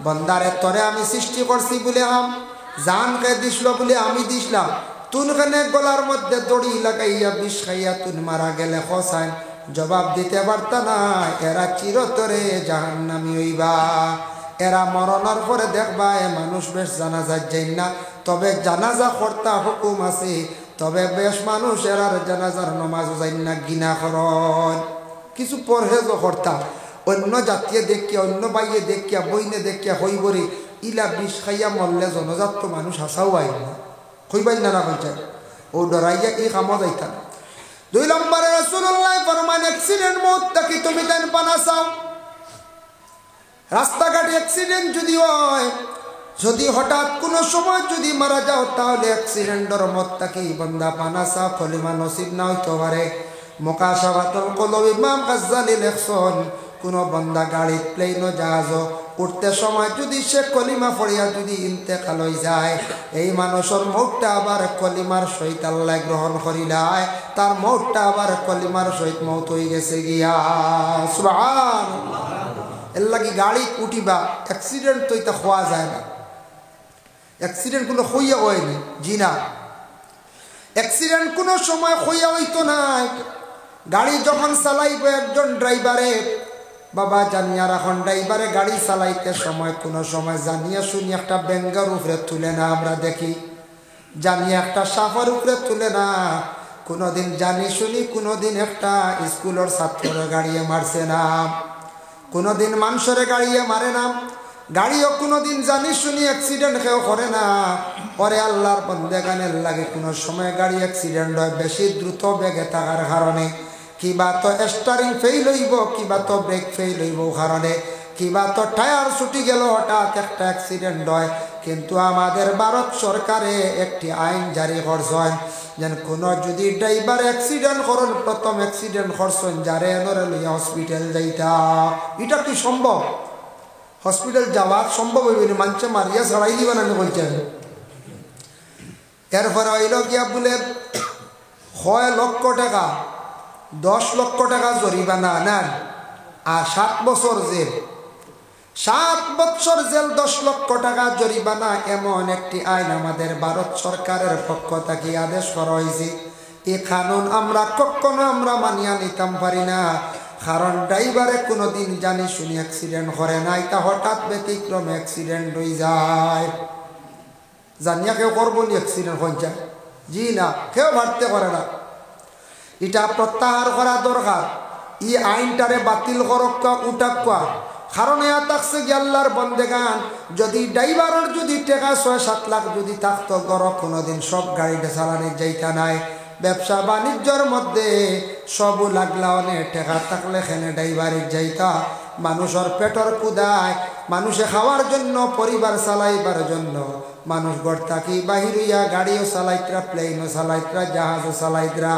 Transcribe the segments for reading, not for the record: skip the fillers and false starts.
বন্দারে তোরে আমি সৃষ্টি করছি বলে জান কে দিসলো বলে আমি দিসলাম, তুনখানে গলার মধ্যে দড়ি লাগাইয়া বিষ খাইয়া তুন মারা গেলে হোসাইন জবাব দিতে পারত না। এরা চিরতরে জাহান্নামী হইবা। এরা মরণের পরে দেখবা এ মানুষ বেশ জানাজা যাই না, তবে জানাজা কর্তা হুকুম আছে, তবে বেশ মানুষ এরার জানাজার নমাজ যাই না গিনা করন কিছু পরহেজ কর্তা। অন্য জাতীয় দেখিয়া অন্য বাইয়ে দেখিয়া বইনে দেখিয়া হইবরি ইলা বিষ খাইয়া মরলে জনজাত মানুষ হাসাও আইন না, হইবাই না কইছে ও ডরাইয়া এই কামও যাইতা না। 2 নম্বরে রাসূলুল্লাহ ফরমান অ্যাক্সিডেন্ট মত তাকি তুমি দেন পানা চাও। রাস্তাঘাটে অ্যাক্সিডেন্ট যদি হয়, যদি হঠাৎ কোনো সময় যদি মারা যাও, তাহলে অ্যাক্সিডেন্টের মত তাকি বান্দা পানা চাও, কলিমা নসিব না হইতে পারে। মুকাশাফাতুল কুলুব ইমাম গাজ্জালি লেখছেন কোনো বান্দা গাড়ি প্লেন জাহাজ উঠতে সময় যদি সে কলিমা পড়িয়া যদি ইন্তেকাল হয়ে যায়, এই মানুষের মৌতটা আবার কলিমার সহিত আল্লাহ গ্রহণ করিলায়, তার মৌতটা আবার কলিমার সহিত মৌত হয়ে গেছে গিয়া। সুবহানাল্লাহ। এর লাগি গাড়ি উঠিবা অ্যাক্সিডেন্ট তো এটা হওয়া যায় না। অ্যাক্সিডেন্ট কোনো হইয়া হয়নি, জি না, অ্যাক্সিডেন্ট কোনো সময় হইয়া হইতো না। গাড়ি যখন চালাইব একজন ড্রাইভারে, বাবা জানিয়া রাখন ড্রাইভারে গাড়ি চালাইতে সময় কোনো সময় জানিয়া শুনি একটা ব্যাঙ্গার উপরে তুলে না, আমরা দেখি জানিয়া একটা সাফার উপরে তুলে না। কোনোদিন জানি শুনি কোনোদিন একটা স্কুলের ছাত্রের গাড়িয়ে মারছে না, কোনোদিন মানুষের গাড়িয়ে মারে না, গাড়িও কোনোদিন জানি শুনি অ্যাক্সিডেন্ট কেউ করে না। পরে আল্লাহর বন্দেগানের লাগে কোনো সময় গাড়ি অ্যাক্সিডেন্ট হয় বেশি দ্রুত বেগে থাকার কারণে, কিবা তো স্টারিং ফেইল হইব, কিবা তো ব্রেক ফেইল হইব কারণে, কিবা তো টায়ার ছুটি গেল, হঠাৎ একটা অ্যাক্সিডেন্ট হয়। কিন্তু আমাদের ভারত সরকারে একটি আইন জারি করছেন, যেন কোনো যদি ড্রাইভার অ্যাক্সিডেন্ট করেন, প্রথম অ্যাক্সিডেন্ট করছেন যারে এনরে লইয়া হসপিটাল যাইতা। এটা কি সম্ভব? হসপিটাল যাওয়া সম্ভব হইবে না, মানুষে মারিয়া ছাড়াই দিবা না বলছেন। এরপরে হইল গিয়া বলে 6 লক্ষ টাকা 10 লক্ষ টাকা জরিমানা নেন আর 7 বছর জেল। 7 বছর জেল 10 লক্ষ টাকা জরিমানা, এমন একটি আইন আমাদের ভারত সরকারের পক্ষ থেকে আদেশ করা হয়েছে। এই কানুন আমরা কখনো আমরা মানিয়া নিতাম পারি না, কারণ ড্রাইভারে কোনোদিন জানি শুনি অ্যাক্সিডেন্ট করে না, এটা হঠাৎ ব্যতিক্রমে অ্যাক্সিডেন্ট হয়ে যায়। জানিয়া কেউ করবো নি অ্যাক্সিডেন্ট হয়ে যায়? জি না, কেউ ভাবতে পারে না। এটা প্রত্যাহার করা দরকার। এই আইনটারে বাতিল করক্কা উঠাক্কা, কারণ এ থাকছে কি আল্লাহর বন্দেগান, যদি ড্রাইভারের যদি টাকা 6-7 লাখ যদি থাকতো গড় কোনোদিন সব গাড়িটা চালানো যাইতা নাই। ব্যবসা বাণিজ্যর মধ্যে সব লাগলা অনেক টাকা থাকলে খেনে ড্রাইভারের যাইতা। মানুষের পেটর কুদায়, মানুষে খাওয়ার জন্য, পরিবার চালাইবার জন্য মানুষ গড় থাকি বাহির হইয়া গাড়িও চালাইতরা, প্লেনও চালাইতরা, জাহাজও চালাইতরা।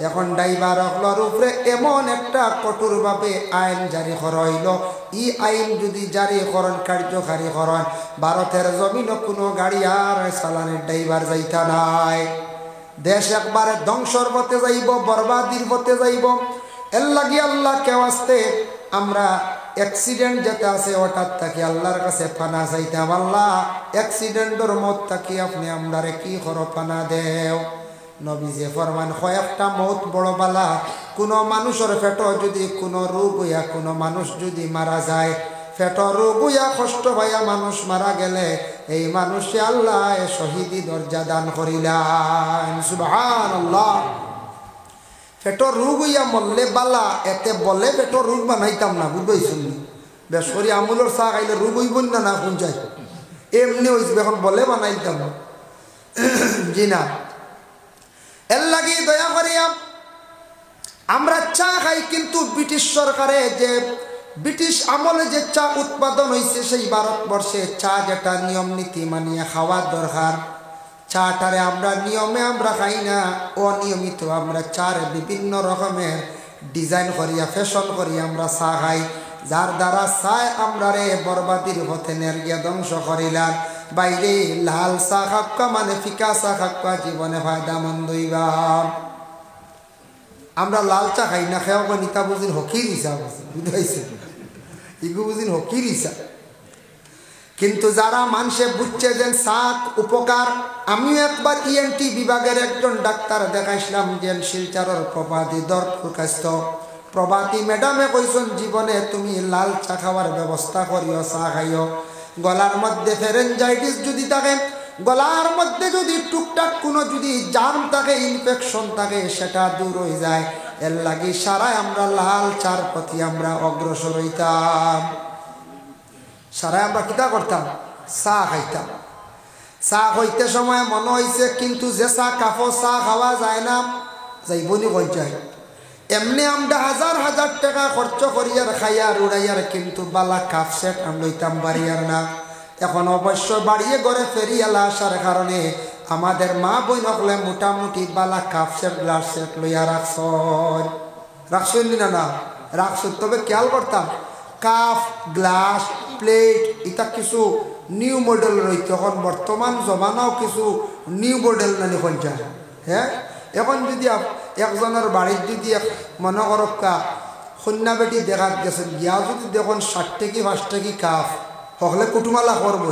এখন ড্রাইভার হকলার উপরে এমন একটা কঠোরভাবে আইন জারি করা হইল, এই আইন যদি জারি করেন, কার্যকারী করেন, ভারতের জমিন কোনো গাড়ি আর চালানের ড্রাইভার যাইতা নাই। দেশ একবারে ধ্বংসর পথে যাইব, বরবাদির পথে যাইব। এর লাগি আল্লাহ কেউ আসতে আমরা অ্যাক্সিডেন্ট যেটা আছে হঠাৎ থাকি আল্লাহর কাছে পানা চাইতাম, আল্লাহ অ্যাক্সিডেন্টের মত থাকি আপনি আমরারে কি করো পানা দেও। নবীজি ফরমান কয়েকটা মত বড় বালা। কোনো মানুষের পেট যদি কোনো রোগ হইয়া কোনো মানুষ যদি মারা যায়, পেট রোগ হইয়া কষ্ট হইয়া মানুষ মারা গেলে এই মানুষে আল্লাহ শহীদি দরজা দান করিলেন। সুবহানাল্লাহ। পেটর রোগ হইয়া মরলে বালা, এতে বলে পেটর রোগ বানাইতাম না, বুঝবাইছেন? বেসরি আমুলের চা খাইলে রোগ হইব না, না কোন চাই এমনি হয়েছে, এখন বলে বানাইতাম জি না। এর লাগি দয়া করিয়া আমরা চা খাই, কিন্তু ব্রিটিশ সরকারে যে ব্রিটিশ আমলে যে চা উৎপাদন হয়েছে, সেই ভারতবর্ষে চা যেটা নিয়ম নীতি মানিয়ে খাওয়ার দরকার, চাটারে আমরা নিয়মে আমরা খাই না, অনিয়মিত আমরা চার বিভিন্ন রকমের ডিজাইন করিয়া ফ্যাশন করিয়া আমরা চা খাই, যার দ্বারা চায় আমরা রে বরবাদির পথে নেরগিয়া ধ্বংস করিলাম। বাইরে লাল চা খাক্কা মানে ফিকা চা খাক্কা জীবনে ফায়দা মন্দ হইবা। আমরা লাল চা খাই না, খেয়াও নিতা বুঝিন হকির ইচ্ছা, বুঝতে পারছে? ইগু বুঝিন হকির ইচ্ছা। কিন্তু যারা মানুষে বুঝছে যে শাক উপকার, আমিও একবার ইএনটি বিভাগের একজন ডাক্তার দেখাইছিলাম যে শিলচরের প্রভাতী দরপুর কাস্ত প্রভাতী ম্যাডামে কইছেন জীবনে তুমি লাল চা খাওয়ার ব্যবস্থা করিও, চা খাইও। গলার মধ্যে ফেরেনজাইটিস যদি থাকে, গলার মধ্যে যদি টুকটাক কোনো যদি জার্ম থাকে, ইনফেকশন থাকে, সেটা দূর হয়ে যায়। এর লাগি সারায় আমরা লাল চার প্রতি আমরা অগ্রসর হইতাম। সারায় আমরা কিতা করতাম? চা খাইতাম। চা হইতে সময় মনে হয়েছে কিন্তু যে চা কাপড় চা খাওয়া যায় না, যাইবনি কই যায়। এমনি আমরা হাজার হাজার টাকা খরচ করিয়ার খাইয়ার উড়াইয়ার, কিন্তু বালা কাপ সেট আমরা লইতাম বাড়িয়ার না। এখন অবশ্য বাড়িয়ে ঘরে ফেরিয়ালা আসার কারণে আমাদের মা বই নকলে মোটামুটি বালা কাপ সেট গ্লাস সেট লইয়া রাখছেন না? রাখছেন। তবে খেয়াল করতাম কাপ গ্লাস প্লেট এটা কিছু নিউ মডেল রয়েছে। এখন বর্তমান জমানাও কিছু নিউ মডেল নানি পঞ্চায়েত। হ্যাঁ, এখন যদি একজনের বাড়ির যদি মনে করক কন্যা বেটি দেখাত গেছেন, গিয়া যদি দেখুন 60 টাকি 5 টাকি কাপ হকলে কুটুমালা করব,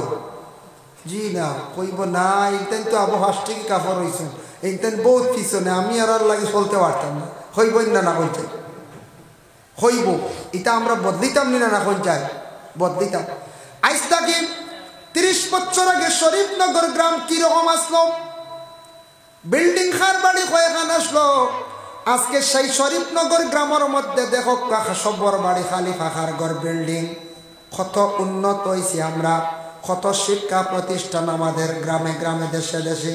জি না কইব না, এইটাই তো আবু 5 টাকি কাপড় রয়েছেন, এইটাই বহুত পিছনে, আমি আর লাগে চলতে পারতাম না। হইব না না কইতে হইব, এটা আমরা বদলিতাম না না পঞ্চায়েত বদলিতাম। আজ থাকি 30 বছর আগে শরীফনগর গ্রাম কিরকম আসলো, বিল্ডিং খার বাড়ি কয়েকখান আসলো। আজকে সেই শরীফনগর গ্রামের মধ্যে দেখো সবর বাড়ি খালি ফাঁকার ঘর বিল্ডিং। কত উন্নত হয়েছি আমরা, কত শিক্ষা প্রতিষ্ঠান আমাদের গ্রামে গ্রামে দেশে দেশে,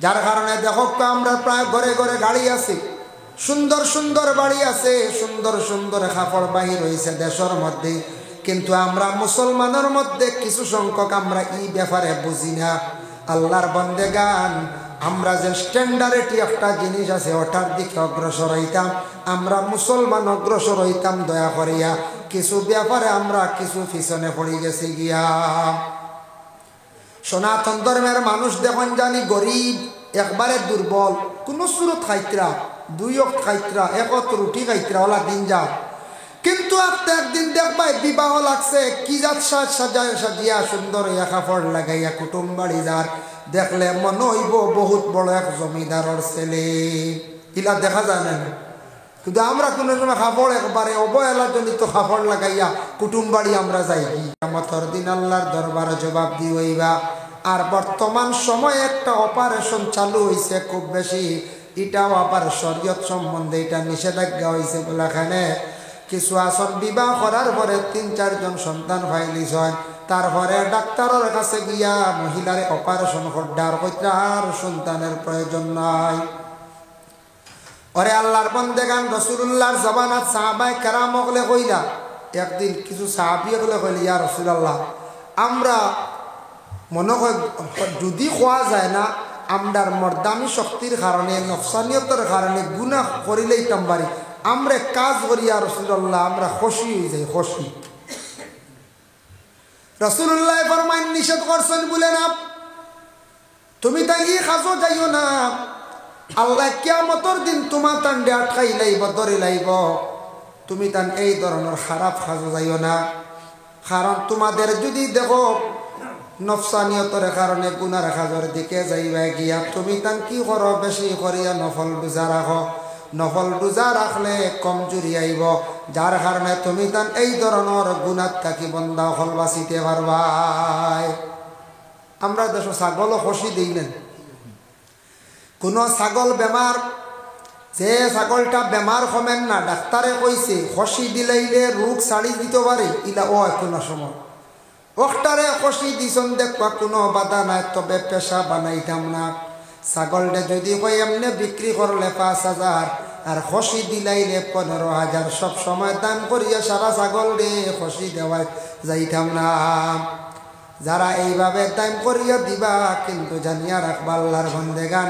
যার কারণে দেখো আমরা প্রায় ঘরে ঘরে গাড়ি আছে, সুন্দর সুন্দর বাড়ি আছে, সুন্দর সুন্দর কাপড় বাহির হয়েছে দেশের মধ্যে। কিন্তু আমরা মুসলমানের মধ্যে কিছু সংখ্যক আমরা এই ব্যাপারে বুঝি না। আল্লাহর বন্দেগান, আমরা যে স্ট্যান্ডার্ড একটা জিনিস আছে ওটার দিকে অগ্রসর হইতাম, আমরা মুসলমান অগ্রসর হইতাম দয়া করিয়া। কিছু ব্যাপারে আমরা কিছু পিছনে পড়ে গেছি গিয়া। সনাতন ধর্মের মানুষ দেখুন জানি গরিব, একবারে দুর্বল, কোনো সুরত খাইতরা, 2 অক্ত খাইতরা, 1 অক্ত রুটি খাইতরা ওলা দিন যা। কিন্তু আপনি একদিন দেখবাই বিবাহ লাগছে, কি যাত সাজায় সাজিয়া সুন্দর কাপড় লাগাইয়া কুটুম বাড়ি যার, দেখলে মনে হইব বহুত বড় এক জমিদারের ছেলে। ইলা দেখা যায় না। কিন্তু আমরা কোনো সময় কাপড় একবারে অবহেলার জনিত কাপড় লাগাইয়া কুটুম বাড়ি আমরা যাই। কিয়ামতের দিন আল্লাহর দরবারে জবাব দি হইবা। আর বর্তমান সময়ে একটা অপারেশন চালু হয়েছে খুব বেশি, এটাও আবার শরীয়ত সম্বন্ধে এটা নিষেধাজ্ঞা হয়েছে বলে এখানে কিছু আসন বিবাহ করার পরে 3-4 জন সন্তান ফাইলিস হয়, তারপরে ডাক্তারের কাছে গিয়া মহিলার অপারেশন করডার কইরা আর সন্তানের প্রয়োজন নাই। ওরে আল্লাহর বন্দেগান, রাসূলুল্লাহর জামানাত সাহাবায়ে কেরাম হলে কইলা, একদিন কিছু সাহাবী হলে কইলা, ইয়া রাসূলুল্লাহ, আমরা মনে হয় যদি খোয়া যায় না, আমরার মর্দামি শক্তির কারণে নফসানিয়তের কারণে গুনাহ করিলেই পারি, আমরা কাজ করি আর রাসূলুল্লাহ আমরা খুশি হয়ে যাই, খুশি। রাসূলুল্লাহ ফরমাইন নিষেধ করছেন বলে না, তুমি তাই খাজো যাইও না, আল্লাহ কিয়ামতের দিন তোমার তান্ডে আটকাই লাইব, ধরে লাইব। তুমি তান এই ধরনের খারাপ খাজো যাইও না, কারণ তোমাদের যদি দেখো নফসানিয়তের কারণে গুনার খাজর দিকে যাইবা গিয়া, তুমি তান কি করো, বেশি করিয়া নফল রোজা রাখো, নফল রোজা রাখলে কমজোরি আইব, যার কারণে তুমি তান এই ধরনের গুনার থাকি বন্ধা হল বাঁচিতে পারবাই। আমরা দেশ ছাগলও খুশি দিই না, কোনো ছাগল বেমার, যে ছাগলটা বেমার কমেন না, ডাক্তারে কইছে খুশি দিলাইলে রোগ ছাড়ি দিতে পারে, ইলা ও কোনো সময় ওটারে খুশি দিছন দেখবা কোনো বাধা নাই, তবে পেশা বানাইতাম না। ছাগলটা যদি কই এমনি বিক্রি করলে 5,000 আর খুশি দিলাইলে 15,000, সব সময় দাম করিয়া সারা ছাগল রে খুশি দেওয়াই যাইতাম না। যারা এইভাবে দাম করিয়া দিবা, কিন্তু জানিয়া রাখবা আল্লাহর বন্দেগান,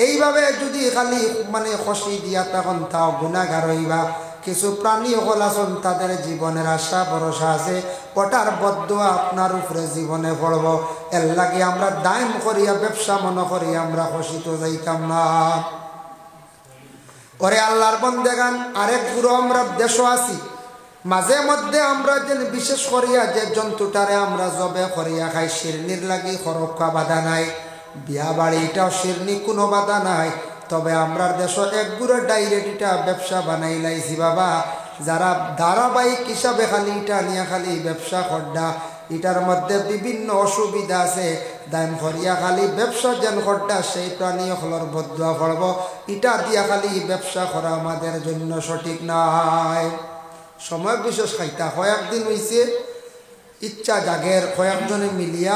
এইভাবে যদি খালি মানে খুশি দিয়া তখন তাও গুনাহগার হইবা। কিছু প্রাণী হল আসন, তাদের জীবনের আশা ভরসা আছে, ওটার বদদোয়া আপনার উপরে জীবনে পড়ব। এর লাগে আমরা দাম করিয়া ব্যবসা মনে করি আমরা খুশি তো যাইতাম না। ওরে আল্লাহর বন্দেগান, আরেক গুরু আমরা দেশ আছি, মাঝে মধ্যে আমরা যে বিশেষ করিয়া যে জন্তুটারে আমরা জবে করিয়া খাই শিরনির লাগি খরক্কা বাধা নাই, বিয়া বাড়ি এটাও শিরনি কোনো বাধা নাই। তবে আমরা দেশ একগুড়ে ডাইরেক্ট এটা ব্যবসা বানাই লাইছি বাবা। যারা ধারাবাহিক হিসাবে খালি এটা নিয়ে খালি ব্যবসা খড্ডা, এটার মধ্যে বিভিন্ন অসুবিধা আছে। দাম করিয়া খালি ব্যবসা যেন খড্ডা সেই প্রাণী হলর বদুয়া পড়ব, এটা দিয়া খালি ব্যবসা করা আমাদের জন্য সঠিক নয়। সময় বিশেষ খাইতা কয়েকদিন হয়েছে ইচ্ছা জাগের কয়েকজনে মিলিয়া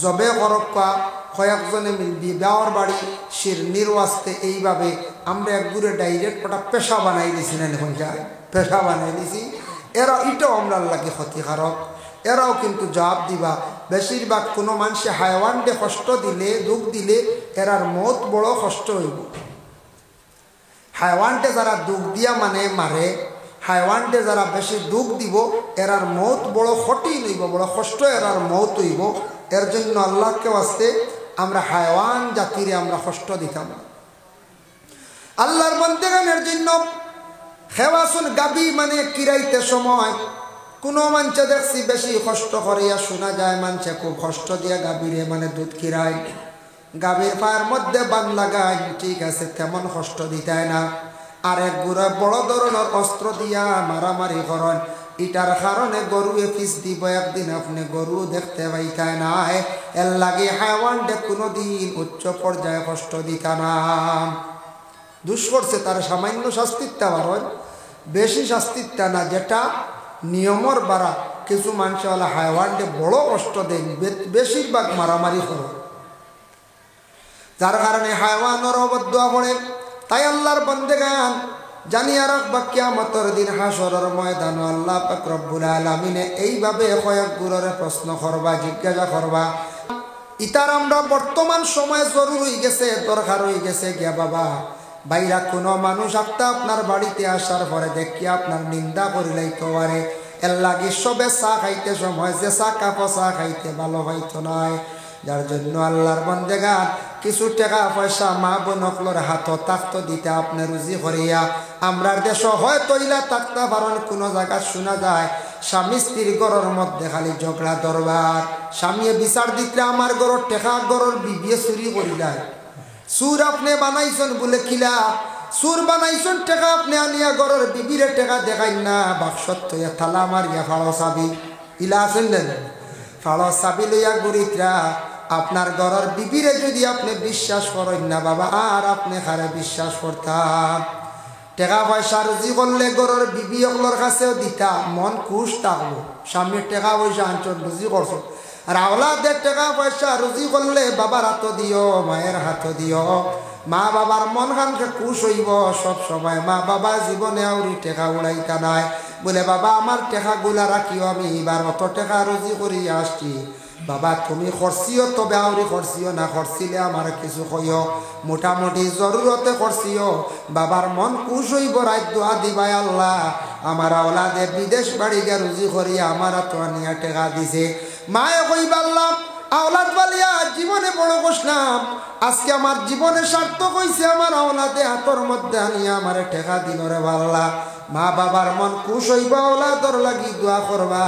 জবে করক্কা, কয়েকজনে মিলবি বিয়ার বাড়ি শিরনির ওয়াস্তে এইভাবে আমরা একগুড়ে ডাইরেক্ট ওটা পেশা বানাই দিছি না, এখন যায় পেশা বানাই দিছি। এরা এটাও আমরা লাগে ক্ষতিকারক, এরাও কিন্তু জবাব দিবা। বেশিরভাগ কোনো মানুষে হাইওয়ানটে কষ্ট দিলে দুঃখ দিলে এরার মত বড় কষ্ট হইব। হাইওয়ানটে যারা দুঃখ দিয়া মানে মারে, হাইওয়ানটে যারা বেশি দুঃখ দিব এরার মত বড় কঠিন হইব, বড় কষ্ট এরার মত হইব। এর জন্য আল্লাহকে ওয়াস্তে আমরা হাইওয়ান জাতিরে আমরা কষ্ট দিতাম না। আল্লাহর বন্দেগানের জন্য হেওয়াসুন গাবি মানে কিরাইতে সময় কোনো মানুষে দেখছি বেশি কষ্ট করিয়া শোনা যায়, মানুষে খুব কষ্ট দিয়া গাভীরে মানে দুধ কিরায়, গাভীর পায়ের মধ্যে বান লাগায়, ঠিক আছে তেমন কষ্ট দিতায় না। আর এক গুড়া বড় ধরনের অস্ত্র দিয়া মারামারি করেন, এটার কারণে গরুয়ে ফিস দিব, একদিন আপনি গরু দেখতে পাইতায় না। এর লাগে হাইওয়ানটে কোনোদিন উচ্চ পর্যায়ে কষ্ট দিতা না। দুষ করছে তার সামান্য শাস্তিটা বারণ, বেশি শাস্তিটা না, যেটা নিয়মর বাড়া। কিছু মানুষ হলে হাইওয়ানটে বড় কষ্ট দেন, বেশিরভাগ মারামারি করে, যার কারণে হাইওয়ানের অবদুয়া পড়ে। তাই আল্লাহর বন্দেগান জানিয়া রাখবা কিয়ামতের দিন হাসরের ময়দান আল্লাহ পাক রব্বুল আলামিনে এইভাবে কয়েক গুররে প্রশ্ন করবা, জিজ্ঞাসা করবা। ইতার আমরা বর্তমান সময়ে জরুরি হয়ে গেছে, দরকার হয়ে গেছে গিয়া বাবা বাইরা কোনো মানুষ আপনার বাড়িতে আসার পরে দেখি আপনার নিন্দা করিলাইতে পারে। এর লাগে সবে চা খাইতে সময় যে চা কাপো চা খাইতে ভালো হইতো নয়। যার জন্য আল্লাহর বন্দেগান কিছু টাকা পয়সা মা বোনকলর হাত তাক্ত দিতে আপনি রুজি করিয়া আমরার দেশ হয়তো ইলা তাক্তা পারেন। কোনো জায়গা শোনা যায় স্বামী স্ত্রীর ঘরের মধ্যে খালি ঝগড়া দরবার, স্বামীয়ে বিচার দিতে আমার ঘরের টেকা ঘরের বিবিয়ে চুরি করিলায়। সুর আপনি বানাইছেন বলে খিলা সুর বানাইছেন, টেকা আপনি আনিয়া ঘরের বিবিরে টেকা দেখাই না, বাক্সত তৈয়া থালা মারিয়া ফাড়ো চাবি ইলা আছেন না, ফাড়ো চাবি লইয়া গরিতরা আপনার ঘরের বিবিরে যদি আপনি বিশ্বাস করেন না বাবা, আর আপনি খারে বিশ্বাস করতাম। টেকা পয়সা রুজি করলে ঘরের বিবি অকলর কাছেও দিতা, মন খুশ থাকবো। স্বামীর টেকা পয়সা আনছন রুজি করছো, আর আওলাদের টাকা পয়সা রুজি করলে বাবার হাত দিও, মায়ের হাত দিও। মা বাবার মন খানকে খুশ হইব সব সময়। মা বাবা জীবনে আউরি টেকা উড়াইতা নাই, বলে বাবা আমার টেকাগুলা রাখিও, আমি এবার অত টেকা রুজি করি আসছি। বাবা তুমি খরচিও, তবে আউরি খরচিও না, খরচিলে আমার কিছু কইও, মোটামুটি জরুরতে খরচিও। বাবার মন খুশ হইব, রাত দোয়া দিবাই আল্লাহ আমার আওলাদে বিদেশ বাড়ি গিয়া রুজি করিয়া আমার তো আনিয়া টেকা দিছে। মায়ে কইবা আল্লাহ আওলাদ বালিয়া জীবনে বড় কষলাম, আজকে আমার জীবনে সার্থক হইছে, আমার আওলাদে হাতর মধ্যে আনিয়া আমার টেকা দিল রে আল্লাহ। মা বাবার মন খুশ হইবা, আওলাদর লাগি দোয়া করবা।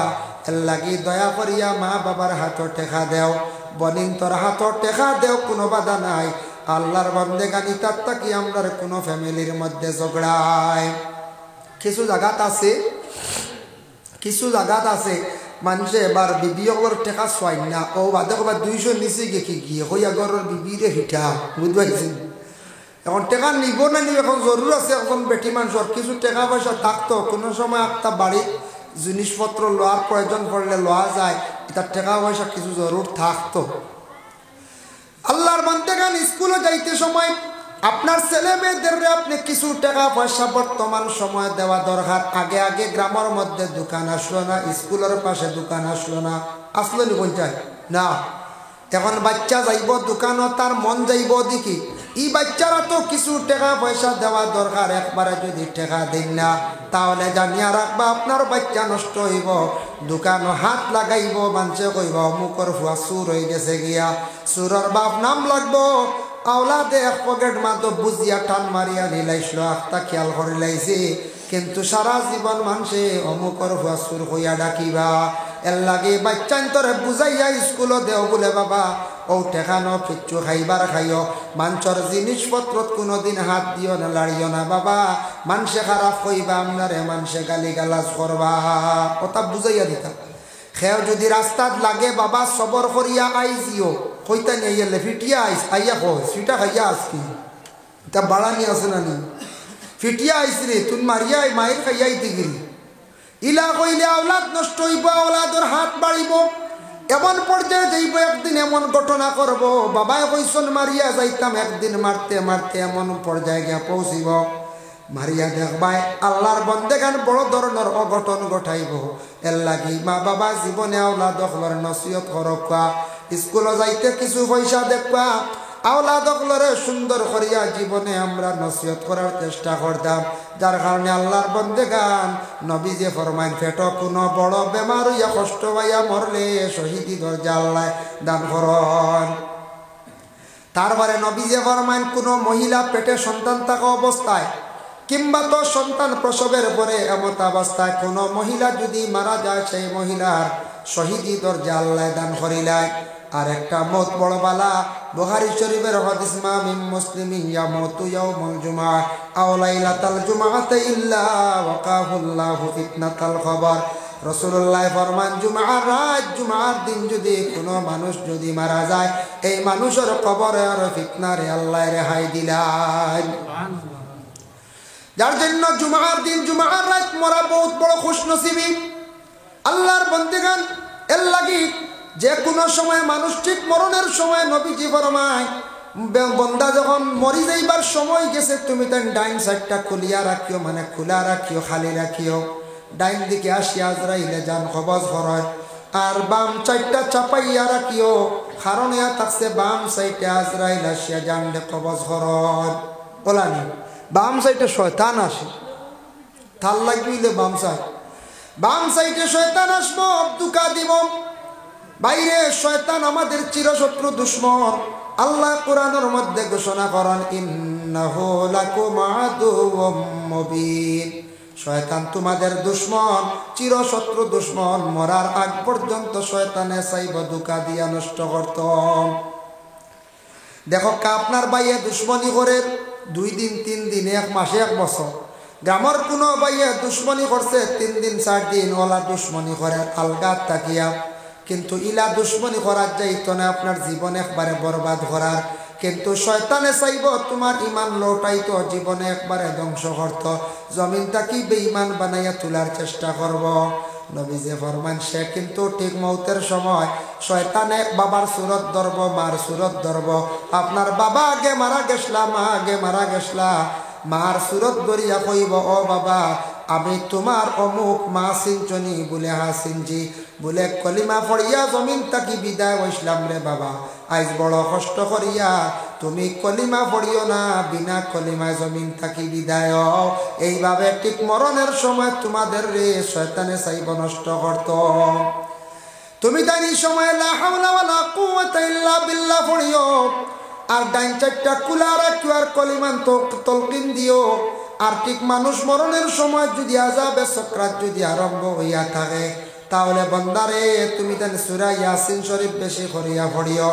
এর লাগি দয়া করিয়া মা বাবার হাতর টেকা দেও, বনিন তোর হাতর টেকা দেও, কোনো বাধা নাই। আল্লাহর বন্দেগানি তার তাকি আমরার কোনো ফ্যামিলির মধ্যে ঝগড়ায়। কিছু জায়গাত আছে, কিছু জায়গাত আছে মানুষে এবার বিবিয়র টেকা চাই না, ও বাদে কবার 200 নিচে গিয়ে গিয়ে হইয়া ঘরের বিবিরে হিটা বুঝতে পারছেন। এখন টেকা নিব না নিব, এখন জরুর আছে। এখন বেটি মানুষের কিছু টাকা পয়সা থাকতো, কোনো সময় একটা বাড়ির জিনিসপত্র লওয়ার প্রয়োজন পড়লে লওয়া যায়, তার টাকা পয়সা কিছু জরুর থাকতো। আল্লাহর বান্দাগান স্কুলে যাইতে সময় আপনার ছেলে মেয়েদের আপনি কিছু টাকা পয়সা বর্তমান সময় দেওয়া দরকার। আগে আগে গ্রামের মধ্যে দোকান আসলো না, স্কুলের পাশে দোকান আসলো না, আসলো নি পঞ্চায়েত না। এখন বাচ্চা যাইব দোকানও তার মন যাইব দেখি, এই বাচ্চারা তো কিছু টাকা পয়সা দেওয়া দরকার। একবারে যদি টাকা দেন না তাহলে জানিয়া রাখবা আপনার বাচ্চা নষ্ট হইব, দোকানও হাত লাগাইব, মানুষে কইব অমুকর ফুয়া চুর হয়ে গেছে গিয়া, চুরের বাপ নাম লাগবো। আওলাদে এক পকেট মাতো বুঝিয়া টান মারিয়া নিলাইছিল আখতা খেয়াল করে লাইছে কিন্তু সারা জীবন মানুষে অমুকর হুয়াসুর হইয়া ডাকিবা এর লাগে বাচ্চান্তরে বুঝাইয়া স্কুলও দেও বলে বাবা ও টেকানো কিচ্ছু খাইবার খাইও মানুষের জিনিসপত্রত কোনোদিন হাত দিও না লাড়িও না বাবা মানুষে খারাপ কইবা আপনারে মানুষে গালি গালাজ করবা কথা বুঝাইয়া দিতা খেও যদি রাস্তাত লাগে বাবা সবর করিয়া আইজিও কইতা নিয়ে ফিটিয়া আইস আইয়া কই সিটা খাইয়া আসকি তা বাড়ানি আছে না নি ফিটিয়া আইস রে তুই মারিয়া মায়ের খাইয়া আইতে গেলি ইলা কইলে আওলাদ নষ্ট হইব আওলাদর হাত বাড়িব এমন পর্যায়ে যাইব একদিন এমন ঘটনা করব বাবায় কইসন মারিয়া যাইতাম একদিন মারতে মারতে এমন পর্যায়ে গিয়া পৌঁছিব মারিয়া দেখবাই আল্লাহর বন্দেগান বড় ধরনের অঘটন ঘটাইব এর লাগি মা বাবা জীবনে আওলাদ অকলর নসিহত করবা স্কুলে যাইতে কিছু পয়সা দেখবা আওলাদ অকলরে সুন্দর করিয়া জীবনে আমরা নসিহত করার চেষ্টা করতাম যার কারণে আল্লাহর বন্দেগান নবী যে ফরমাইন পেট কোনো বড় বেমার হইয়া কষ্ট হইয়া মরলে শহীদি দরজা আল্লাহ দান করন তারপরে নবী যে ফরমাইন কোনো মহিলা পেটে সন্তান থাকা অবস্থায় কিংবা তো সন্তান প্রসবের পরে এমত অবস্থায় কোনো মহিলা যদি মারা যায় সেই মহিলার শহীদি দরজা আল্লাহ দান করিলায় আর একটা মত বড় বালা বুখারী শরীফের হাদিস মা মিন মুসলিমিন ইয়ামুতু ইয়াউমুল জুমআ আও লাইলাতাল জুমআতি ইল্লা ওয়াকাহুল্লাহু ফিতনাতাল কবর রাসূলুল্লাহ ফরমান জুমআর দিন যদি কোনো মানুষ যদি মারা যায় এই মানুষের কবরে আর ফিতনারে আল্লাহ রেহাই দিলেন যার জন্য জুমআর দিন জুমআর রাত মরা বহুত বড় খুশনসিবি আল্লাহর বান্দাগান এর লাগি যে কোনো সময় মানুষ ঠিক মরণের সময় নবীজি ফরমায় বন্দা যখন মরি যাইবার সময় গেছে তুমি তার ডাইন সাইডটা খুলিয়া রাখিও মানে খোলা রাখিও খালি রাখিও ডাইন দিকে আসিয়া আজরাইলে যান কবজ করয় আর বাম সাইডটা চাপাইয়া রাখিও কারণ ইয়া থাকছে বাম সাইডে আজরাইল আসিয়া জানলে কবজ করয় বলানি বাম সাইডে শয়তান আসে তার লাগবিলে বাম সাইডে শয়তান আসবো দুকা দিব বাইরে শয়তান আমাদের চিরশত্রু দুশমন আল্লাহ কোরআনের মধ্যে ঘোষণা করেন ইন্নাহু লাকুম আদুউম মুবিন শয়তান তোমাদের দুশমন চিরশত্রু দুশমন মরার আগ পর্যন্ত শয়তানে চাইব দুকা দিয়া নষ্ট করত দেখো আপনার বাইয়ে দুশ্মনী করে 2 দিন 3 দিন 1 মাসে 1 বছর গ্রামের কোনো বাইয়ে দুশ্মনী করছে 3 দিন 4 দিন ওলা দুশ্মনী করে আলগা তাকিয়া কিন্তু ইলা দুশ্মনী করার যাইতো না আপনার জীবন একবারে বরবাদ করার কিন্তু শয়তানে চাইব তোমার ইমান লৌটাইতো জীবনে একবারে ধ্বংস করত জমিনটা কি বেঈমান বানাইয়া তোলার চেষ্টা করব নবী যে ফরমান সে কিন্তু ঠিক মৌতের সময় শয়তানে বাবার সুরত ধরব মার সুরত ধরব আপনার বাবা আগে মারা গেছলা মা আগে মারা গেছলা মার সুরত ধরিয়া কইব ও বাবা আমি তোমার অমুক মা সিনচনি বলে হা সিনজি বলে কলিমা পড়িয়া জমিন তাকি বিদায় হইসলাম রে বাবা আজ বড় কষ্ট করিয়া তুমি কলিমা পড়িও না বিনা কলিমায় জমিন তাকি বিদায় এইভাবে ঠিক মরণের সময় তোমাদের রে শয়তানে চাইব নষ্ট করত তুমি তাই সময় লা হাওলা ওয়ালা কুওয়াতা ইল্লা বিল্লাহ পড়িও আর ডাইন চারটা কুলা রাখিও আর কলিমান তলকিন দিও আর ঠিক মানুষ মরণের সময় যদি আযাবে সাকরাত যদি আরম্ভ হইয়া থাকে তাহলে বন্দারে তুমি তান সূরা ইয়াসিন শরীফ বেশি করিয়া পড়িও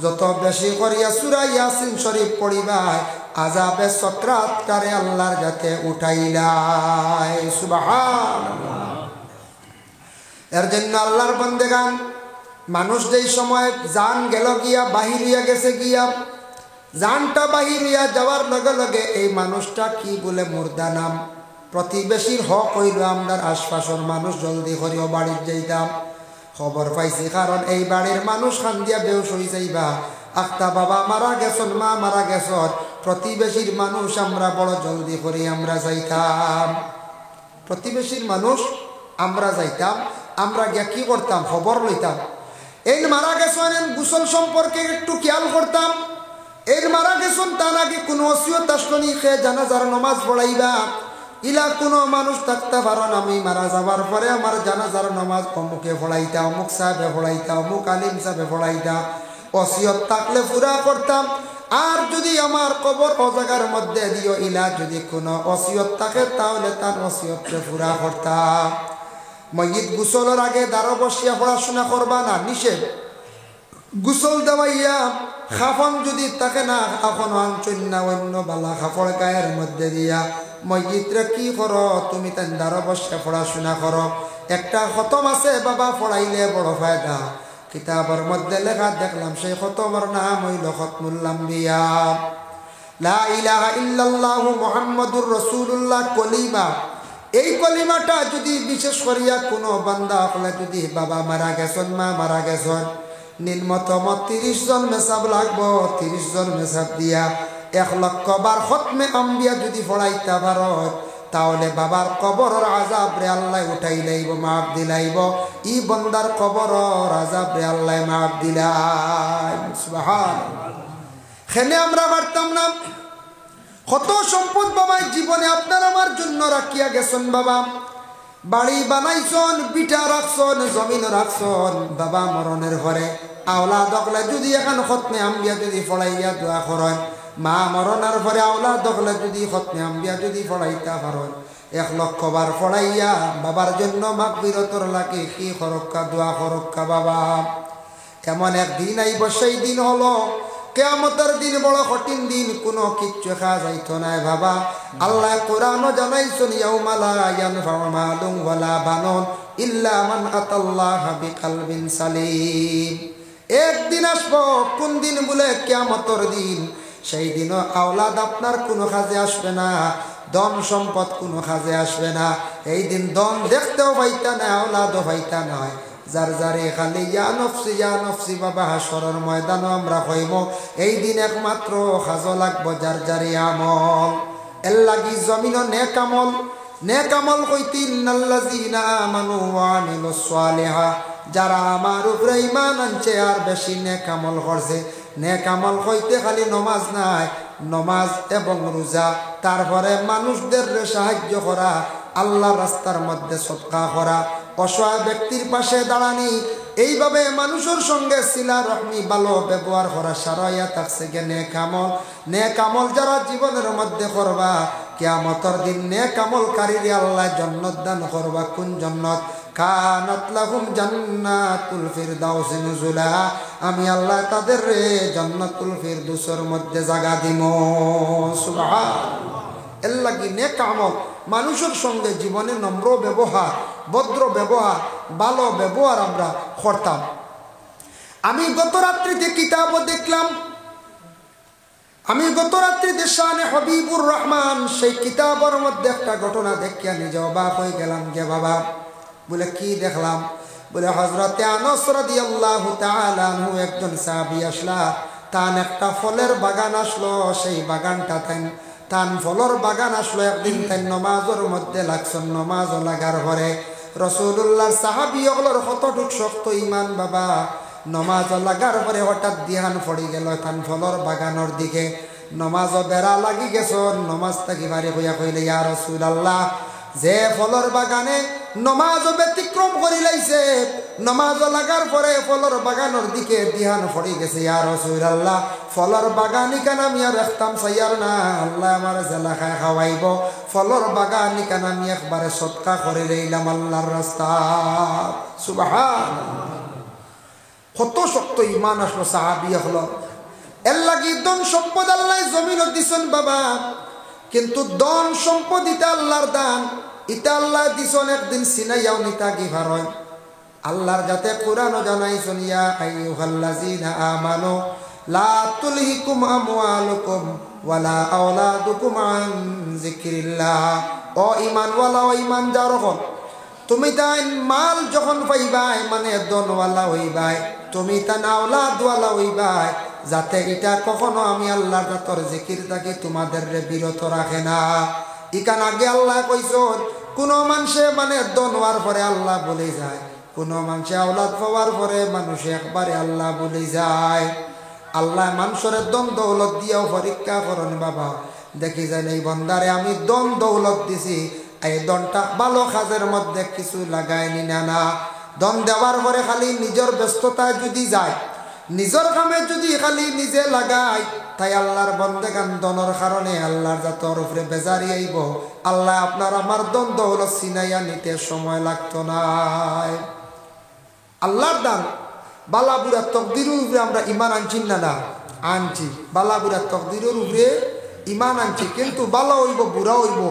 যত বেশি করিয়া সূরা ইয়াসিন শরীফ পড়িবা আযাবে সাকরাত কারে আল্লাহর যাতে উঠাইলাই সুবহানাল্লাহ এর জন্য আল্লাহর বান্দাগান মানুষ যেই সময় জান গেল গিয়া বাহির হইয়া গেছে গিয়া জানটা বাহির হইয়া যাওয়ার লগে লগে এই মানুষটা কি বলে মুর্দা নাম প্রতিবেশীর হক হইল আমরা আশপাশের মানুষ জলদি করিও বাড়ির যাইতাম খবর পাইছি কারণ এই বাড়ির মানুষ খান দিয়া বেউস হয়ে যাইবা আখতা বাবা মারা গেছন মা মারা গেছন প্রতিবেশীর মানুষ আমরা বড় জলদি করি আমরা যাইতাম প্রতিবেশীর মানুষ আমরা যাইতাম আমরা গিয়া কি করতাম খবর লইতাম এই মারা গেছন গোসল সম্পর্কে একটু খেয়াল করতাম এই মারা গেছন তা নাকি কোনো ওসিয়ত আসলনি খেয়ে জানাজার নামাজ পড়াইবা ইলা কোনো মানুষ থাকতে পারেন আমি মারা যাবার পরে আমার জানাজার নামাজ অমুকে পড়াইতা অমুক সাহেবে পড়াইতা অমুক আলিম সাহেবে পড়াইতা ওসিয়ত থাকলে পুরা করতাম আর যদি আমার কবর ও জায়গার মধ্যে দিও ইলা যদি কোনো ওসিয়ত থাকে তাহলে তার ওসিয়তকে পুরা করতাম। মসজিদ গোসলের আগে দ্বারা বসিয়া পড়াশোনা করবা না, নিষেধ। গোসল দেওয়াইয়া খাফন যদি থাকে না, খাফন আনছুন না, অন্য বালা খাফড় গায়ের মধ্যে দিয়া মসজিদরে কি করো, তুমি তাই দ্বারা বসিয়া পড়াশোনা করো। একটা খতম আছে বাবা, পড়াইলে বড় ফায়দা। কিতাবের মধ্যে লেখা দেখলাম সেই খতমের নাম হইল খতমুল আম্বিয়া, লা ইলাহা ইল্লাল্লাহু মুহাম্মাদুর রাসূলুল্লাহ কলিমা। এই কলিমাটা যদি বিশেষ করিয়া কোনো বান্দা হলে যদি বাবা মারা গেছেন, মা মারা গেছেন, নিম্নতম 30 জন মেসাব লাগবো। 30 জন মেসাব দিয়া 1 লক্ষ বার খতমে আম্বিয়া যদি পড়াইতে পারো, তাহলে বাবার কবরের আযাব রে আল্লাহ উঠাই লাইব, মাফ দিলাইব। ই বন্দার কবরের আযাব রে আল্লাহ মাফ দিলাই। সুবহানাল্লাহ। খেলে আমরা পারতাম না। কত সম্পদ বাবা জীবনে আপনার আমার জন্য রাখিয়া গেছেন বাবা। বাড়ি বানাইছন, বিটা রাখছন, জমিন রাখছন। বাবা মরণের ঘরে আওলাদ হকলে যদি এখন খতমে আম্বিয়া যদি পড়াইয়া দোয়া করেন, মা মরণের ঘরে আওলাদ হকলে যদি খতমে আম্বিয়া যদি পড়াইতা পারেন, 1 লক্ষ বার পড়াইয়া বাবার জন্য মাগফিরাতর লাগে কি খরক্কা দোয়া খরক্কা বাবা। এমন একদিন আইব, সেই দিন হলো কিয়ামতের দিন, বড় কঠিন দিন, কোনো কিচ্ছু খাওয়া যাইতো না বাবা। আল্লাহ কোরআনও জানাইছেন, ইয়াউমা লা ইয়ানফাউ মালুন ওয়ালা বানুন ইল্লা মান আতাল্লাহা বিকলবিন সালিম। একদিন আসবো, কোন দিন বলে কিয়ামতের দিন। সেই দিনও আওলাদ আপনার কোনো কাজে আসবে না, ধন সম্পদ কোনো কাজে আসবে না। এই দিন ধন দেখতেও পাইতা না, আওলাদও পাইতা নয়। যার যারে খালি ইয়া নফসি বাবা হাসরের ময়দানও আমরা হইব। এই দিন একমাত্র খাজো লাগবো যার যারে আমল। এর লাগি জমিনও নেক আমল কইতে ইন্নাল্লাযীনা আমানু ওয়া আমিলুস সালিহা, যারা আমার উপরে ঈমান আনছে আর বেশি নেক আমল করছে। নেক আমল কইতে খালি নমাজ নাই, নমাজ এবং রোজা, তারপরে মানুষদের সাহায্য করা, আল্লাহর রাস্তার মধ্যে সদকা করা, অসহায় ব্যক্তির পাশে দাঁড়ানি, এইভাবে মানুষের সঙ্গে সিলা রহমি ভালো ব্যবহার করা সারাইয়া থাকছে গে নেক আমল। নেক আমল যারা জীবনের মধ্যে করবা, কিয়ামতের দিন নেক আমলকারীরে আল্লাহ জান্নাত দান করবা। কোন জান্নাত? কানাত লাহুম জান্নাতুল ফিরদাউস নুজুলা, আমি আল্লাহ তাদের রে জান্নাতুল ফিরদাউসের মধ্যে জায়গা দিব। সুবহানাল্লাহ। এর লাগি নেক আমল, মানুষের সঙ্গে জীবনে নম্র ব্যবহার, ভদ্র ব্যবহার, ভালো ব্যবহার আমরা করতাম। আমি গত রাত্রিতে কিতাব দেখলাম, আমি গত রাত্রিতে শানে হবিবুর রহমান সেই কিতাবের মধ্যে একটা ঘটনা দেখিয়া নিজে অবাক হয়ে গেলাম গে বাবা। বলে কি দেখলাম? বলে হযরতে আনাস রাদিয়াল্লাহু তাআলা আনহু একজন সাহাবী আসলা, তান একটা ফলের বাগান আসলো। সেই বাগানটা তান ফলের বাগান আসলো। একদিন তাই নমাজের মধ্যে লাগছেন, নমাজ লাগার পরে রাসূলুল্লাহর সাহাবী ওগুলোর কতটুক শক্ত ঈমান বাবা। নমাজ লাগার পরে হঠাৎ ধ্যান পড়ে গেল তান ফলের বাগানের দিকে। নমাজ বেড়া লাগি গেছেন, নমাজ থাকি বাড়ি হইয়া কইলে, ইয়া রাসূলুল্লাহ, যে ফলের বাগানে নমাজ ব্যতিক্রম করি লাইছে, নমাজ লাগার পরে ফলের বাগানের দিকে ধ্যান পড়ে গেছে, ইয়া রাসূলুল্লাহ, ফলের বাগানি কেন আমি আর রাখতাম চাইয়ার না, আল্লাহ আমার জেলা খায় খাওয়াইব। ফলের বাগানি কেন আমি একবারে সদকা করে লইলাম আল্লাহর রাস্তা। সুবহানাল্লাহ। কত শক্ত ঈমান আসলো সাহাবী হলো। এর লাগি ধন সম্পদ আল্লাহ জমিনত দিছেন বাবা, কিন্তু ধন সম্পদ ইটা আল্লাহর দান, ইটা আল্লাহ দিছেন একদিন সিনাইয়াও নিতা কি ভারয়। আল্লাহর যাতে কোরআনও জানাইছেন, ইয়া আইয়ুহাল্লাযীনা আমানু লা তুলহিকুম আমওয়ালুকুম ওয়ালা আওলাদুকুম আন যিকরিল্লাহ। ও ঈমানওয়ালা, ও ঈমানদার হন, তুমি তাই মাল যখন পাইবাই, মানে ধনওয়ালা হইবাই, তুমি তাই আওলাদওয়ালা হইবাই, যাতে এটা কখনো আমি আল্লাহর জাতর জিকির থাকি তোমাদের বিরত রাখে না। ইকান আগে আল্লাহ কইছেন, কোন মানুষে মানে ধন হওয়ার পরে আল্লাহ বলে যায়, কোন মানুষে আওলাদ পাওয়ার পরে মানুষ একবারে আল্লাহ বলে যায়। আল্লাহ মানুষের ধন দৌলত দিয়েও পরীক্ষা করেন বাবা। দেখি যায় এই বন্দারে আমি ধন দৌলত দিছি, এই ধনটা ভালো কাজের মধ্যে কিছু লাগায়নি না। ধন দেওয়ার পরে খালি নিজের ব্যস্ততায় যদি যায়, নিজের কামে যদি খালি নিজে লাগাই তাই আল্লাহর বন্দেগান দনের কারণে আল্লাহর জাতর উপরে বেজারি আইব। আল্লাহ আপনার আমার দ্বন্দ্ব হলো সিনাইয়া নিতে সময় লাগতো না। আল্লাহর দান বালাবুরা তকদিরের উপরে আমরা ইমান আনছি না আনছি। বালাবুরা তকদিরের উপরে ইমান আনছি, কিন্তু বালা হইব বুড়া হইব,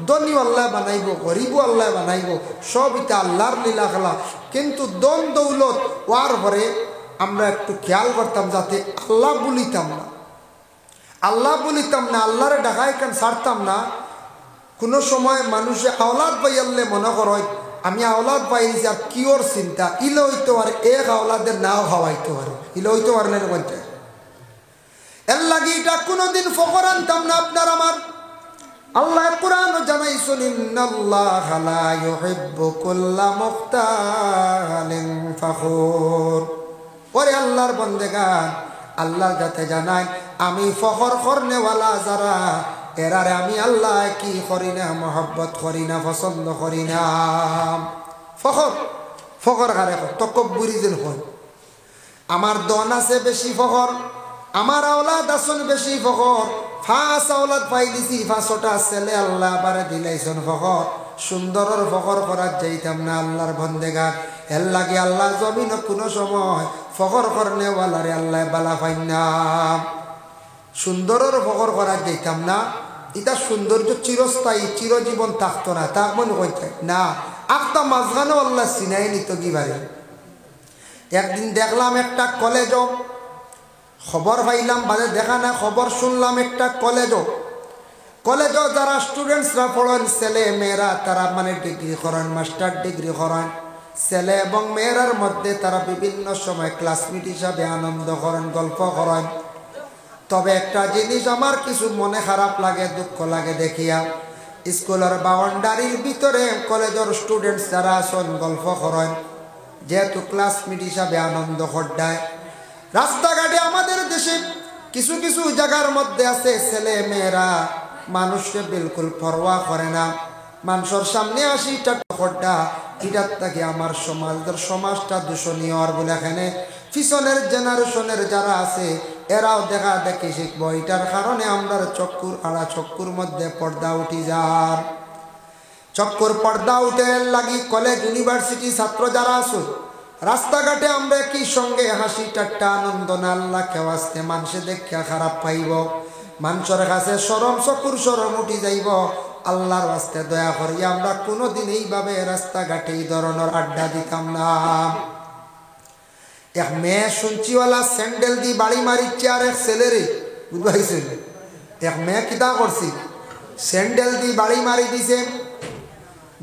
ধনী আল্লাহ বানাইব, গরিব আল্লাহ বানাইব, সব এটা আল্লাহর লীলা খেলা। কিন্তু দন দৌলত ওয়ার পরে আমরা একটু খেয়াল করতাম যাতে আল্লাহ বলিতাম না, আল্লাহরে ডাকাই কেন ছাড়তাম না। কোনো সময় মানুষে আওলাদ পাইয়ালে মনে করয় আমি আওলাদ পাইছি আর কিওর চিন্তা, ইলে হইতে পারে এক আওলাদের নাও খাওয়াইতে পারে, ইলে হইতে পারলে বলতে এর লাগে এটা কোনোদিন ফখর আনতাম না আপনার আমার। আল্লাহ কুরআন জানাইছেন ইন্নাল্লাহা লা ইউহিব্বু কুল্লা মুখতালিন ফখুর। ওরে আল্লাহর বন্দেগান, আল্লাহ যাতে জানাই আমি ফখর করনেওয়ালা যারা এরারে আমি আল্লাহ কি করি না, মহব্বত করি না, পছন্দ করি না। ফখর কারে তকব্বুরি যেন হয়। আমার দন আছে বেশি ফখর, আমার আওলাদ আসন বেশি ফখর, ফাঁস আওলাদ পাই দিছি, ফাঁসটা ছেলে আল্লাহ আবারে দিলাইছেন ফখর। সুন্দরের ফখর করার যাইতাম না আল্লাহর বন্দেগান। এর লাগে আল্লাহ জমিন কোনো সময় ফখর করনেওয়ালারে আল্লাহ বালা পাই না। সুন্দরের ফখর করার যাইতাম না, এটা সৌন্দর্য চিরস্থায়ী চিরজীবন থাকতো না, তা মনে করতে না। আখটা মাঝখানেও আল্লাহ সিনাই নিত কিবারে। একদিন দেখলাম একটা কলেজ, খবর পাইলাম বাজে দেখা না, খবর শুনলাম একটা কলেজ যারা স্টুডেন্টসরা পড়েন ছেলে মেয়েরা তারা মানে ডিগ্রি করেন, মাস্টার ডিগ্রি করেন। ছেলে এবং মেয়েরার মধ্যে তারা বিভিন্ন সময় ক্লাসমেট হিসাবে আনন্দ করেন, গল্প করেন। তবে একটা জিনিস আমার কিছু মনে খারাপ লাগে, দুঃখ লাগে দেখিয়া, স্কুলের বাউন্ডারির ভিতরে কলেজের স্টুডেন্টস যারা আছেন গল্প করেন, যেহেতু ক্লাসমেট হিসাবে আনন্দ করডায়। রাস্তাঘাটে আমাদের দেশে কিছু কিছু জায়গার মধ্যে আছে ছেলে মেয়েরা মানুষকে বিলকুল পরোয়া করে না, মানুষের সামনে আসি টাটা এটার থেকে আমার সমাজটা দূষণীয়। আর বলে এখানে পিছনের জেনারেশনের যারা আছে এরাও দেখা দেখি শিখবো। এটার কারণে আমরা চক্ষুর মধ্যে পর্দা উঠি যার, চক্ষুর পর্দা উঠে লাগি কলেজ ইউনিভার্সিটি ছাত্র যারা আছে রাস্তাঘাটে আমরা কি সঙ্গে হাসি ঠাট্টা আনন্দ না আল্লাহ কেউ আসতে মানুষে দেখা খারাপ পাইব, মানুষের কাছে সরম চকুর সরম উঠি যাইব। আল্লাহর রাস্তে দয়া করিয়া আমরা কোনোদিন এইভাবে রাস্তাঘাটে এই ধরনের আড্ডা দিতাম না। এক মেয়ে শুনছিওয়ালা স্যান্ডেল দিয়ে বাড়ি মারিচ্ছে আর এক ছেলেরে, বুঝবাইছেন? এক মেয়ে কিতা করছি স্যান্ডেল দিয়ে বাড়ি মারি দিছে।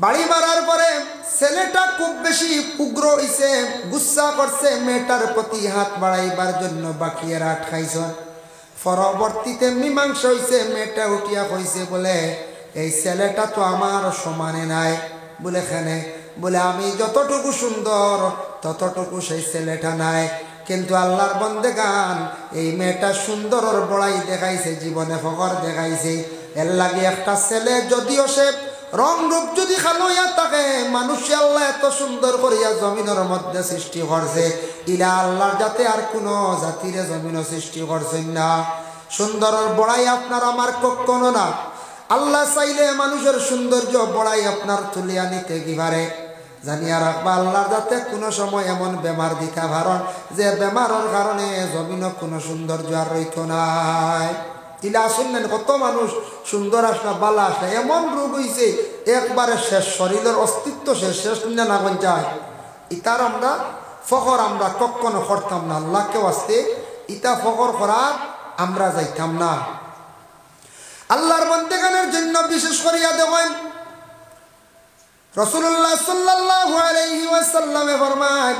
বাড়ি মারার পরে ছেলেটা খুব বেশি উগ্র হইছে, গুসা করছে, মেয়েটার প্রতি হাত বাড়াইবার জন্য বাকিয়ে রাত খাইছেন। পরবর্তীতে মীমাংসা হইছে, মেয়েটা উঠিয়া কইছে বলে এই ছেলেটা তো আমার সমানে নাই। বলে খানে বলে আমি যতটুকু সুন্দর ততটুকু সেই ছেলেটা নাই। কিন্তু আল্লাহর বন্দেগান এই মেয়েটা সুন্দরের বড়াই দেখাইছে, জীবনে ফখর দেখাইছে। এর লাগে একটা ছেলে যদিও সে রং রূপ যদি খালো ইয়া থাকে, মানুষে আল্লাহ এত সুন্দর করিয়া জমিনের মধ্যে সৃষ্টি করছে, ইলা আল্লাহর যাতে আর কোনো জাতিরে জমিন সৃষ্টি করছেন না। সুন্দরের বড়াই আপনার আমার কখনো না। আল্লাহ চাইলে মানুষের সৌন্দর্য বড়াই আপনার তুলিয়া নিতে কি পারে। জানিয়া রাখবা আল্লাহর যাতে কোনো সময় এমন বেমার দিতে পারেন যে বেমারের কারণে জমিন কোনো সৌন্দর্য আর রইত নাই। ইলা শুনলেন কত মানুষ সুন্দর আসলা বালা আসলা এমন রোগ হয়েছে একবারে শেষ, শরীরের অস্তিত্ব শেষ না যায়। ইতার আমরা ফখর আমরা কখনো করতাম না, আল্লাহকে আসতে ইতা ফখর করার আমরা যাইতাম না। আল্লাহর বন্দেগানের জন্য বিশেষ করিয়া দেখেন রাসূলুল্লাহ সাল্লাল্লাহু আলাইহি ওয়াসাল্লামে ফরমান,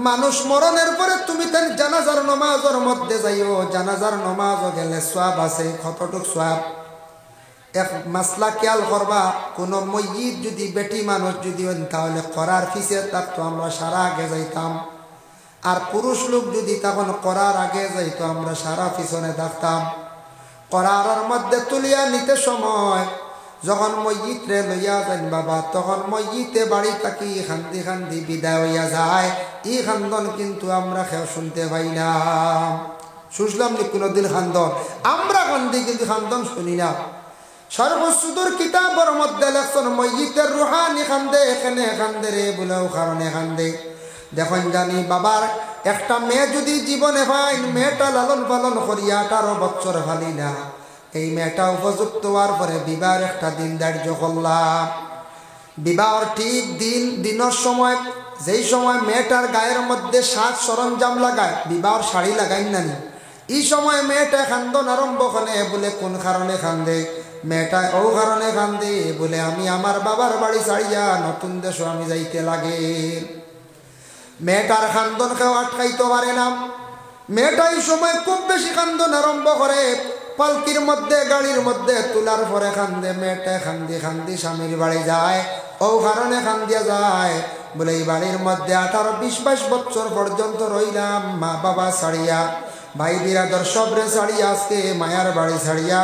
মানুষ মরণের পরে তুমি তার জানাজার নামাজের মধ্যে যাইও। জানাজার নামাজও গেলে সওয়াব আছে, কতটুক সওয়াব। এক মাসলা খেয়াল করবা, কোনো ময়্যিত যদি বেটি মানুষ যদি হন তাহলে করার পিছে থাকতো আমরা সারা আগে যাইতাম, আর পুরুষ লোক যদি তখন করার আগে যাইতো আমরা সারা পিছনে থাকতাম। করার মধ্যে তুলিয়া নিতে সময় যখন মসজিদ রে লইয়া যান বাবা তখন মসজিদে বাড়ি থাকি খান্দি খান্দি বিদায় হইয়া যায়। ই খান্দন কিন্তু আমরা কেউ শুনতে পাই না। শুনলাম নি কোনোদিন খান্দন? আমরা কান্দি কিন্তু খান্দন শুনি না। সর্বসুদূর কিতাবের মধ্যে লেখছেন মসজিদের রুহানি খান্দে এখানে খান্দে রে বলেও কারণে খান্দে। দেখুন জানি বাবার একটা মেয়ে যদি জীবনে পাই, মেয়েটা লালন পালন করিয়া 18 বছর ফালি না, এই মেয়েটা উপযুক্ত হওয়ার পরে বিবাহের একটা দিন ধার্য করলাম। বিবাহর ঠিক দিনের সময় যেই সময় মেয়েটার গায়ের মধ্যে সাজ সরঞ্জাম লাগায়, বিবাহর শাড়ি লাগাই না নি, এই সময় মেয়েটা খান্দন আরম্ভ করে। বলে কোন কারণে খান্দে? মেয়েটা ও কারণে খান্দে বলে আমি আমার বাবার বাড়ি ছাড়িয়া নতুন দেশ আমি যাইতে লাগে। মেয়েটার খান্দন কেউ আটকাইতে পারে না। মেয়েটা এই সময় খুব বেশি খান্দন আরম্ভ করে। পালকির মধ্যে গাড়ির মধ্যে তোলার পরে খান্দে। মেয়েটা খান্দি খান্দি স্বামীর বাড়ি যায়। ও কারণে খান্দিয়া যায় বলে এই বাড়ির মধ্যে 18-20-22 বছর পর্যন্ত রইলাম মা বাবা ছাড়িয়া, ভাই বিরাদর সবরে ছাড়িয়া, আজকে মায়ার বাড়ি ছাড়িয়া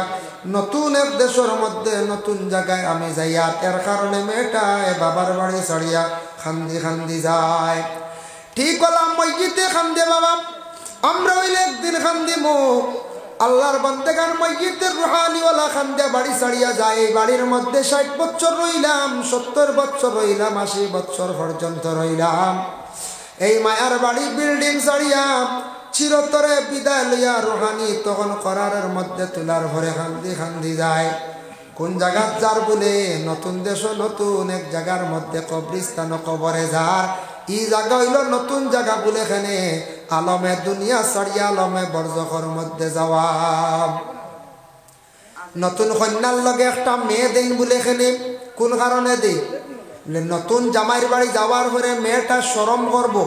নতুন এক দেশের মধ্যে নতুন জায়গায় আমি যাইয়া, এর কারণে মেয়েটা বাবার বাড়ি ছাড়িয়া খান্দি খান্দি যায়। ঠিক হলাম মসজিদে খান্দে বাবা, আমরা হইলে একদিন খান্দিমু। আল্লাহর বান্দেগান মসজিদের রুহানিওয়ালা খান্দে বাড়ি ছাড়িয়া যায়। এই বাড়ির মধ্যে 60 বছর রইলাম, 70 বছর রইলাম, 80 বছর পর্যন্ত রইলাম। এই মায়ার বাড়ি বিল্ডিং ছাড়িয়া চিরতরে বিদায় লইয়া রুহানি তখন করারের মধ্যে তোলার ভরে খান্দি খান্দি যায়। কোন জায়গার যার বলে নতুন দেশ, নতুন এক জায়গার মধ্যে কবরিস্তান কবরে যার, ই জায়গা হইল নতুন জায়গা বলে এখানে আলমে দুনিয়া ছাড়িয়া আলমে বরজখর মধ্যে যাওয়া। নতুন কন্যার লগে একটা মেয়ে দেন বলে এখানে কোন কারণে দেই? নতুন জামাইর বাড়ি যাওয়ার পরে মেয়েটা শরম করব,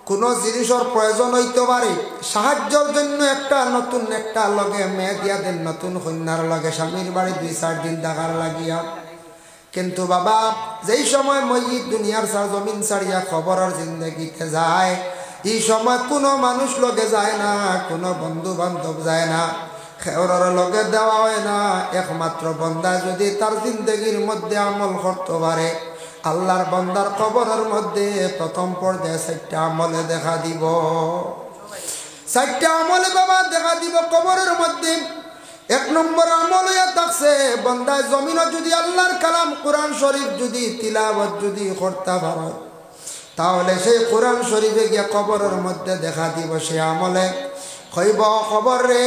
কোনো জিনিসের প্রয়োজন হইতে পারে, সাহায্যের জন্য একটা নতুন একটা লগে মেয়ে দিয়া দেন নতুন কন্যার লগে স্বামীর বাড়ি 2-4 দিন থাকার লাগিয়া। কিন্তু বাবা যেই সময় মসজিদ দুনিয়ার সার জমিন ছাড়িয়া খবরের জিন্দগিতে যায়, এই সময় কোনো মানুষ লগে যায় না, কোনো বন্ধু বান্ধব যায় না, খেওরের লগে দেওয়া হয় না। একমাত্র বন্দা যদি তার জিন্দগির মধ্যে আমল করতে পারে, আল্লাহর বান্দার কবরের মধ্যে প্রথম পর্যায়ে 4টা আমলে দেখা দিব। 4টা আমলে বাবা দেখা দিব কবরের মধ্যে। 1 নম্বর আমল হইয়া থাকছে বান্দা জমিনে যদি আল্লাহর কালাম কোরআন শরীফ যদি তিলাওয়াত যদি করতে পারে, তাহলে সেই কোরআন শরীফে গিয়া কবরের মধ্যে দেখা দিব। সে আমলে কইব কবর রে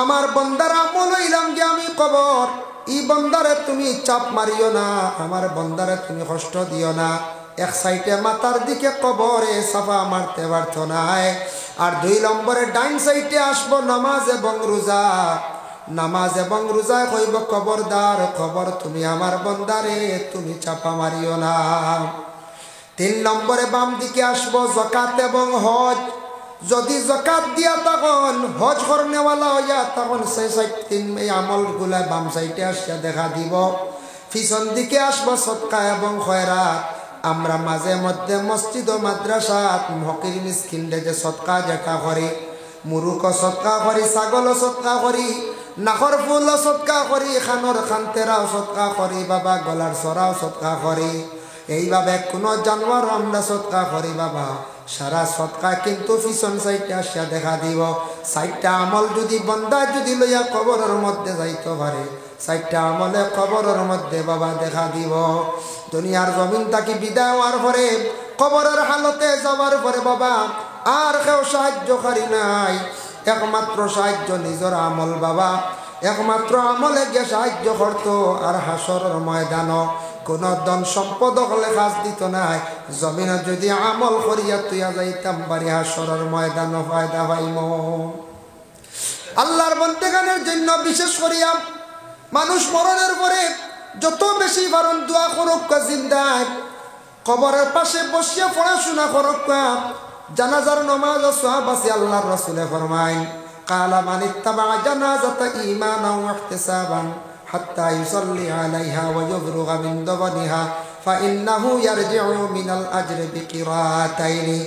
আমার বন্দার আমল হইলাম যে আমি কবর, ই বন্দারে তুমি চাপ মারিও না, আমার বন্দারে তুমি কষ্ট দিও না। এক সাইডে মাথার দিকে কবরে সাফা মারতে পারত নাই। আর 2 নম্বরে ডাইন সাইডে আসবো নামাজ এবং রোজা। নামাজ এবং রোজা কইব খবরদার খবর তুমি আমার বন্দারে তুমি চাপা মারিও না। 3 নম্বরে বাম দিকে আসবো যাকাত এবং হজ। যদি যাকাত দিয়া তখন হজ করনেওয়ালা হইয়া তখন সেই 3 এই আমলগুলা বাম সাইডে আসিয়া দেখা দিব। পিছন দিকে আসবো সদকা এবং খয়রাত। আমরা মাঝে মধ্যে মসজিদ ও মাদ্রাসাত ফকির মিসকিনদের যে সদকা যেটা করি, মুরুক সদকা করি, ছাগল সদকা করি, নাখর ফুল সদকা করি, খানোর খান্তেরাও সদকা করি, বাবা গলার সরাও সদকা করি। এইভাবে কোনো জানোয়ার আমরা সদকা করি বাবা, সারা সদকা কিন্তু পিছন সাইডে আসিয়া দেখা দিব। 4টা আমল যদি বন্দা যদি লইয়া কবরের মধ্যে যাইতে পারে, 4টা আমলে কবরের মধ্যে বাবা দেখা দিব। দুনিয়ার জমিন থাকি বিদায় হওয়ার পরে কবরের হালতে যাওয়ার পরে বাবা আর কেউ সাহায্যকারী নাই, একমাত্র সাহায্য নিজের আমল বাবা। একমাত্র আমলে গিয়ে সাহায্য করতো। আর হাসরের ময়দান কোন ধন সম্পদ হলে কাজ দিত নাই, জমিনে যদি আমল করিয়া তুইয়া যাইতাম বাড়ি হাসরের ময়দান ফায়দা পাইম। আল্লাহর বন্দেগানের জন্য বিশেষ করিয়া মানুষ মরণের পরে যত বেশি পারেন দোয়া করুক, জিন্দায় কবরের পাশে বসিয়া পড়াশোনা করুক, জানাজার নামাজ সওয়াব আছে। আল্লাহর রাসূল ফরমায় কালা মান ইত্তাবা জানাজাতা ঈমানান ওয়া ইহতিসাবান হাত্তা ইউসাল্লি আলাইহা ওয়া ইফরুগা মিন দাফনিহা ফাইন্নাহু ইয়ারজিউ মিনাল আজরি বিকিরাতাইনি।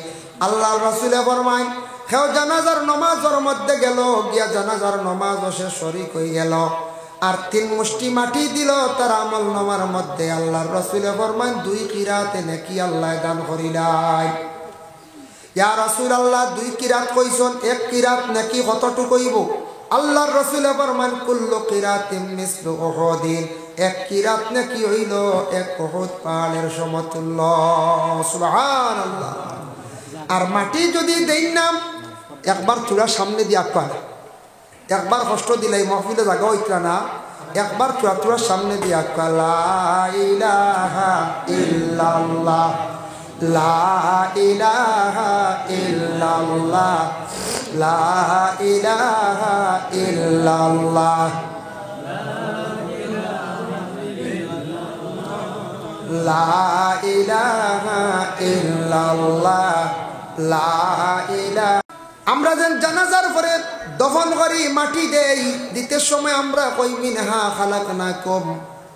আল্লাহর রাসূল ফরমায় কেউ জানাজার নামাজের মধ্যে গেল, গিয়া জানাজার নামাজ সে শরীক হয়ে গেল, আর 3 মুষ্টি মাটি দিল তার আমল নামার মধ্যে। আল্লাহর রাসূল ফরমান 2 কিরাতে নাকি আল্লাহ দান করিলাই। ইয়া রাসূলুল্লাহ 2 কিরাত কইছন, 1 কিরাত নাকি কতটুকু হইব? আল্লাহর রাসূল ফরমান কুল্লু কিরাতিন মিসলু উহুদিন, 1 কিরাত নাকি হইল 1 উহুদ পাহাড়ের সমতুল্য। সুবহানাল্লাহ। আর মাটি যদি দেই না, একবার চূড়া সামনে দিয়া পায়, একবার কষ্ট দিলাই মাহফিলে জায়গা হইতরা না, একবার চূড়া সামনে দিয়া লা ইলাহা ইল্লাল্লাহ, লা ইলাহা ইল্লাল্লাহ, লা ইলাহা ইল্লাল্লাহ, লা ইলাহা ইল্লাল্লাহ, লা ইলাহা। আমরা যেন জানাজার পরে দফন করি, মাটি দেই, দিতে সময় আমরা কই মিনহা খালাকনাকুম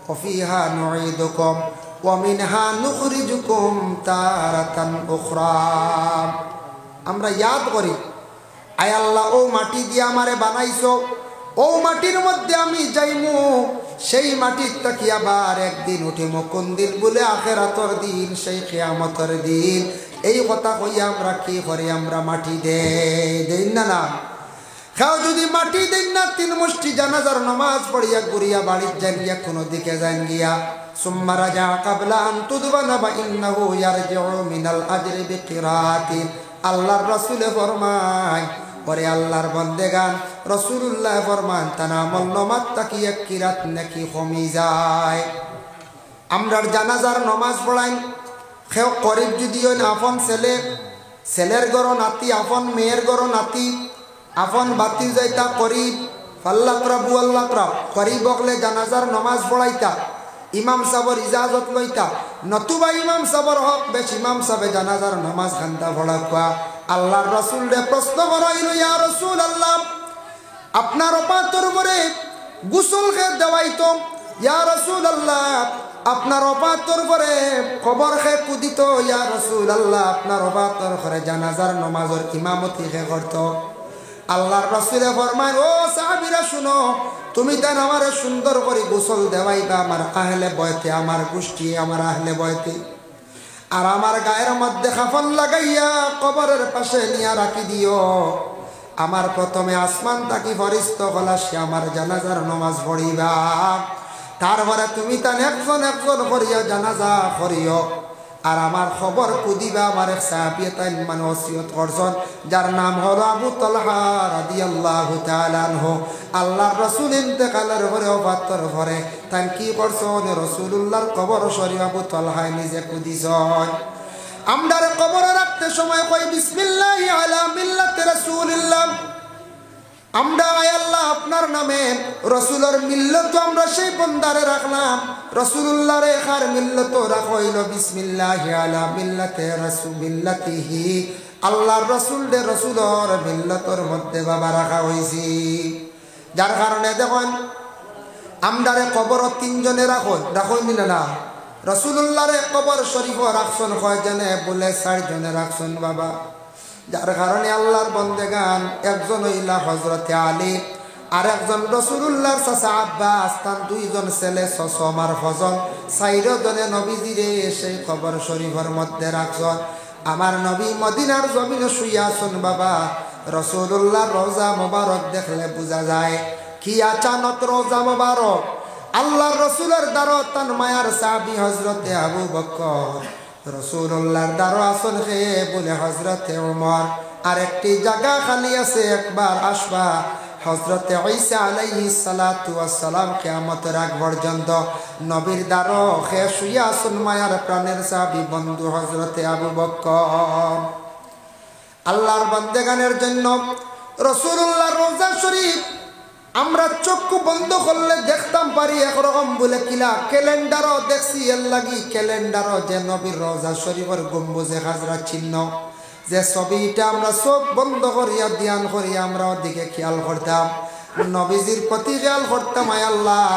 ওয়া ফিহা নুঈদুকুম ওয়া মিনহা নুখরিজুকুম তারাতান উখরা। আমরা ইয়াদ করি, আয় আল্লাহ ও মাটি দিয়ে আমারে বানাইছো, ও মাটির মধ্যে আমি যাইমু, সেই মাটির থেকে আবার একদিন উঠিমু। কোন দিন? বলে আখিরাতের দিন, সেই কিয়ামতের দিন। এই কথা কই আমরা কি করি? আমরা মাটি দেই না না। খাও যদি মাটি দেন না, 3 মুষ্টি জানাজার নামাজ পড়িয়া ঘুরিয়া বাড়ির যান গিয়া কোনো দিকে যান গিয়া সুম্মা রাজা কাবলা আন তুদবানা বা ইন্নাহু ইয়ারজিউ মিনাল আজরি বিকিরাতিন। আল্লাহর রাসূল ফরমায়, পরে আল্লাহর বন্দেগান রাসূলুল্লাহ ফরমান তার আমল নামাজ তাকি 1 কিরাত নাকি কমি যায়। আমরার জানাজার নামাজ পড়াই কেউ করিব যদি ওই আপন ছেলের গড় নাতি, আপন মেয়ের গড় নাতি, আপন বাতি যাইতা করিব ফাল্লাকরা বুয়াল্লাকরা করিব বকলে জানাজার নামাজ পড়াইতা, ইমাম সাহেবের ইজাজত লইতা, নতুবা ইমাম সাহেবের হক বেশ ইমাম সাহেবে জানাজার নামাজ খান্তা পড়া। আল্লাহর রাসূল রে প্রশ্ন করাইল, ইয়া রাসূলুল্লাহ আপনার ওপাতর উপরে গোসল খে দেওয়াইতো, ইয়া রাসূলুল্লাহ আপনার ওপাতর উপরে কবর খে কুদিত, ইয়া রাসূলুল্লাহ আপনার ওপাতর করে জানাজার নামাজের ইমামতি খে করত। আল্লাহর রাসূলে ফরমায়, ও সাহাবীরা শুনো, তুমি তান আমারে সুন্দর করে গোসল দেওয়াইবা আমার আহলে বয়তে, আমার গোষ্ঠী, আমার আহলে বয়তে, আর আমার গায়ের মধ্যে কাফন লাগাইয়া কবরের পাশে নিয়া রাখি দিও। আমার প্রথমে আসমান তাকি ফরিস্ত হলা সে আমার জানাজার নামাজ পড়িবা, তারপরে তুমি তান একজন একজন করিয়া জানাজা করিও, আর আমার খবর কুদিবা। আমার এক সাহাবী তাই মানে ওসিয়ত করছেন, যার নাম হলো আবু তালহা রাদিয়াল্লাহু তাআলা আনহু। আল্লাহর রাসূল ইন্তেকালের পরে ওফাতের পরে তাই কি করছেন? রাসূলুল্লাহর কবর শরীফ আবু তালহা নিজে কুদিছেন। আমরার কবরে রাখতে সময় কই বিসমিল্লাহি আলা মিল্লাতি রাসূলিল্লাহ। আমরা আয় আল্লাহ আপনার নামে রাসূলের মিল্লত আমরা সেই বন্দারে রাখলাম, রাসূলুল্লাহর এখার মিল্লত রাখইল বিসমিল্লাহি আলা মিল্লাতি রাসূলিল্লাহি। আল্লাহর রাসূল দে রাসূলের মিল্লতর মধ্যে বাবা রাখা হইছি, যার কারণে দেখুন আমরারে কবর 3 জনে রাখই না। রাসূলুল্লাহর কবর শরীফ রাখছেন কয়জনে? বলে 4 জনে রাখছেন বাবা। যার কারণে আল্লাহর বন্দেগান একজন হইলা হযরতে আলী, আর একজন রাসূলুল্লাহর চাচা আব্বাস, তার 2 জন ছেলে সসমার ফজল, 4 জনে নবীজিরে সেই কবর শরীফের মধ্যে রাখছেন। আমার নবী মদিনার জমিনে শুইয়া আছেন বাবা। রাসূলুল্লাহর রওজা মোবারক দেখলে বোঝা যায় কি আচানক রওজা মোবারক। আল্লাহর রাসূলের দারত তান মায়ার সাহাবী হযরতে আবু বকর, রাসূলুল্লাহর দারো আসল হে বলে হযরতে ওমর। আর একটি জায়গা খালি আছে, একবার আসবা। হযরতে ঈসা আলাইহিস সালাতু ওয়াস সালাম কিয়ামতের আগ পর্যন্ত নবীর দারো খে শুইয়া আছেন মায়ার প্রাণের সাহাবী বন্ধু হযরতে আবু বকর। আল্লাহর বান্দেগানের জন্য রাসূলুল্লাহর রওজা শরীফ আমরা চক্ষু বন্ধ করলে দেখতাম পারি একরকম বলে কিলা ক্যালেন্ডারও দেখছি, এর লাগি ক্যালেন্ডারও যে নবীর রওজা শরীফের গম্বুজে হাজরা চিহ্ন যে ছবিটা আমরা চোখ বন্ধ করিয়া ধ্যান করিয়া আমরা ওদিকে খেয়াল করতাম, নবীজির প্রতি খেয়াল করতাম। আয় আল্লাহ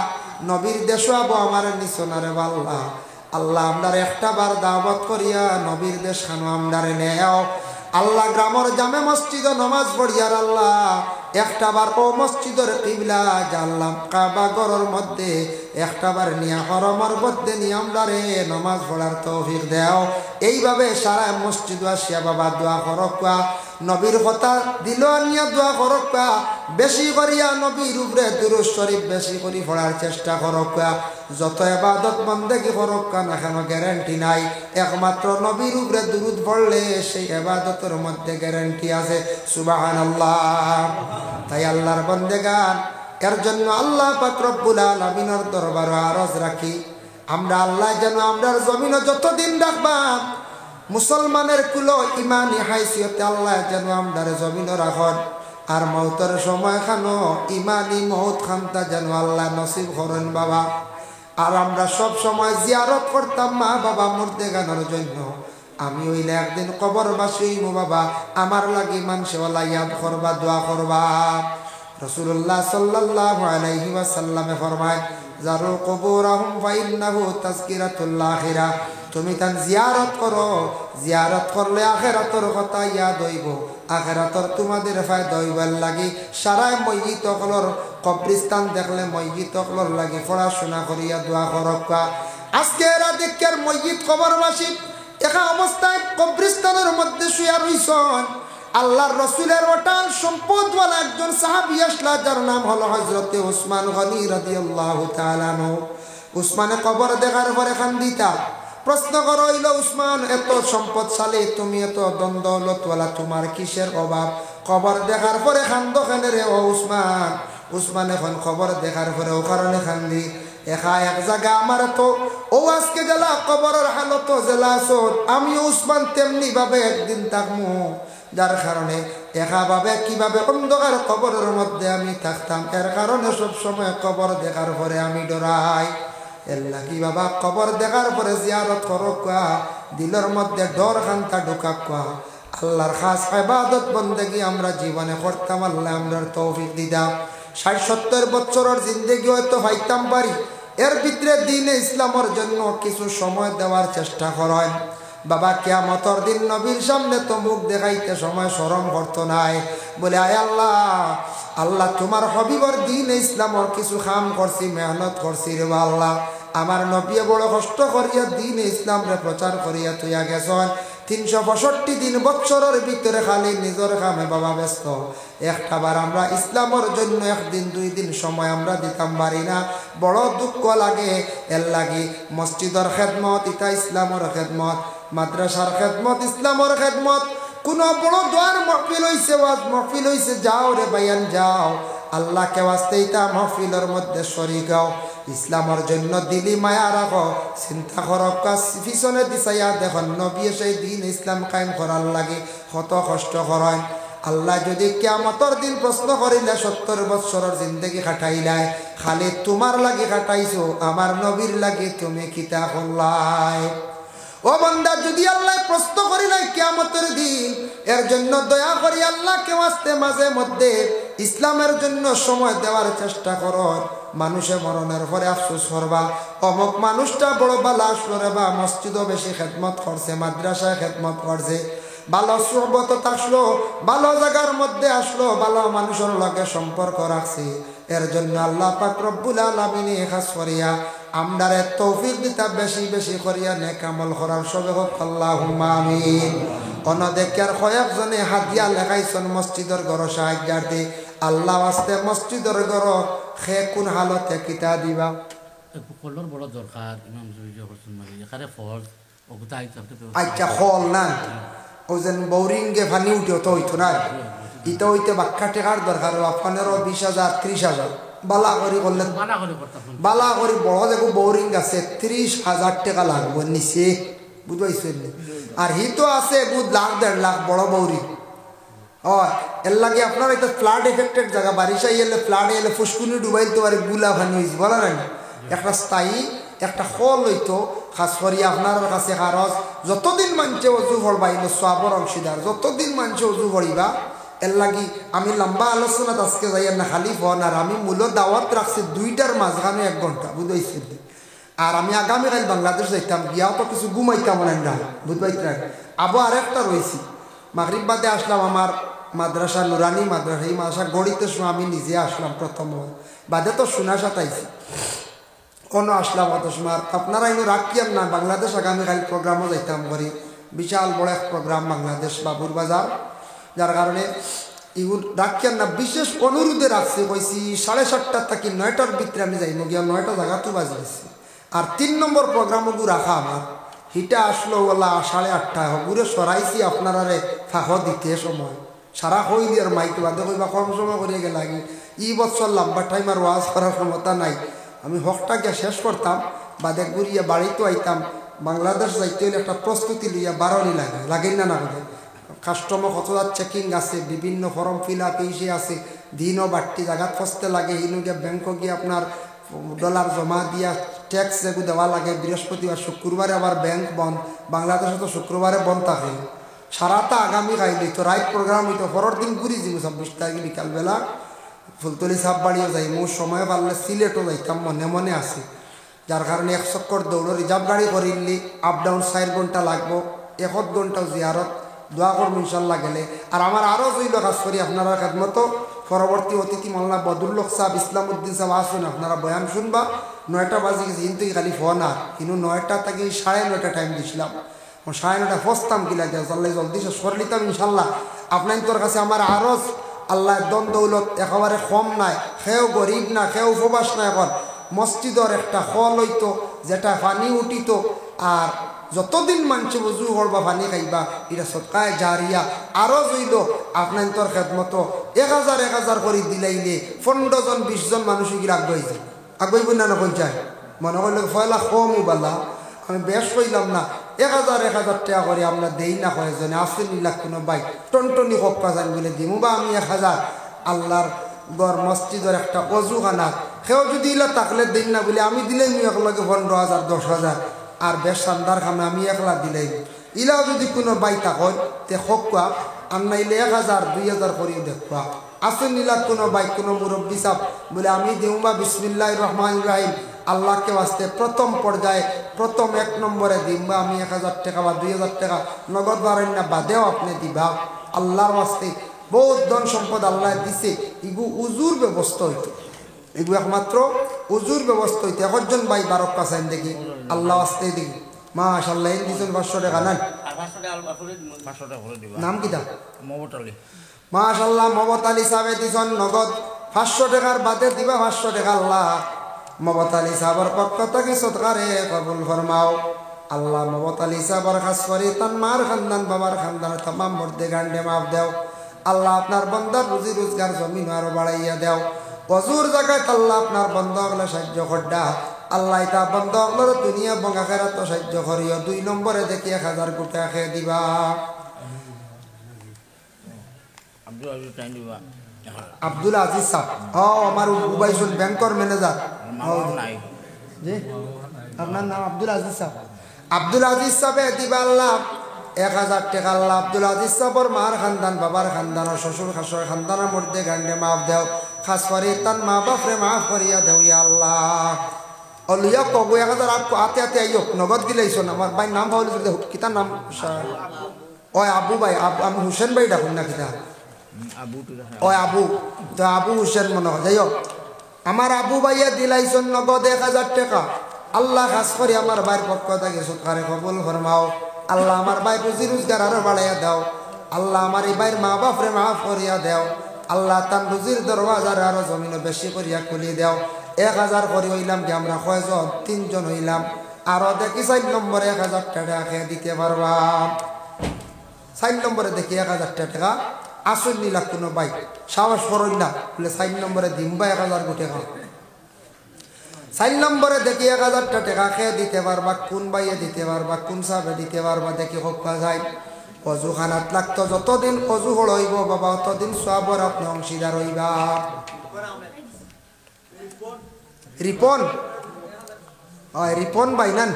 নবীর দেশ আবো আমার নিচনারে আল্লাহ আল্লাহ আমরা একটা বার দাওয়াত করিয়া নবীর দেশ খানো আমদারে নেও। আল্লাহ গ্রামের জামে মসজিদ নমাজ পড়িয়ার আল্লাহ একটাবার ও মসজিদের কিবলা জানলাম কাবা ঘরের মধ্যে একটাবার নিয়া হরমর মধ্যে নিয়মদারে নমাজ পড়ার তৌফিক দেও। এইভাবে সারা মসজিদ আসিয়া বাবা দোয়া করকা, নবীর কথা দিল আনিয়া দোয়া করকা, বেশি করিয়া নবীর উপরে দুরূদ শরীফ বেশি করে পড়ার চেষ্টা করকা। যত ইবাদত বন্দেগী করকা না কেন গ্যারান্টি নাই, একমাত্র নবীর উপরে দুরূদ পড়লে সেই ইবাদতের মধ্যে গ্যারান্টি আছে। সুবহানাল্লাহ। তাই আল্লাহর বন্দেগান, এর জন্য আল্লাহ পাক রব্বুল আলামিনের দরবারে আরজ রাখি, আমরা আল্লাহ যেন আমরার জমিনে যতদিন রাখবা মুসলমানের কুলো ইমানি হাইসিয়তে আল্লাহ যেন আমরার জমিনে রাখন। আর মৌতের সময় খানো ইমানি মৌত খানটা যেন আল্লাহ নসিব করেন বাবা। আর আমরা সব সময় জিয়ারত করতাম মা বাবা মুর্দেগানের জন্য। আমি হইলে একদিন কবরবাসী হইব বাবা, আমার লাগি মানুষওয়ালা ইয়াদ করবা, দোয়া করবা। রাসূলুল্লাহ সাল্লাল্লাহু আলাইহি ওয়াসাল্লামে ফরমায়, জারু কুবুরহুম ফাইন্নাহু তাযকিরাতুল আখিরাহ। তুমি তান জিয়ারত করো, জিয়ারত করলে আখিরাতের কথা ইয়াদ হইব, আখিরাতের তোমাদের ফায়দা হইবার লাগি সারায় ময়িত হলর কবরস্থান দেখলে ময়িত হলর লাগি পড়াশোনা করিয়া দোয়া করকা। আজকে এরা দেখের ময়িত কবরবাসী একা অবস্থায় কবরস্থানের মধ্যে শুয়া রইছেন। আল্লাহর রাসূলের ওটাল সম্পদওয়ালা একজন সাহাবী আসলা, যার নাম হলো হযরতে উসমান গনি রাদিয়াল্লাহু তাআলা আনহু। উসমানে কবর দেখার পরে খান্দিতা প্রশ্ন করো, হইল উসমান এত সম্পদশালী, তুমি এত দ্বন্দ্বলতওয়ালা, তোমার কিসের অভাব? কবর দেখার পরে খান্দ খানে রে ও উসমান। উসমান এখন খবর দেখার পরে ও কারণে খান্দি, একা এক জায়গা আমার তো ও আজকে জেলা কবরের হালত জেলা আসত, আমি উসমান তেমনি ভাবে একদিন থাকমু, যার কারণে একা ভাবে কিভাবে অন্ধকার কবরের মধ্যে আমি থাকতাম, এর কারণে সব সময় কবর দেখার পরে আমি ডরাই। এর লাগি বাবা কবর দেখার পরে জিয়ারত করকা, দিলের মধ্যে ডর খান্তা ঢুকাকা। আল্লাহর খাস ইবাদত বন্দেগী আমরা জীবনে করতাম, আল্লাহ আমরার তৌফিক দিদা। ৬০-৭০ বছরের জিন্দেগি হয়তো পাইতাম পারি, এর ভিতরে দ্বীনে ইসলামের জন্য কিছু সময় দেওয়ার চেষ্টা করেন বাবা। কিয়ামতের দিন নবীর সামনে তো মুখ দেখাইতে সময় শরম করতো নাই, বলে আয় আল্লাহ, আল্লাহ তোমার হবিবর দ্বীনে ইসলামের কিছু কাম করছি, মেহনত করছি রে আল্লাহ, আমার নবী বড় কষ্ট করিয়া দ্বীনে ইসলাম রে প্রচার করিয়া তুইয়া গেছেন। ৩৬৫ দিন বছরের ভিতরে খালি নিজের কামে বাবা ব্যস্ত, একটাবার আমরা ইসলামের জন্য একদিন ২ দিন সময় আমরা দিতাম পারি না, বড় দুঃখ লাগে। এর লাগি মসজিদের খেদমত ইতা ইসলামের খেদমত, মাদ্রাসার খেদমত ইসলামের খেদমত। কোন বড় দোয়ার মহফিল হইছে, ওয়াজ মহফিল হইছে, যাও রে বায়ান যাও, আল্লাহকে ওয়াস্তে ইতা মহফিলের মধ্যে শরীক হও, ইসলামের জন্য দিলি মায়া রাখো, চিন্তা করো, পিছনে দিছাইয়া দেখুন নবী সেই দিন ইসলাম কায়েম করার লাগে কত কষ্ট করেন। আল্লাহ যদি কিয়ামতের দিন প্রশ্ন করিলে ৭০ বছরের জিন্দেগি খাটাইলাই, খালি তোমার লাগি খাটাইছো, আমার নবীর লাগি তুমি কিতা করলাই? ও বান্দা, যদি আল্লাহ প্রশ্ন করিলাই কিয়ামতের দিন, এর জন্য দয়া করি আল্লাহকে ওয়াস্তে মাঝে মধ্যে ইসলামের জন্য সময় দেওয়ার চেষ্টা করো। মানুষে মরণের পরে আফসোস করবা, অমুক মানুষটা বড় বালা আসলো রে, বা মসজিদও বেশি খেদমত করছে, মাদ্রাসায় খেদমত করছে, ভালো সুহবত আসলো, ভালো জায়গার মধ্যে আসলো, ভালো মানুষের লগে সম্পর্ক রাখছে। এর জন্য আল্লাহ পাক রব্বুল আলামিন খাস করিয়া আমদারে তৌফিক দিতা, বেশি বেশি করিয়া নেক আমল করার সবে হোক আল্লাহুম্মা আমিন। অনদেকের কয়েকজনে হাদিয়া লেখাইছেন মসজিদের ঘর সাহায্যার্থে, আল্লাহ ওয়াস্তে মসজিদের ঘর খে কোন হালতে কিতা দিবা ফলর বড় দরকার ইমাম জুইজে হোসেন মারি এখানে ফল ওগুতা আচ্ছা ফল না ও যেন বোরিংয়ে পানি উঠে তো হইতো না, ইটা হইতে বাক্কা টেকার দরকার, 15,000-20,000 30,000 বালা করি করলে বালা করি বড় দেখো বোরিং আছে 30,000 টাকা লাগবে নিচে, বুঝবাইছেন? আর হি তো আছে 1,00,000-1.5 লাখ বড় বৌরিং। এর লাগে আপনার এটা ফ্লাড এফেক্টেড জায়গা, বারিশাই এলে ফ্লাডে এলে ফুসকুনি ডুবাইতে পারে, গুলা ভানি হয়েছে বলা না, একটা স্থায়ী একটা ফল হইতো। খাস করি আপনার কাছে খারজ যতদিন মানছে অজু ফলবাইল সবর অংশীদার, যতদিন মানছে অজু ফলিবা। এর লাগি আমি লম্বা আলোচনাত আজকে যাই না, খালি ফোন। আর আমি মূল দাওয়াত রাখছি 2টার মাঝখানে 1 ঘন্টা, বুঝবাইছেন? আর আমি আগামীকাল বাংলাদেশ যাইতাম, গিয়াও তো কিছু ঘুমাইতাম না, বুঝবাইতে? আবার আরেকটা রয়েছি, মাগরিব বাদে আসলাম আমার মাদ্রাসা নুরানি মাদ্রাসা, এই মাদ্রাসা গড়িতে সময় আমি নিজে আসলাম প্রথম, বাদে তো শোনা সাতাইছি কোনো আসলাম অত সময়। আপনারা ইনো রাখিয়ান না, বাংলাদেশ আগামীকাল প্রোগ্রামও যাইতাম করি, বিশাল বড় এক প্রোগ্রাম বাংলাদেশ বাবুর বাজার, যার কারণে ইগুর রাখিয়ান না। বিশেষ অনুরোধে রাখছি, কইছি 7:30 থেকে 9টার ভিতরে আমি যাইব গিয়া, 9টা জায়গাতেও বাজি দিছি। আর 3 নম্বর প্রোগ্রামও রাখা আমার হিটা আসলো ওলা 8:30 হগুরে সরাইছি আপনারা ফাঁক দিতে সময় সারা হইলি আর মাইক বাদে কইবা কম সময় করিয়া গেল আগে ই বছর লম্বা টাইম আর ওয়াজ করার ক্ষমতা নাই। আমি হকটা গিয়া শেষ করতাম, বাদে ঘুরিয়া বাড়িতেও আইতাম। বাংলাদেশ যাইতে হলে একটা প্রস্তুতি লইয়া বারণই লাগে না বলে কাস্টমার কতদার চেকিং আছে, বিভিন্ন ফর্ম ফিল আপ ইসে আছে, দিনও বাড়তি জায়গাত ফসতে লাগে, ইনু গিয়া ব্যাংকে গিয়ে আপনার ডলার জমা দিয়া ট্যাক্স যেগুলো দেওয়া লাগে। বৃহস্পতিবার শুক্রবারে আবার ব্যাংক বন্ধ, বাংলাদেশে তো শুক্রবারে বন্ধ থাকে। সারাটা আগামী খাইলি তো রাইট প্রোগ্রাম হইতো, পরের দিন ঘুরি যাব 26 তারিখ বিকালবেলা ফুলতলি সাপ বাড়িও যাই। মোর সময় পারলে সিলেটও যাইতাম, মনে মনে আছে। যার কারণে 1 চক্কর দৌড় রিজার্ভ গাড়ি করিলি আপ ডাউন 4 ঘন্টা লাগবো, 1 ঘন্টাও জিয়ারত দোয়া করবো ইনশাল্লাহ গেলে। আর আমার আরও দুই লোক কাজ করি আপনারা খেদমতো, পরবর্তী অতিথি মোল্লা বদরুল্লোক সাহেব, ইসলামউদ্দিন সাহেব আসুন, আপনারা বয়ান শুনবা। 9টা বাজে গেছে কিন্তু খালি ফোন আর কিন্তু 9টা থেকে 9:30 টাইম দিছিলাম, 9:30 ফসতাম কি লাগে আল্লাহ জলদি শেষ করে নিতাম ইনশাল্লাহ। আপনার তোর কাছে আমার আরজ আল্লাহ দন দৌলত একেবারে কম নাই, সেও গরিব না, সেও উপবাস না। এখন মসজিদর একটা হল হইতো যেটা পানি উঠিত, আর যতদিন মানুষে বুঝু করবা পানি খাইবা, এটা সৎকায় জারিয়া আরও জইল আপনার তোর খেদমত 1000 করে দিলাইলে 15 জন 20 জন মানুষ গিয়ে আগুয়াই যায়, আগুয়াইব না নকল চায়। মনে করলে ফয়লা কমও বালা, আমি বেশ কইলাম না 1000 টাকা করে আমরা দেই না, কয়েকজনে আসে নিলাখ কোনো বাই টনটনি হকা যান বলে দিমু, বা আমি 1000 আল্লাহর গড় মসজিদের একটা অজুখানা সেও যদি ইলা তাকলে দিন না বলে আমি দিলেই আমি একলাগে 15,000 10,000, আর বেশ শানদার খামে আমি একলা দিলেই। ইলাও যদি কোনো বাই তাকন তে হকা আর নাইলে 1000 2000 করিও দেখবা। আসেন নিলাখ কোনো বাই কোনো মুরব্বী সাহ বলে আমি দিউ বা বিসমিল্লাহির রহমানির রহিম আল্লাহকে বাঁচতে প্রথম পর্যায়ে প্রথম 1 নম্বরে দিবা আমি 1000 টাকা বা 2000 টাকা নগদ বাড়েন না বাদেও আপনি দিবা। আল্লাহর বাস্তে বহুত ধন সম্পদ আল্লাহ দিছে, ইগু উজুর ব্যবস্থা হইতো, এগুলো একমাত্র উজুর ব্যবস্থা হইতে। একজন ভাই 12 কাছেন দেখি আল্লাহ আসতে দেখি মাশাআল্লাহ এই দিছেন 500 টাকা না, নাম কিটা মাশাআল্লাহ মমত আলী সাহেব দিছেন নগদ 500 টাকার বাদে দিবা 500 টাকা। আল্লাহ মমত আলী সাহেবের পক্ষ থেকে সদকারে কবুল ফরমাও। আল্লাহ মমত আলী সাহেবের খাস করে তার মার খানদান বাবার খানদান तमाम মর্দে গান্ডে মাফ দেও। আল্লাহ আপনার বান্দার রুজি রোজগার জমিন আরো বাড়াইয়া দেও। অজুর জায়গায় আল্লাহ আপনার বন্ধগুলো সাহায্য করডা। আল্লাহ তা বন্ধগুলোর দুনিয়া এবং আখিরাত সাহায্য করিও। 2 নম্বরে দেখি 1000 কোটি খেয়ে দিবা। আব্দুল আজিজ সাহেব আমার উবাইসুল ব্যাংকর ম্যানেজার, জি আপনার নাম আব্দুল আজিজ সাহেব। আব্দুল আজিজ সাহেব দিবা আল্লাহ 1000 টাকা। আল্লাহ আব্দুল আজিজ সাহেবর মার খানদান বাবার খানদান শ্বশুর শাশুড়ির খানদানের মধ্যে গান্ডে মাফ দেও। খাস করে তার মা বাপরে মাফ করিয়া দেও ইয়া আল্লাহ। অলিয়া কবু 1000 হাতে হাতে আইও নগদ দিলাইছো না। আমার ভাই নাম ভাবলি কিতার নাম ওই আবু ভাই, আমি হুসেন ভাই ডাকুন না কিতা ওই আবু তো আবু হুসেন মনে হয়। যাই হোক আমার আবু ভাইয়া দিলাইছেন নগদ 1000 টাকা। আল্লাহ খাস করে আমার ভাইয়ের পক্ষ থেকে সৎকারে কবুল ফরমাও। আল্লাহ আমার ভাই রুজি রোজগার আরো বাড়াইয়া দাও। আল্লাহ আমার এই ভাইয়ের মা বাপরে মাফ করিয়া দেও। আল্লাহ তার রুজির দরওয়াজার আরো জমিনে বেশি করিয়া খুলিয়ে দেও। 1000 করে হইলাম কি আমরা কয়জন 3 জন হইলাম। আরো দেখি 4 নম্বরে 1000 টাকা খেয়ে দিতে পারবা। 4 নম্বরে দেখি 1000 টাকা আসল নিলাম কোনো ভাই সাহস করই না বলে 4 নম্বরে দিমবা 1000 কোটি টাকা। 4 নম্বরে দেখি 1000 টাকা খেয়ে দিতে পারবা। কোন ভাইয়ে দিতে পারবা, কোন সাহেবে দিতে পারবা দেখি হকা যায়। অজু খানাত লাগতো যতদিন অজু হইব বাবা ততদিন সবর আপনি অংশীদার হইবা। রিপন রিপন ভাই নান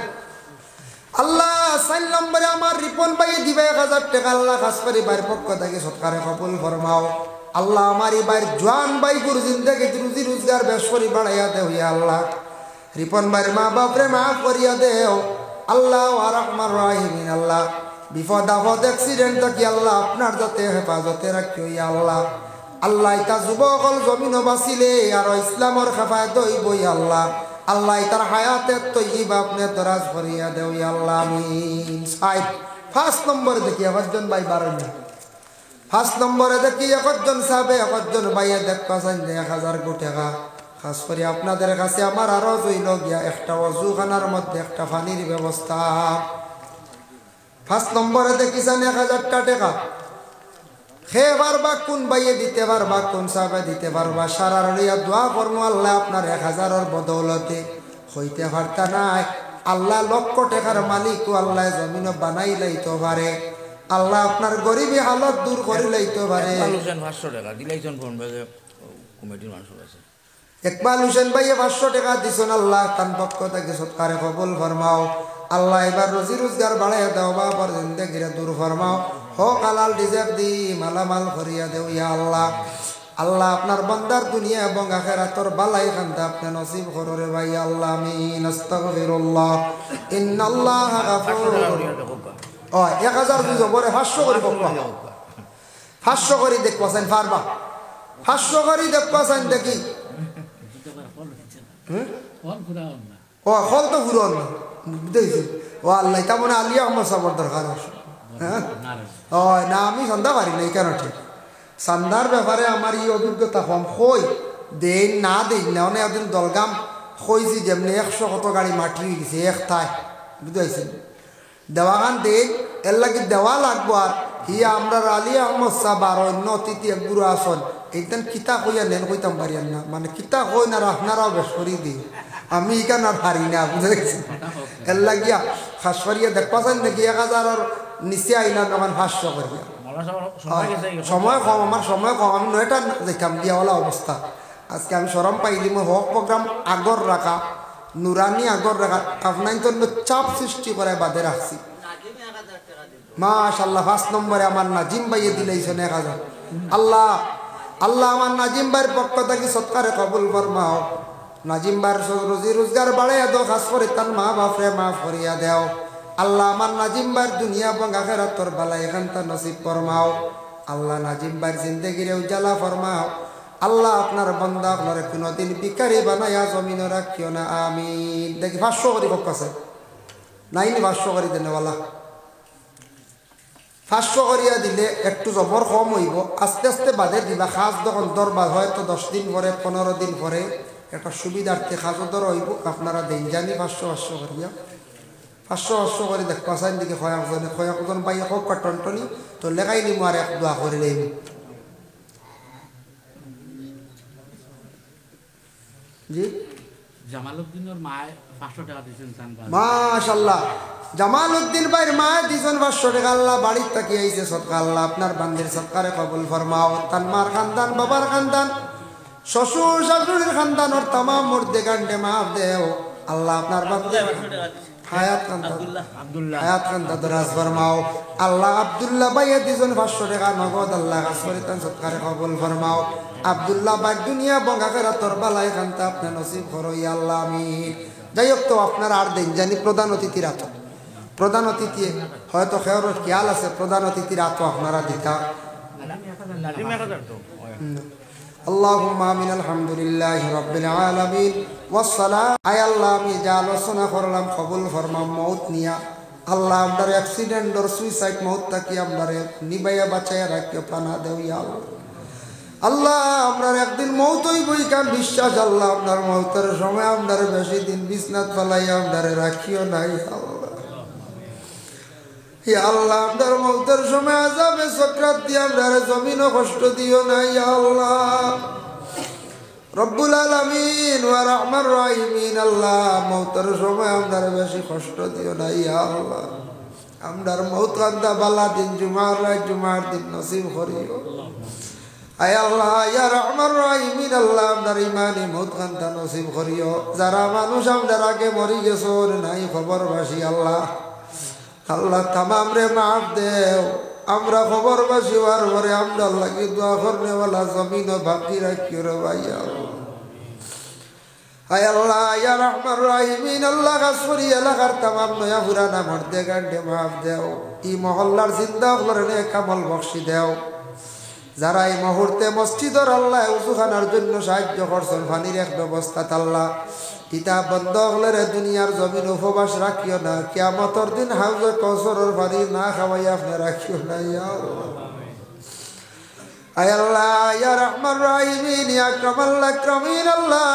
আল্লাহ 4 নম্বরে আমার রিপন ভাই দিবে 1000 টাকা। আল্লাহ খাস করে ভাইয়ের পক্ষ থেকে সৎকারে কবুল ফরমাও। আল্লাহ আমার এই ভাইয়ের জোয়ান ভাই গুরু জিন্দেগি রুজি রোজগার বেশ করে বাড়াইয়া দেও ইয়া আল্লাহ। রিপন ভাইয়ের মা বাপরে মাফ করিয়া দেও আল্লাহ আর রহমান রাহিমিন। আল্লাহ বিপদ আপদ অ্যাক্সিডেন্ট থাকি আল্লাহ আপনার যাতে হেফাজতে রাখিও ইয়া আল্লাহ। আল্লাহ ইতা যুবকল জমিনও বাঁচিলে আর ইসলামর খেফায়ত হইব ইয়া আল্লাহ। আল্লাহ তার হায়াতের তৈবা আপনি দরাজ ভরিয়া দেও ইয়া আল্লাহ আমিন। সাইড 5 নম্বরে দেখি একজন ভাই 12 জন, 5 নম্বরে দেখি একজন সাহেবে একজন ভাইয়ে দেখবা চান 1000 কোটি টাকা। খাস করে আপনাদের কাছে আমার আরো জইল গিয়া একটা অজুখানার মধ্যে একটা পানির ব্যবস্থা। 5 নম্বরে দেখি চান 1000 টাকা খে পারবা, কোন বাইয়ে দিতে পারবা, কোন সাহেবে দিতে পারবা। সারা রইয়া দোয়া করবো আল্লাহ আপনার 1000-এর বদৌলতে হইতে পারতা নাই। আল্লাহ লক্ষ টাকার মালিক আল্লাহ জমিন বানাই লাইতে পারে। আল্লাহ আপনার গরিবী হালত দূর করে লাইতে পারে। 500 টাকা দিলাইছেন ফোন বাজে কমিটির মানুষ আছে। ইকবাল হোসেন ভাইয়ে 500 টাকা দিছেন। আল্লাহ তার পক্ষ থেকে সৎকারে কবুল ফরমাও। আল্লাহ এবার রুজি রোজগার বাড়াইয়া দাও, বাবার জিন্দেগিরে দূর ফরমাও। হক হালাল রিজেক দি মালামাল করিয়া দেও ইয়া আল্লাহ। আল্লাহ আপনার বান্দার দুনিয়া এবং আখিরাতের বালাই খান্দা আপনি নসিব করো রে ভাই আল্লাহ আমিন। আস্তাগফিরুল্লাহ ইন্নাল্লাহা গাফুরুর। 1000 দিছো পরে 500 করে বকবা, 500 করে দেখবাছেন পারবা, 500 করে দেখবাছেন দেখি। ফল তো ফুরন বুঝেছি। ও আল্লাহ তা মনে আলিয়া আমার সবার দরকার আছে। হ্যাঁ না আমি সন্ধ্যা পারি না, এই কেন ঠিক সন্ধ্যার ব্যাপারে আমার এই অভিজ্ঞতা কম। হই দেন না দেন না অনেক একদিন দলগাম হয়েছি যেমনি 100 কত গাড়ি মাটি হয়ে গেছে এক থায় বুঝাইছেন। দেওয়াখান দেন এর লাগে দেওয়া লাগবো। আর হিয়া আমরা আলিয়া আহমদ সাহ আর অন্য অতিথি একগুরু আসন এইখান কিতা কইয়া নেন কইতাম পারিয়ান না, মানে কিতা কই না আপনারাও বেশ করি দিই, আমি এখানে আর হারি না বুঝে গেছি। এর লাগিয়া খাস করিয়া দেখবাছেন নাকি 1000-এর নিচে আইলাম তখন 500 করিয়া। সময় কম, আমার সময় কম, আমি 9টা যেতাম দিয়াওয়ালা অবস্থা। আজকে আমি সরম পাইলি মই হক প্রোগ্রাম আগর রাখা নুরানি আগর রাখা আপনার তো চাপ সৃষ্টি করে বাদে রাখছি। মাশাআল্লাহ 5 নম্বরে আমার নাজিম ভাইয়ে দিলেইছেন 1000। আল্লাহ আল্লাহ আমার নাজিম ভাইয়ের পক্ষ থেকে সৎকারে কবুল ফরমাও। নাজিম ভাইয়ের রুজি রোজগার বাড়াইয়া দাও, খাস করে তার মা বাপরে মাফ করিয়া দেও। আল্লাহ আমার নাজিম ভাইয়ের দুনিয়া এবং আখিরাতের বালা এখানটা নসিব ফরমাও। আল্লাহ নাজিম ভাইয়ের জিন্দেগিরে উজালা ফরমাও। আল্লাহ আপনার বান্দা আপনার কোনোদিন ভিখারি বানাইয়া জমিনে রাখিও না আমিন। দেখি 500 করে পক্ষ আছে নাই নি 500 করে দেনেওয়ালা। 500 করিয়া দিলে একটু জবর কম হইব, আস্তে আস্তে বাদে দিবা। খাস যখন দরবার হয়তো 10 দিন পরে 15 দিন পরে একটা সুবিধার্থে খাজও দর হইব। আপনারা দেন জানি 500 করিয়া 500 করে দেখবা চাইন দিকে কয়েকজন পাই হোক টনটনি তো লেখাই নিম আর এক দোয়া করে লইব। জি জামালউদ্দিনের মায় 500 টাকা দিয়েছেন। মাশাআল্লাহ জামালউদ্দিন ভাইয়ের মা দিছেন 500 টাকা। আল্লাহ বাড়ির তাকিয়ে আইছে সদকা। আল্লাহ আপনার বান্দির সদকারে কবুল ফরমাও। তার মার খানদান, বাবার খানদান, শ্বশুর শাশুড়ির খানদানের तमाम মুর্দে গান্ডে মাফ দেও। আল্লাহ আপনার বান্দির হায়াত খান্দা দরাজ ফরমাও। আল্লাহ আব্দুল্লাহ ভাইয়ে দিছেন 500 টাকা নগদ। আল্লাহ কাছ করে তার সদকারে কবুল ফরমাও। আব্দুল্লাহ ভাই দুনিয়া এবং আখিরাতের বালাই খানতা আপনি নসিব করো ইয়া আল্লাহ আমিন। যাই হোক তো আপনারা আর দেন জানি প্রধান অতিথির আতো, প্রধান অতিথি হয়তো খেয়ার খেয়াল আছে প্রধান অতিথির আতো আপনারা দিতা। আল্লাহুম্মা আমিন। আলহামদুলিল্লাহি রাব্বিল আলামিন ওয়াসসালাম। আয় আল্লাহ আমি যা আলোচনা করলাম কবুল ফরমাও। মউত নিয়া আল্লাহ আমরার অ্যাক্সিডেন্ট আর সুইসাইড মউত তাকি আমরারে নিবাইয়া বাঁচাইয়া রাখিও পানা দেও ইয়া আল্লাহ। আল্লাহ আপনার একদিন মৌত হইবই কারণ বিশ্বাস। আল্লাহ আপনার মৌতের সময় আপনার বেশি দিন বিছনাত পালাইয়া আপনারে রাখিও নাই আল্লাহ। আপনার মৌতের সময় আযাবে সাকরাত দিয়ে আপনারে জমিনও কষ্ট দিও নাই আল্লাহ। রব্বুল আলামিন ওয়া রাহমান রাহিমিন আল্লাহ মৌতের সময় আপনারে বেশি কষ্ট দিও নাই আল্লাহ। আপনার মৌত কান্দা বালা দিন জুমার রাত জুমার দিন নসিব করিও আয় আল্লাহ। ইয়া রহমান রাহিমিন আল্লাহ আপনার ইমানি মউত খানতা নসিব করিও। যারা মানুষ আপনার আগে মরি গেছো নাই খবরবাসী আল্লাহ আল্লাহ তামাম রে মাফ দেও। আমরা খবরবাসী হওয়ার পরে আমরা লাগি দোয়া করনেওয়ালা জমিন বাকি রাখিও রে ভাই আয় আল্লাহ ইয়া রহমান রাহিমিন আল্লাহ গাছরি এলাকার তামাম নয়া পুরানা মর্দে গান্ডে মাফ দেও ই মহল্লার জিন্দা হলরে কামল বখশি দেও যারা এই মুহূর্তে মসজিদর আল্লাহ উজুখানার জন্য সাহায্য করছেন পানির এক ব্যবস্থা আল্লাহ ইতা বন্ধ হলে দুনিয়ার জমিন উপবাস রাখিও না কিয়ামতের দিন হাউজে কৌসরের পানি না খাওয়াই আপনি রাখিও না ইয়া আল্লাহ আয় আল্লাহ ইয়া রহমান রাহিমিন ইয়া আকরামাল আকরামিন আল্লাহ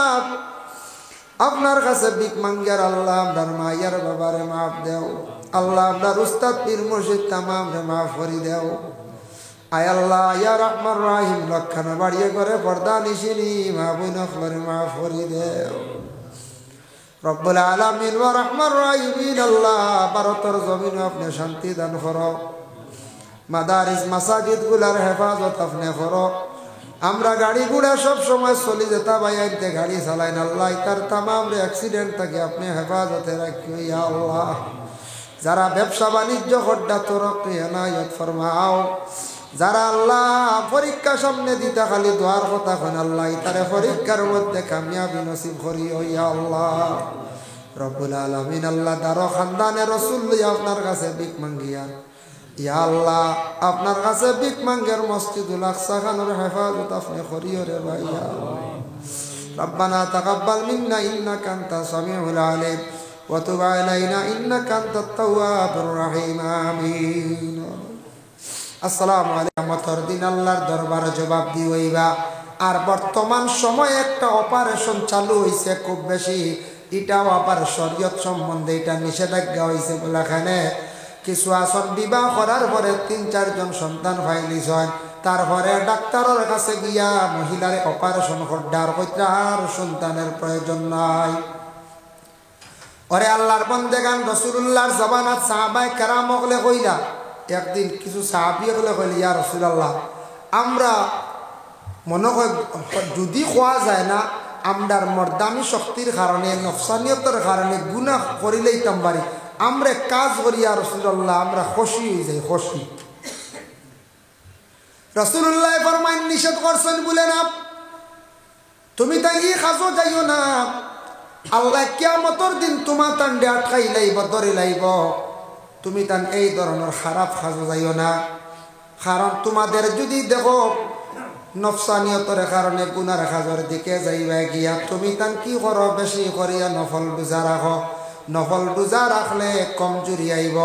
আপনার কাছে ভিক মাঙ্গার আল্লাহ আপনার মায়ের বাবারে মাফ দেও আল্লাহ আপনার উস্তাদ পীর মুর্শিদ তামাম রে মাফ করি দেও আয় আল্লাহ ইয়া রহমান রাহিম লক্ষণ বাড়িয়ে করে পর্দা নিশিনি মা বোন ফলরে মাফ করি দেও রব্বুল আলামিন ওয়া রহমান রাহিমিন আল্লাহ ভারতের জমিন আপনি শান্তি দান করো মাদারিস মাসাজিদ গুলার হেফাজত আপনি করো আমরা গাড়ি ঘোড়া সব সময় চলি যেতা বাইতে গাড়ি চালাই না আল্লাহ তার তামাম রে অ্যাক্সিডেন্ট থাকে আপনি হেফাজতে রাখিও ইয়া আল্লাহ যারা ব্যবসা বাণিজ্য হড্ডা তরক্কি এনায়ত ফরমাও যারা আল্লাহ পরীক্ষা সামনে দিতে খালি দোয়ার কথা কোন আল্লাহ তারে পরীক্ষার মধ্যে কামিয়াবি নসিব করিও ইয়া আল্লাহ রব্বুল আলামিন আল্লাহ দারো খানদানে রাসূল আপনার কাছে ভিক মাঙ্গিয়া ইয়া আল্লাহ আপনার কাছে ভিক মাঙ্গের মসজিদুল আকসা খানের হেফাজত আপনি করিও রে ভাই ইয়া আল্লাহ রব্বানা তাকাব্বাল মিন্না ইন্নাকা আনতাস সামিউল আলিম ওয়া তুব আলাইনা ইন্নাকা আনতাত তাওয়াবুর রহিম আমিন আসসালামু আলাইকুম দিন আল্লাহর দরবারে জবাব দিওইবা আর বর্তমান সময়ে একটা অপারেশন চালু হইছে খুব বেশি এটাও আবার শরীয়ত সম্বন্ধে এটা নিষেধাজ্ঞা হইছে বলাখানে কিছু আসন বিবাহ করার পরে ৩-৪ জন সন্তান ফাইলিস হয় তারপরে ডাক্তারের কাছে গিয়া মহিলার অপারেশন করডার কইতার সন্তানের প্রয়োজন নাই ওরে আল্লাহর বন্দেগান রাসূলুল্লাহর জবানাত সাহাবায়ে কেরাম হলে কইলা একদিন কিছু সাহাবী হলে কইল ইয়া রাসূলুল্লাহ আমরা মনে হয় যদি খোয়া যায় না আমরার মর্দামি শক্তির কারণে নফসানিয়তের কারণে গুনাহ করিলেইতাম পারি আমরা কাজ করি ইয়া রাসূলুল্লাহ আমরা খুশি হয়ে যাই খুশি রাসূলুল্লাহ ফরমান নিষেধ করছেন বলে না তুমি তাই কাজও যাইও না আল্লাহ কিয়ামতের দিন তোমার তান্ডে আটকাই লাইব ধরে লাইব তুমি তান এই ধরনের খারাপ কাজও যাইও না কারণ তোমাদের যদি দেখো নফসানিয়তের কারণে গুনার কাজের দিকে যাইবা গিয়া তুমি তান কি করো বেশি করিয়া নফল রোজা রাখো নফল রোজা রাখলে কমজোরি আইব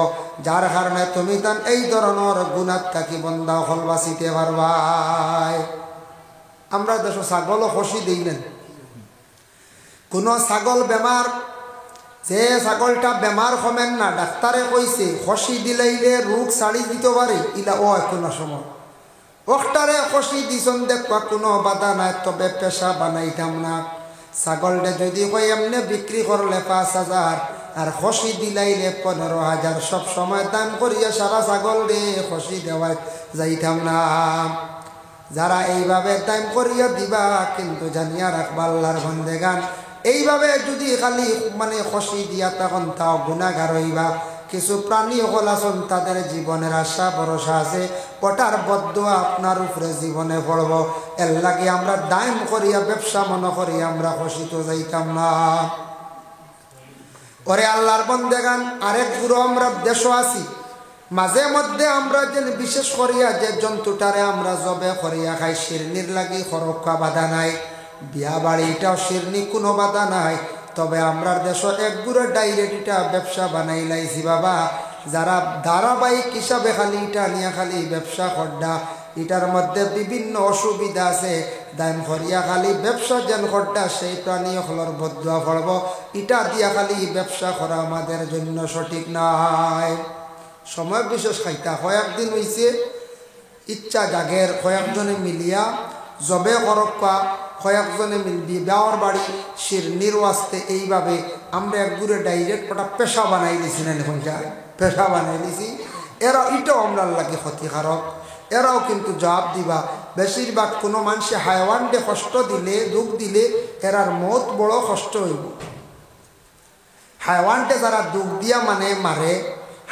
যার কারণে তুমি তান এই ধরনের গুনার থাকি বন্ধা হল বাঁচিতে পারবাই আমরা দেশ ছাগলও খুশি দিইলেন কোন ছাগল বেমার যে ছাগলটা বেমার কমেন না ডাক্তারে কইছে খুশি দিলাইলে রোগ ছাড়ি দিতে পারে ইলা ও কোনো সময় ওটারে খুশি দিছন দেখবা কোনো বাধা নাই তবে পেশা বানাইতাম না ছাগলটা যদি কই এমনি বিক্রি করলে ৫,০০০ আর খুশি দিলাইলে ১৫,০০০ সব সময় দাম করিয়া সারা ছাগল রে খুশি দেওয়াই যাইতাম না যারা এইভাবে দাম করিয়া দিবা কিন্তু জানিয়া রাখবা আল্লাহর বন্দেগান এইভাবে যদি খালি মানে খুশি দিয়া তখন তাও গুনাহগার হইবা কিছু প্রাণী হল আছেন তাদের জীবনের আশা ভরসা আছে ওটার বদদোয়া আপনার উপরে জীবনে পড়ব এর লাগে আমরা দাম করিয়া ব্যবসা মনে করি আমরা খুশি তো যাইতাম না ওরে আল্লাহর বন্দেগান আরেক গুরু আমরা দেশ আছি মাঝে মধ্যে আমরা যে বিশেষ করিয়া যে জন্তুটারে আমরা জবে করিয়া খাই শিরনির লাগি খরক্কা বাধা নাই বিয়া বাড়ি এটাও শিরনি কোনো বাধা নাই তবে আমরা দেশ এক গুড়ে ডাইরেক্ট এটা ব্যবসা বানাই লাইছি বাবা যারা ধারাবাহিক হিসাবে খালি এটা নিয়ে খালি ব্যবসা খড্ডা এটার মধ্যে বিভিন্ন অসুবিধা আছে দাম করিয়া খালি ব্যবসা যেন খড্ডা সেই প্রাণী হলর বদুয়া পড়ব এটা দিয়া খালি ব্যবসা করা আমাদের জন্য সঠিক নয় সময় বিশেষ খাইতা কয়েকদিন হইছে ইচ্ছা জাগের কয়েকজনে মিলিয়া জবে করক্কা কয়েকজনে মিলবি বিয়ার বাড়ি শিরনির ওয়াস্তে এইভাবে আমরা একগুড়ে ডাইরেক্ট ওটা পেশা বানাই দিছি না এখন যায় পেশা বানাই দিছি এরা এটাও আমরা লাগে ক্ষতিকারক এরাও কিন্তু জবাব দিবা বেশিরভাগ কোনো মানুষে হাইওয়ানকে কষ্ট দিলে দুঃখ দিলে এরার মত বড় কষ্ট হইব হাইওয়ানকে যারা দুঃখ দিয়া মানে মারে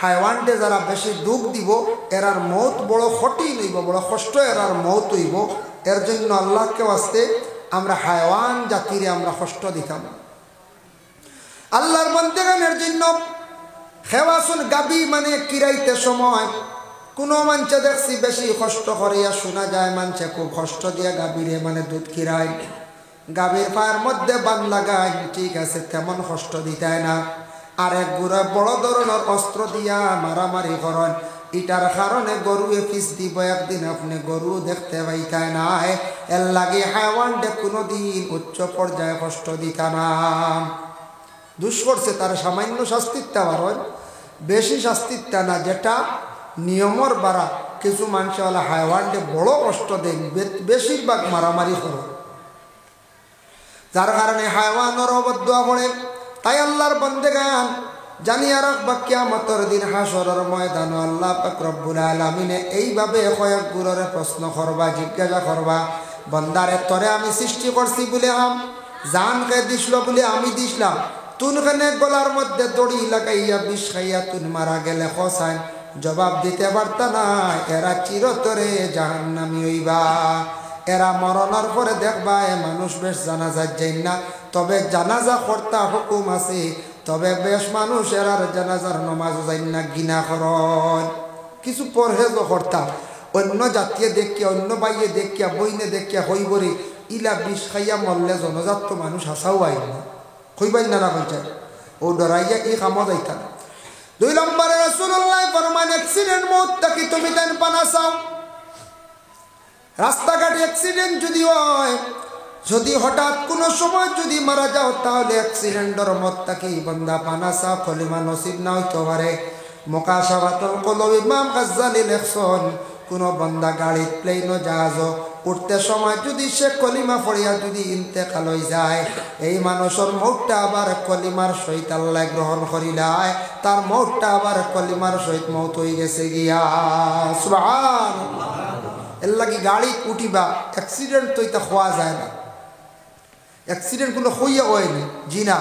হাইওয়ানকে যারা বেশি দুঃখ দিব এরার মত বড় ক্ষতি হইব বড় কষ্ট এরার মত হইব এর জন্য আল্লাহকে ওয়াস্তে আমরা হাইওয়ান জাতিরে আমরা কষ্ট দিতাম আল্লাহর বান্দাগানের জন্য খেওয়াসুন গাবি মানে কিরাইতে সময় কোনো মানুষে দেখছি বেশি কষ্ট করিয়া শোনা যায়, মানুষে খুব কষ্ট দিয়া গাভীরে মানে দুধ কিরায়, গাভীর পায়ের মধ্যে বান লাগায়, ঠিক আছে তেমন কষ্ট দিতায় না। আর এক গুড়া বড় ধরনের অস্ত্র দিয়া মারামারি করেন, এটার কারণে গরুয়ে পিস দিব, একদিন আপনি গরু দেখতে পাইতায় না। এর লাগে হায়াওয়ানটা কোনোদিন উচ্চ পর্যায়ে কষ্ট দিতা না। দুষ করছে তার সামান্য শাস্তিটা বাড়ন, বেশি শাস্তিটা না, যেটা নিয়মর বাড়া। কিছু মানুষ হলে হায়াওয়ানকে বড় কষ্ট দেন, বেশিরভাগ মারামারি করে, যার কারণে হায়াওয়ানের অবদুয়া পড়ে। তাই আল্লাহর বান্দাগান জানিয়া রাখবা কিয়ামতের দিন হাসরের ময়দানে আল্লাহ পাক রব্বুল আলামিনে এইভাবে কয়েক গুররে প্রশ্ন করবা, জিজ্ঞাসা করবা, বান্দারে তোরে আমি সৃষ্টি করছি বলে জানকে দিছিল বলে আমি দিছিলাম, তুনখানে গলার মধ্যে দড়ি লাগাইয়া বিষ খাইয়া তুন মারা গেলে খসাইন জবাব দিতে পারতা না। এরা চিরতরে জাহান্নামী হইবা। এরা মরণের পরে দেখবা এ মানুষ বেশ জানাজা যাই না, তবে জানাজা কর্তা হুকুম আছে, তবে বেশ মানুষ এরার জানাজার নমাজ যাই না, গিনা করন কিছু পরহেজ কর্তা। অন্য জাতীয় দেখিয়া, অন্য বাইয়ে দেখিয়া, বইনে দেখিয়া হইবরে ইলা বিষ খাইয়া মরলে জনজাত মানুষ হাসাও আইন না, হইবাই না কইছে ও ডরাইয়া এই কামত যাইতা না। 2 নম্বরে রাসূলুল্লাহ ফরমান অ্যাক্সিডেন্ট মত তাকি তুমি দেন পানা চাও। রাস্তাঘাট অ্যাক্সিডেন্ট যদি হয়, যদি হঠাৎ কোনো সময় যদি মারা যাও, তাহলে অ্যাক্সিডেন্টের মত তাকি বান্দা পানা চাও, কলিমা নসিব না হইতে পারে। মুকাশাফাতুল কলব ইমাম গাজ্জালী লেখছেন, কোনো বান্দা গাড়ি প্লেনও জাহাজ উঠতে সময় যদি সে কলিমা পড়িয়া যদি ইন্তেকাল হয়ে যায়, এই মানুষের মৌতটা আবার কলিমার সহিত আল্লাহ গ্রহণ করিলায়, তার মৌতটা আবার কলিমার সহিত মৌত হয়ে গেছে গিয়া। সুবহানাল্লাহ। এর লাগি গাড়ি উঠিবা অ্যাক্সিডেন্ট তো এটা হওয়া যায় না, অ্যাক্সিডেন্ট কোনো হইয়া হয়নি, জি না,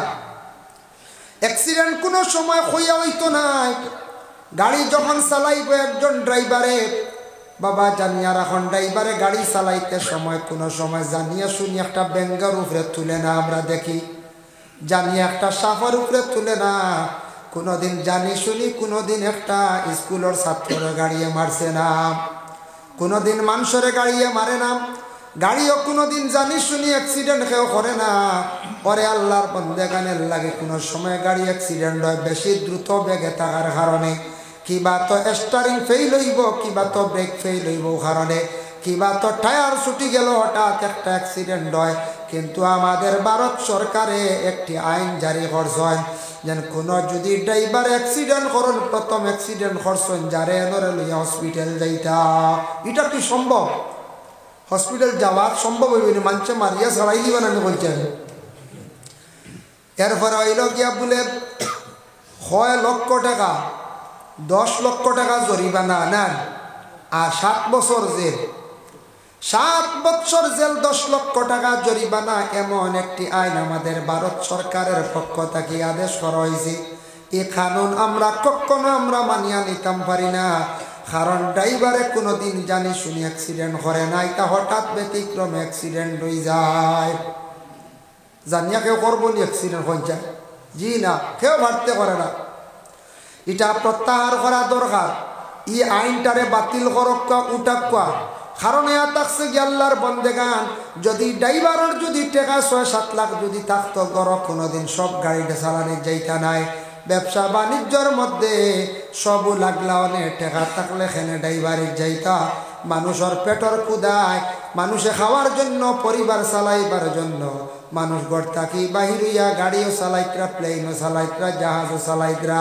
অ্যাক্সিডেন্ট কোনো সময় হইয়া হইতো নাই। গাড়ি যখন চালাইব একজন ড্রাইভারে, বাবা জানিয়া রাখন ড্রাইভারে গাড়ি চালাইতে সময় কোনো সময় জানিয়া শুনি একটা ব্যাঙ্গার উপরে তুলে না, আমরা দেখি জানিয়া একটা সাফার উপরে তুলে না। কোনোদিন জানি শুনি কোনোদিন একটা স্কুলের ছাত্রের গাড়িয়ে মারছে না, কোনোদিন মানুষের গাড়িয়ে মারে না, গাড়িও কোনোদিন জানি শুনি অ্যাক্সিডেন্ট কেউ করে না। পরে আল্লাহর বন্দেগানের লাগে কোনো সময় গাড়ি অ্যাক্সিডেন্ট হয় বেশি দ্রুত বেগে থাকার কারণে, কিবা তো স্টারিং ফেল হইব, কিবা তো ব্রেক ফেল হইব কারণে, কিবা তো টায়ার ছুটি গেল, হঠাৎ একটা অ্যাক্সিডেন্ট হয়। কিন্তু আমাদের ভারত সরকারে একটি আইন জারি করছেন, যেন কোনো যদি ড্রাইভার অ্যাক্সিডেন্ট করেন, প্রথম অ্যাক্সিডেন্ট করছেন যারে এনরে লইয়া হসপিটাল যাইতা। এটা কি সম্ভব? হসপিটাল যাওয়া সম্ভব হইবে না, মানুষে মারিয়া ছাড়াই দিবেন আমি বলছেন। এরপরে হইল গিয়া বলে 6 লক্ষ টাকা 10 লক্ষ টাকা জরিমানা নেন আর 7 বছর জেল। 7 বছর জেল 10 লক্ষ টাকা জরিমানা, এমন একটি আইন আমাদের ভারত সরকারের পক্ষ থেকে আদেশ করা হয়েছে। এই কানুন আমরা কখনো আমরা মানিয়া নিতাম পারি না, কারণ ড্রাইভারে কোনোদিন জানি শুনি অ্যাক্সিডেন্ট করে না, এটা হঠাৎ ব্যতিক্রম অ্যাক্সিডেন্ট হয়ে যায়। জানিয়া কেউ করবো নি অ্যাক্সিডেন্ট হয়ে যায়? জি না, কেউ ভাবতে করে না। এটা প্রত্যাহার করা দরকার, এই আইনটারে বাতিল করক্কা উঠাক্কা। কারণ এ থাকছে কি আল্লাহর বন্দেগান, যদি ড্রাইভারের যদি টাকা 6-7 লাখ যদি থাকতো, গড় কোনোদিন সব গাড়িটা চালানি যাইতা নাই। ব্যবসা বাণিজ্যর মধ্যে সব লাগলা অনেক টাকা থাকলে এখানে ড্রাইভারে যাইতা। মানুষের পেটর কুদায়, মানুষে খাওয়ার জন্য, পরিবার চালাইবার জন্য মানুষ ঘর থাকি বাহির হইয়া গাড়িও চালাইতরা, প্লেনও চালাইতরা, জাহাজও চালাইতরা।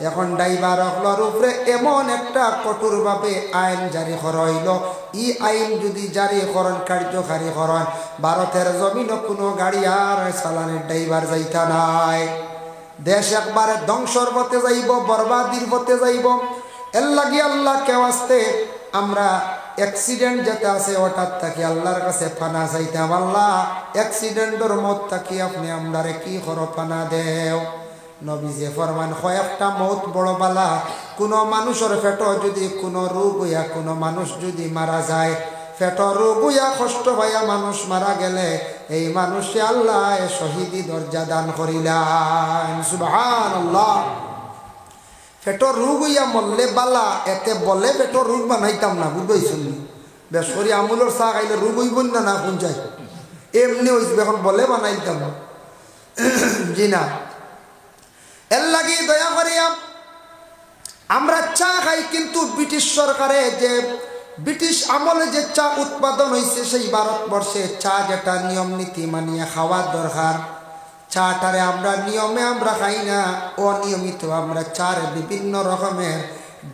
এখন ড্রাইভার হকলর উপরে এমন একটা কঠোরভাবে আইন জারি করা হইল, ই আইন যদি জারি করেন, কার্যকারী করেন, ভারতের জমিনও কোনো গাড়ি আর চালানের ড্রাইভার যাইতা নাই। দেশ একবারে ধ্বংসর পথে যাইব, বরবাদির পথে যাইব। এর লাগি আল্লাহ কেউ আসতে আমরা অ্যাক্সিডেন্ট যেতে আছে হঠাৎ থাকি আল্লাহর কাছে পানা চাইতাম, আল্লাহ অ্যাক্সিডেন্টের মত থাকি আপনি আমরারে কি করো, পানা দেও। নবীজি ফরমান কয়েকটা মত বড় বালা। কোনো মানুষের পেটও যদি কোনো রোগ হইয়া কোনো মানুষ যদি মারা যায়, পেটর রোগ হইয়া কষ্ট হইয়া মানুষ মারা গেলে এই মানুষে আল্লাহ শহীদি দরজা দান করিলেন। সুবহানাল্লাহ। পেটর রোগ হইয়া মরলে বালা, এতে বলে পেটর রোগ বানাইতাম না, বুঝবাইছেন? বেশ করি আমুলের চা খাইলে রোগ হইব না, না কোন চাই এমনি হয়েছে, এখন বলে বানাইতাম জি না। এর লাগি দয়া করিয়া আমরা চা খাই, কিন্তু ব্রিটিশ সরকারে যে ব্রিটিশ আমলে যে চা উৎপাদন হয়েছে সেই ভারতবর্ষে চা যেটা নিয়ম নীতি মানিয়ে খাওয়ার দরকার, চাটারে আমরা নিয়মে আমরা খাই না, অনিয়মিত আমরা চার বিভিন্ন রকমের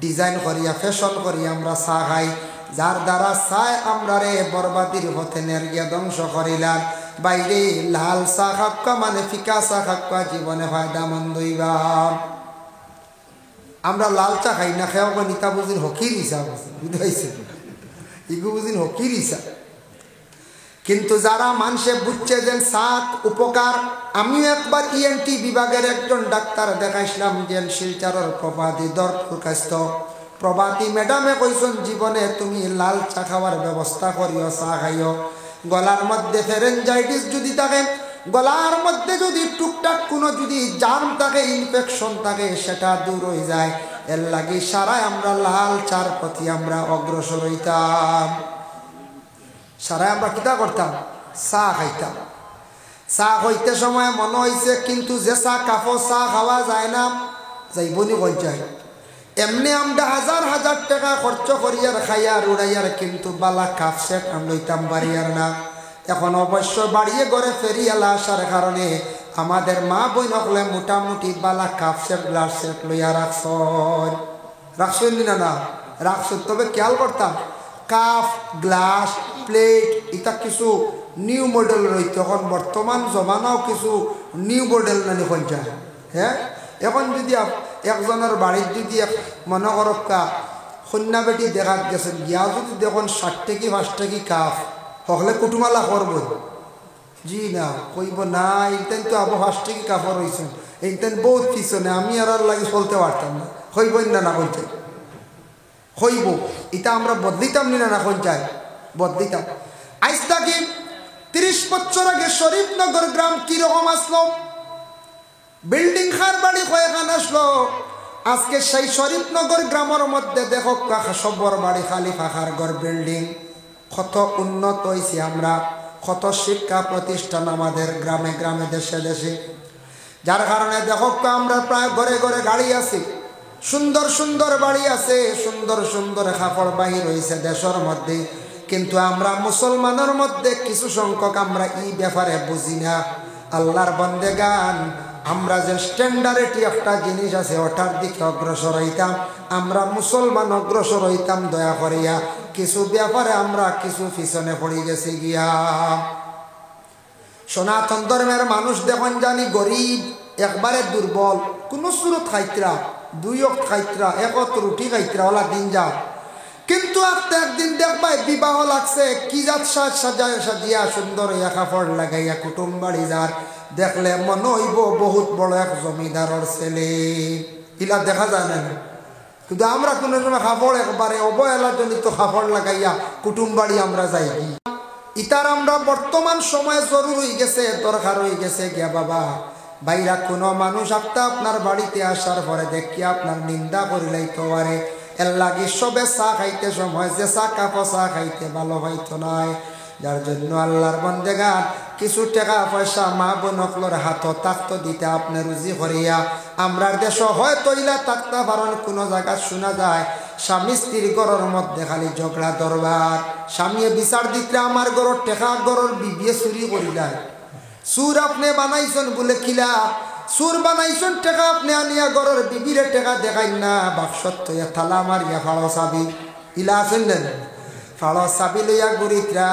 ডিজাইন করিয়া ফ্যাশন করিয়া আমরা চা খাই, যার দ্বারা চায় আমরা রে বরবাদির হতে নেরিয়া ধ্বংস করিলাম। বাইরে লাল চা খাক্কা মানে ফিকা চা খাক্কা জীবনে ফায়দা মন্দ হইবা। আমরা লাল চা খাই না, খেয়াও নিতা বুঝিন হকির হিসাব, বুঝতে পারছেন? ইগু বুঝিন হকির হিসাব। কিন্তু যারা মানুষে বুঝছে যে সাত উপকার, আমিও একবার ইএনটি বিভাগের একজন ডাক্তার দেখাইছিলাম যে শিলচরের প্রভাতী দরপুর কাস্ত প্রভাতী ম্যাডামে কইছেন জীবনে তুমি লাল চা খাওয়ার ব্যবস্থা করিও, চা খাইও। গলার মধ্যে ফেরেনজাইটিস যদি থাকে, গলার মধ্যে যদি টুকটাক কোনো যদি জার্ম থাকে, ইনফেকশন থাকে, সেটা দূর হয়ে যায়। এর লাগি সারায় আমরা লাল চার প্রতি আমরা অগ্রসর হইতাম। সারায় আমরা কিতা করতাম? চা খাইতাম। চা হইতে সময় মনে হয়েছে কিন্তু যে চা কাপো চা খাওয়া যায় না, যাইবনি কই যায়। এমনি আমরা হাজার হাজার টাকা খরচ করিয়ার খাইয়ার উড়াইয়ার, কিন্তু বালা কাপ সেট আমরা লইতাম বাড়িয়ার না। এখন অবশ্য বাড়িয়ে ঘরে ফেরিয়ালা আসার কারণে আমাদের মা বই নকলে মোটামুটি বালা কাপ সেট গ্লাস সেট লইয়া রাখছেন না? না রাখছেন, তবে খেয়াল করতাম কাপ গ্লাস প্লেট এটা কিছু নিউ মডেল রয়েছে। এখন বর্তমান জমানাও কিছু নিউ মডেল নানি কঞ্চা। হ্যাঁ, এখন যদি একজনের বাড়ির যদি মনে করক্কা কন্যা বেটি দেখা গেছে গিয়া যদি দেখুন 60 টাকি 5 টাকি কাপ হকলে কুটুমালা করব, জি না কইব না এইটাই তো আবো 5 টাকি কাপড় রয়েছে, এইটাই বহুত পিছনে, আমি আর লাগে চলতে পারতাম না, হইব না না কইতে হইব। এটা আমরা বদলিতাম না, না কঞ্চায় বদলিতাম। আজ থাকি 30 বছর আগে শরীফনগর গ্রাম কিরকম আসলো, বিল্ডিং খার বাড়ি কয়েকখান আসলো। আজকে সেই শরীফনগর গ্রামের মধ্যে দেখো সবর বাড়ি খালি ফাঁকার ঘর বিল্ডিং। কত উন্নত হয়েছি আমরা, কত শিক্ষা প্রতিষ্ঠান আমাদের গ্রামে গ্রামে দেশে দেশে, যার কারণে দেখো আমরা প্রায় ঘরে ঘরে গাড়ি আছে, সুন্দর সুন্দর বাড়ি আছে, সুন্দর সুন্দর কাপড় বাহির হয়েছে দেশের মধ্যে। কিন্তু আমরা মুসলমানের মধ্যে কিছু সংখ্যক আমরা এই ব্যাপারে বুঝি না। আল্লাহর বন্দেগান আমরা যে স্ট্যান্ডার্ডটি একটা জিনিস আছে ওটার দিকে অগ্রসর হইতাম, আমরা মুসলমান অগ্রসর হইতাম দয়া করিয়া। কিছু ব্যাপারে আমরা কিছু পিছনে পড়ে গেছি গিয়া। সনাতন ধর্মের মানুষ দেখুন জানি গরিব, একবারে দুর্বল, কোনো সুরত খাইতরা 2 ওয়াক্ত খাইতরা 1 ওয়াক্ত রুটি খাইতরা ওলা দিন যা। কিন্তু আপনি একদিন দেখবাই বিবাহ লাগছে, কি যাত সাজ সাজায় সাজিয়া সুন্দর হইয়া কাপড় লাগাইয়া কুটুম বাড়ি যার, দেখলে মনে হইব বহুত বড় এক জমিদারের ছেলে। ইলা দেখা যায় না, কিন্তু আমরা কোনো সময় কাপড় একবারে অবহেলার জন্য তো কাপড় লাগাইয়া কুটুম বাড়ি আমরা যাই। ইতার আমরা বর্তমান সময়ে জরুরি হয়ে গেছে, দরকার হয়ে গেছে গিয়া বাবা বাইরা কোনো মানুষ আপনার বাড়িতে আসার পরে দেখি আপনার নিন্দা করিলাইতে পারে। এর লাগে সবে চা খাইতে সময় যে চা কাপড় চা খাইতে ভালো হইতো নাই। যার জন্য আল্লাহর বন্দেগান কিছু টাকা পয়সা মা বোনকলর হাত তাক্ত দিতে আপনি রুজি করিয়া। আমরার দেশ হয়তো ইলা তাক্তা পারেন, কোনো জায়গা শোনা যায় স্বামী স্ত্রীর ঘরের মধ্যে খালি ঝগড়া দরবার। স্বামী বিচার দিতে আমার ঘরের টেকা ঘরের বিবিয়ে চুরি করিলায়। সুর আপনি বানাইছেন বলে কিলা সুর বানাইছেন, টেকা আপনি আনিয়া ঘরের বিবিরে টেকা দেখাই না, বাক্সত থালা মারিয়া ফাড়ো চাবি ইলা আছেন না, ফাড়ো চাবি লইয়া গরিতরা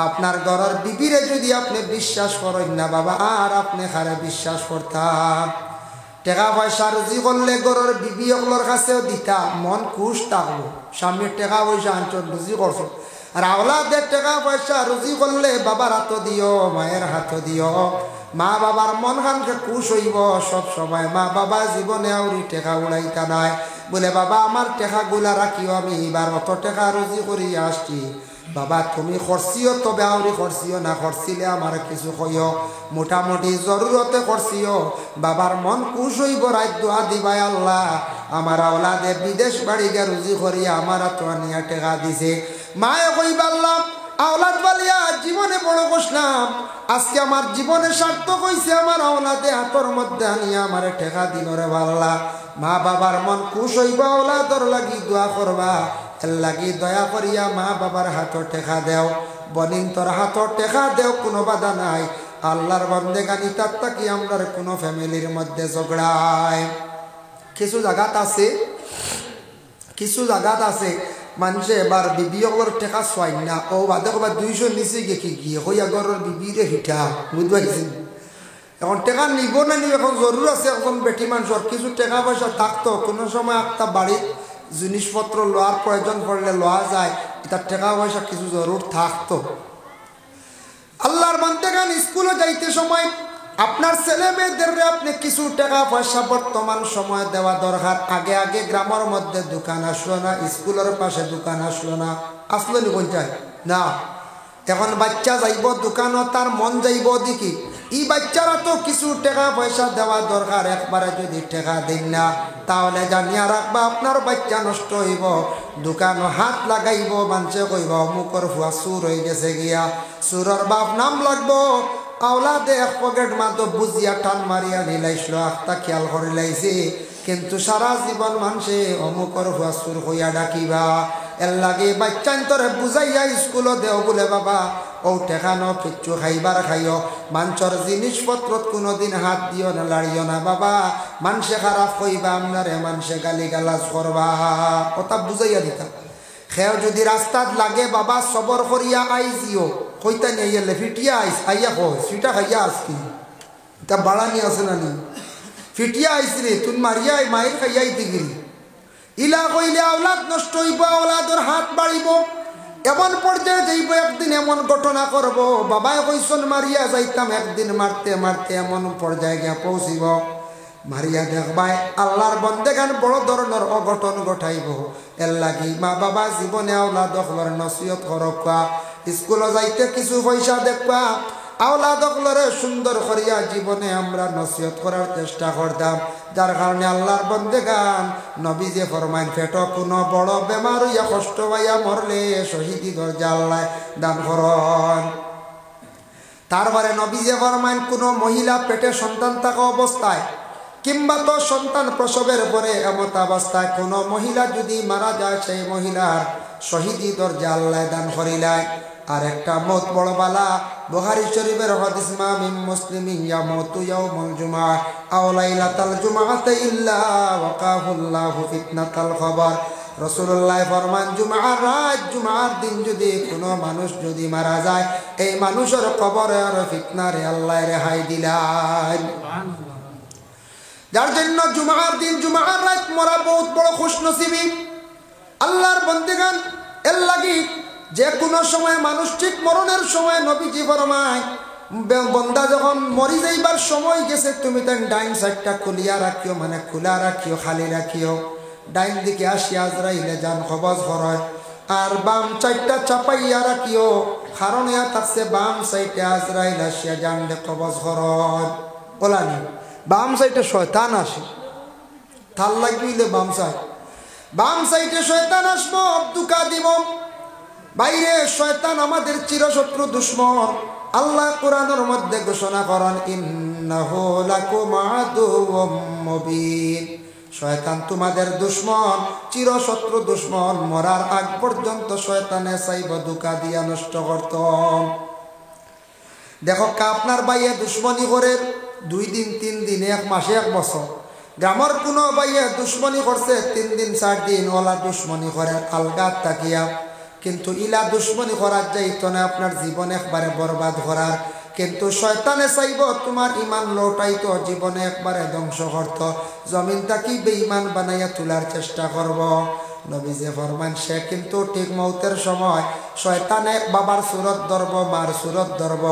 আপনার ঘরের বিবিরে যদি আপনি বিশ্বাস করেন না বাবা, আর আপনি খারে বিশ্বাস করতাম। টেকা পয়সা রুজি করলে ঘরের বিবি ওগুলোর কাছেও দিতা, মন খুশ থাকবো। স্বামীর টেকা পয়সা আনছন রুজি করছো, আর আওলাদের টাকা পয়সা রুজি করলে বাবার হাত দিও, মায়ের হাত দিও, মা বাবার মন খানকে খুশ হইব সব সময়। মা বাবা জীবনে আউরি টেকা উড়াইতা নাই, বলে বাবা আমার টেকাগুলা রাখিও, আমি এবার অত টাকা রুজি করি আসছি, বাবা তুমি খরচিও তবে আউরি খরচিও না খরচিলে আমার কিছু কইও মোটামুটি জরুরতে খরচিও বাবার মন খুশ হইব রাত দোয়া দিবাই আল্লাহ আমার আওলাদে বিদেশ বাড়ি গিয়া রুজি করিয়া আমার তো আনিয়া টেকা দিছে মায়ে কইবা আল্লাহ আওলাদ বালিয়া জীবনে বড় কষলাম আজকে আমার জীবনে সার্থক হইছে আমার আওলাদে হাতর মধ্যে আনিয়া আমার টেকা দিল রে আল্লাহ মা বাবার মন খুশ হইবা আওলাদর লাগি দোয়া করবা এর লাগি দয়া করিয়া মা বাবার হাতর টেকা দেও বনিন তোর হাতর টেকা দেও কোনো বাধা নাই আল্লাহর বন্দেগানি তার তাকি আমরার কোনো ফ্যামিলির মধ্যে ঝগড়ায় কিছু জায়গাত আছে মানুষে এবার বিবি ওর টেকা চাই না ও বাদে কবার 200 নিচে গিয়ে গিয়ে হইয়া ঘরের বিবিরে হিটা বুঝতে পারছেন এখন টেকা নিব না নিব এখন জরুর আছে এখন বেটি মানুষের কিছু টাকা পয়সা থাকতো কোনো সময় একটা বাড়ির জিনিসপত্র লওয়ার প্রয়োজন পড়লে লওয়া যায় এটা টাকা পয়সা কিছু জরুর থাকতো আল্লাহর বান্দাগান স্কুলে যাইতে সময় আপনার ছেলে মেয়েদের আপনি কিছু টাকা পয়সা বর্তমান সময় দেওয়া দরকার আগে আগে গ্রামের মধ্যে দোকান আসলো না স্কুলের পাশে দোকান আসলো না আসলো নি কোন চাই না এখন বাচ্চা যাইব দোকানও তার মন যাইব দেখি এই বাচ্চারা তো কিছু টাকা পয়সা দেওয়া দরকার একবারে যদি টাকা দিন না তাহলে জানিয়া রাখবা আপনার বাচ্চা নষ্ট হইব দোকানও হাত লাগাইব মানুষে কইব অমুকর ফুয়া চুর হয়ে গেছে গিয়া চুরর বাপ নাম লাগবো আওলাদে এক পকেট মাত্র বুঝিয়া টান মারিয়া নিলাইছিল আখটা খেয়াল করে লাইছে কিন্তু সারা জীবন মানুষে অমুকর ফুয়া চুর হইয়া ডাকিবা এর লাগে বাচ্চান তোরে বুঝাইয়া স্কুলও দেও বলে বাবা ও টেকানো কিচ্ছু খাইবার খাইও মানুষের জিনিসপত্র কোনোদিন হাত দিও না লাড়িও না বাবা মানুষে খারাপ হইবা আপনারে মানুষে গালি গালাজ করবা কথা বুঝাইয়া দিতা খেও যদি রাস্তাত লাগে বাবা সবর করিয়া আইজিও কইতা নিয়ে ফিটিয়া আইস আইয়া কই সেটা খাইয়া আসকি তা বাড়ানি আছে না নি ফিটিয়া আইস রে তুই মারিয়া মায়ের খাইয়াই দিগিরি ইলা কইলে আওলাদ নষ্ট হইব আওলাদর হাত বাড়িব এমন পর্যায়ে যাইব একদিন এমন ঘটনা করব বাবায় কইসন মারিয়া যাইতাম একদিন মারতে মারতে এমন পর্যায়ে গিয়া পৌঁছিব মারিয়া দেখবাই আল্লাহর বন্দেগান বড় ধরনের অঘটন ঘটাইব এর লাগি মা বাবা জীবনে আওলাদ হলর নসিহত করবা স্কুলে যাইতে কিছু পয়সা দেখবা আওলাদ হলরে সুন্দর করিয়া জীবনে আমরা নসিহত করার চেষ্টা করতাম যার কারণে আল্লাহর বন্দেগান নবী যে ফরমাইন পেট কোনো বড় বেমার হইয়া কষ্ট পাইয়া মরলে শহীদি দরজা আল্লাহ দান করন তারপরে নবী যে ফরমাইন কোনো মহিলা পেটে সন্তান থাকা অবস্থায় কিংবা তো সন্তান প্রসবের পরে এমত অবস্থায় কোনো মহিলা যদি মারা যায় সেই মহিলার শহীদি দরজা আল্লাহ দান করিলায় আর একটা মত বড় বালা বুখারী শরীফের হাদিস মা মিন মুসলিমিন ইয়ামুতু ইয়াউমুল জুমআ আও লাইলাতাল জুমআতি ইল্লা ওয়াকাহুল্লাহু ফিতনাতাল খবর রাসূলুল্লাহ ফরমান জুমআর দিন যদি কোনো মানুষ যদি মারা যায় এই মানুষের কবরে আর ফিতনারে আল্লাহ রেহাই দিলেন যার জন্য জুমআর দিন জুমআর রাত মরা বহুত বড় খুশনসিবি আল্লাহর বান্দাগান এর লাগি যে কোনো সময় মানুষ ঠিক মরণের সময় নবীজি ফরমায় বন্দা যখন মরি যাইবার সময় গেছে তুমি তার ডাইন সাইডটা খুলিয়া রাখিও মানে খোলা রাখিও খালি রাখিও ডাইন দিকে আসিয়া আজরাইলে যান কবজ করয় আর বাম সাইডটা চাপাইয়া রাখিও কারণ ইয়া থাকছে বাম সাইডে আজরাইল আসিয়া জানলে কবজ করয় বলানি বাম সাইডে শয়তান আসে তার লাগিলে বাম সাইডে শয়তান আসবো দুকা দিব বাইরে শয়তান আমাদের চিরশত্রু দুশমন আল্লাহ কোরআনের মধ্যে ঘোষণা করেন ইন্নাহু লাকুম আদুউম মুবিন শয়তান তোমাদের দুশমন চিরশত্রু দুশমন মরার আগ পর্যন্ত শয়তানে চাইব দুকা দিয়া নষ্ট করত দেখো আপনার বাইয়ে দুশ্মনী করে 2 দিন 3 দিন 1 মাসে 1 বছর গ্রামের কোনো বাইয়ে দুশ্মনী করছে 3 দিন 4 দিন ওলা দুশ্মনী করে আলগা তাকিয়া কিন্তু ইলা দুশ্মনী করার যাইতো না আপনার জীবন একবারে বরবাদ করার কিন্তু শয়তানে চাইব তোমার ইমান লৌটাইতো জীবনে একবারে ধ্বংস করত জমিন তাকি বেঈমান বানাইয়া তোলার চেষ্টা করব নবী যে ফরমান সে কিন্তু ঠিক মৌতের সময় শয়তানে বাবার সুরত ধরব মার সুরত ধরব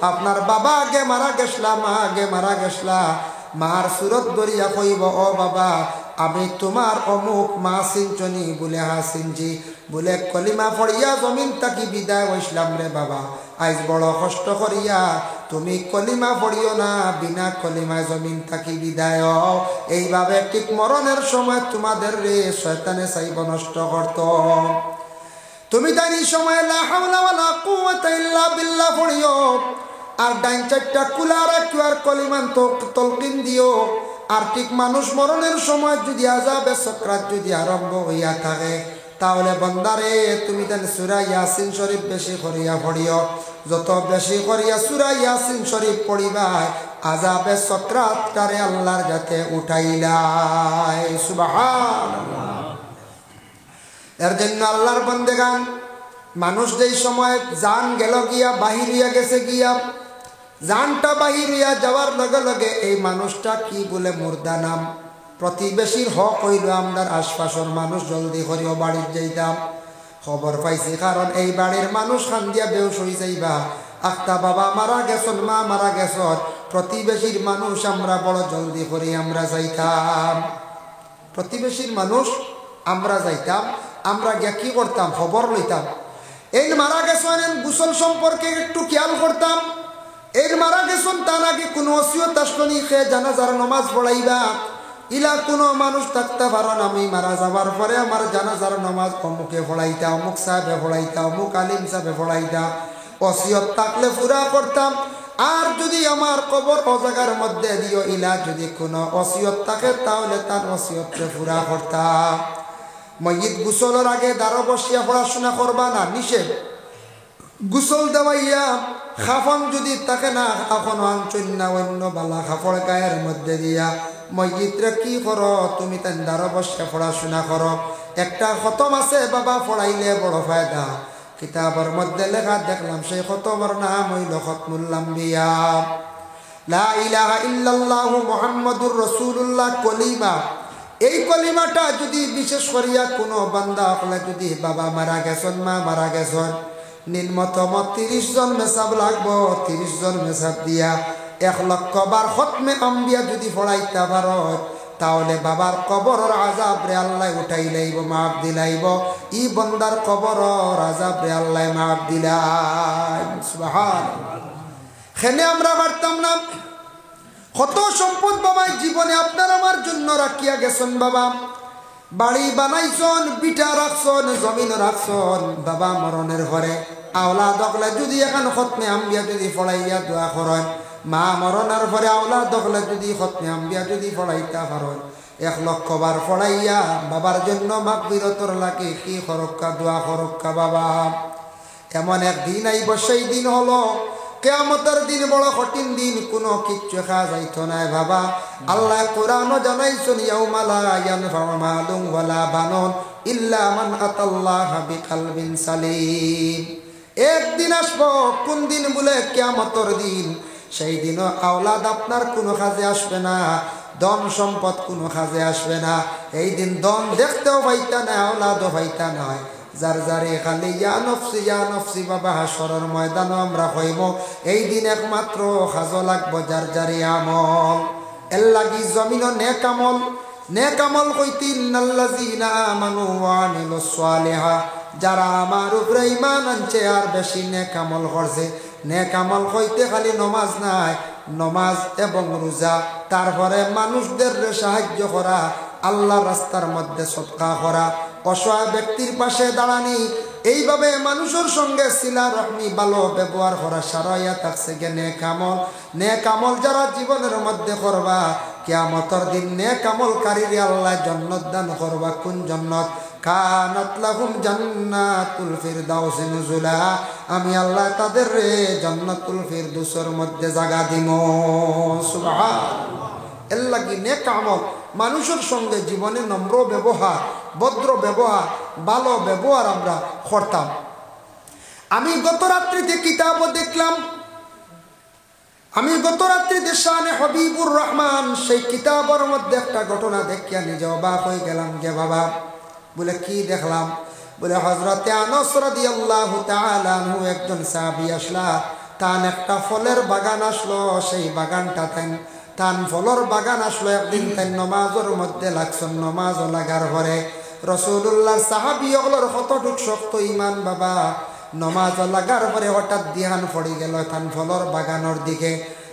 আপনার বাবা আগে মারা গেছলা মা আগে মারা গেছলা মার সুরত ধরিয়া কইব ও বাবা আমি তোমার অমুক মা সিনচনি বলে হাসিনজি বলে কলিমা পড়িয়া জমিন তাকি বিদায় হইসলাম রে বাবা। আজ বড় কষ্ট করিয়া তুমি কলিমা পড়িও না, বিনা কলিমায় জমিন তাকি বিদায়। এইভাবে ঠিক মরণের সময় তোমাদের রে শয়তানে চাইব নষ্ট করত। তুমি তাই সময় লা হাওলা ওয়ালা কুওয়াতা ইল্লা বিল্লাহ পড়িও, আর ডাইন চারটা কুলা রাখিও, আর কলিমান তলকিন দিও। আর ঠিক মানুষ মরণের সময় যদি আযাবে সাকরাত যদি আরম্ভ হইয়া থাকে, তাহলে বান্দারে তুমি তাহলে সূরা ইয়াসিন শরীফ বেশি করিয়া পড়িও। যত বেশি করিয়া সূরা ইয়াসিন শরীফ পড়িবা, আযাবে সাকরাত কারে আল্লাহর যাতে উঠাইলাই। সুবহানাল্লাহ। এর জন্য আল্লাহর বান্দেগান, মানুষ যেই সময় জান গেল গিয়া, বাহির হইয়া গেছে গিয়া, জানটা বাহির হইয়া যাওয়ার লগে লগে এই মানুষটা কি বলে মুর্দা নাম। প্রতিবেশীর হক হইল আমরার আশপাশের মানুষ জলদি করিও বাড়ির যাইতাম। খবর পাইছি কারণ এই বাড়ির মানুষ খান দিয়া বেউস হয়ে যাইবা, আখতা বাবা মারা গেছন, মা মারা গেছন, প্রতিবেশীর মানুষ আমরা বড় জলদি করি আমরা যাইতাম। প্রতিবেশীর মানুষ আমরা যাইতাম, আমরা গিয়া কি করতাম, খবর লইতাম। এই মারা গেছেন গোসল সম্পর্কে একটু খেয়াল করতাম। এই মারা গেছেন তা নাকি কোনো ওসিয়ত আসলনি খেয়ে জানাজার নামাজ পড়াইবা। ইলা কোনো মানুষ থাকতে পারেন আমি মারা যাবার পরে আমার জানাজার নামাজ অমুকে পড়াইতা, অমুক সাহেবে পড়াইতা, অমুক আলিম সাহেবে পড়াইতা। ওসিয়ত থাকলে পুরা করতাম। আর যদি আমার কবর ও জায়গার মধ্যে দিও, ইলা যদি কোনো ওসিয়ত থাকে তাহলে তার ওসিয়তকে পুরা করতাম। মসজিদ গোসলের আগে দাঁড়ো বসিয়া পড়াশোনা করবা না, নিষেধ। গোসল দেওয়াইয়া খাফন যদি থাকে না, এখন আনছই না অন্য বালা খাফড় গায়ের মধ্যে দিয়া মসজিদরে কি করো, তুমি তাই দাঁড়ো বসিয়া পড়াশোনা করো। একটা খতম আছে বাবা, পড়াইলে বড় ফায়দা। কিতাবের মধ্যে লেখা দেখলাম সেই খতমের নাম হইল খতমুল আম্বিয়া। লা ইলাহা ইল্লাল্লাহু মুহাম্মাদুর রাসূলুল্লাহ কলিমা। এই কলিমাটা যদি বিশেষ করিয়া কোনো বান্দা হলে যদি বাবা মারা গেছেন, মা মারা গেছেন, নিম্নতম 30 জন মেসাব লাগবো। 30 জন মেসাব দিয়া 1 লক্ষ বার খতমে আম্বিয়া যদি পড়াইতে পারো, তাহলে বাবার কবরের আযাব রে আল্লাহ উঠাই লাইব, মাফ দিলাইব। ই বন্দার কবরের আযাব রে আল্লাহ মাফ দিলাই। সুবহানাল্লাহ। খেনে আমরা পারতাম না। কত সম্পদ বাবা জীবনে আপনার আমার জন্য রাখিয়া গেছেন বাবা। বাড়ি বানাইছন, বিটা রাখছন, জমিন রাখছন। বাবা মরণের ঘরে আওলাদ হকলে যদি এখন খতমে আম্বিয়া যদি পড়াইয়া দোয়া করেন, মা মরণের ঘরে আওলাদ হকলে যদি খতমে আম্বিয়া যদি পড়াইতা পারেন, 1 লক্ষ বার পড়াইয়া বাবার জন্য মাগফিরাতর লাগে কি খরক্কা দোয়া খরক্কা বাবা। এমন একদিন আইব, সেই দিন হলো কিয়ামতের দিন, বড় কঠিন দিন, কোনো কিচ্ছু খাওয়া যাইতো না বাবা। আল্লাহ কোরআনও জানাইছেন, ইয়াউমা লা ইয়ানফাউ মালুন ওয়ালা বানুন ইল্লা মান আতাল্লাহা বিকলবিন সালিম। একদিন আসবো, কোন দিন বলে কিয়ামতের দিন। সেই দিনও আওলাদ আপনার কোনো কাজে আসবে না, ধন সম্পদ কোনো কাজে আসবে না। এই দিন ধন দেখতেও পাইতা না, আওলাদও পাইতা নয়। যার যারে খালি ইয়া নফসি বাবা হাসরের ময়দানও আমরা হইব। এই দিন একমাত্র খাজো লাগবো যার যারে আমল। এর লাগি জমিনও নেক আমল কইতে ইন্নাল্লাযীনা আমানু ওয়া আমিলুস সালিহা, যারা আমার উপরে ঈমান আনছে আর বেশি নেক আমল করছে। নেক আমল কইতে খালি নমাজ নাই, নমাজ এবং রোজা, তারপরে মানুষদের সাহায্য করা, আল্লাহর রাস্তার মধ্যে সদকা করা, অসহায় ব্যক্তির পাশে দাঁড়ানি, এইভাবে মানুষের সঙ্গে সিলা রহমি ভালো ব্যবহার করা সারাইয়া থাকছে গে নেক আমল। নেক আমল যারা জীবনের মধ্যে করবা, কিয়ামতের দিন নেক আমলকারীরে আল্লাহ জান্নাত দান করবা। কোন জান্নাত? কানাত লাহুম জান্নাতুল ফিরদাউসি নুজুলা। আমি আল্লাহ তাদের রে জান্নাতুল ফিরদাউসের মধ্যে জায়গা দিব। সুবহানাল্লাহ। এর লাগি নেক আমল, মানুষের সঙ্গে জীবনে নম্র ব্যবহার, ভদ্র ব্যবহার, ভালো ব্যবহার আমরা করতাম। আমি গত রাত্রিতে কিতাবও দেখলাম, আমি গত রাত্রিতে শানে হবিবুর রহমান সেই কিতাবের মধ্যে একটা ঘটনা দেখিয়া নিজে অবাক হয়ে গেলাম গে বাবা। বলে কি দেখলাম? বলে হযরতে আনাস রাদিয়াল্লাহু তাআলা আনহু একজন সাহাবী আসলা, তার একটা ফলের বাগান আসলো। সেই বাগানটা তান ফলর বাগান আসলো একদিন তাই নমাজের মধ্যে লাগছেন নমাজ লাগার পরে রসুল্লাহর সাহাবি ওগুলোর কতটুক শক্ত ইমান বাবা নমাজ লাগার পরে হঠাৎ ধ্যান পড়ে গেল তান ফলর বাগানোর দিকে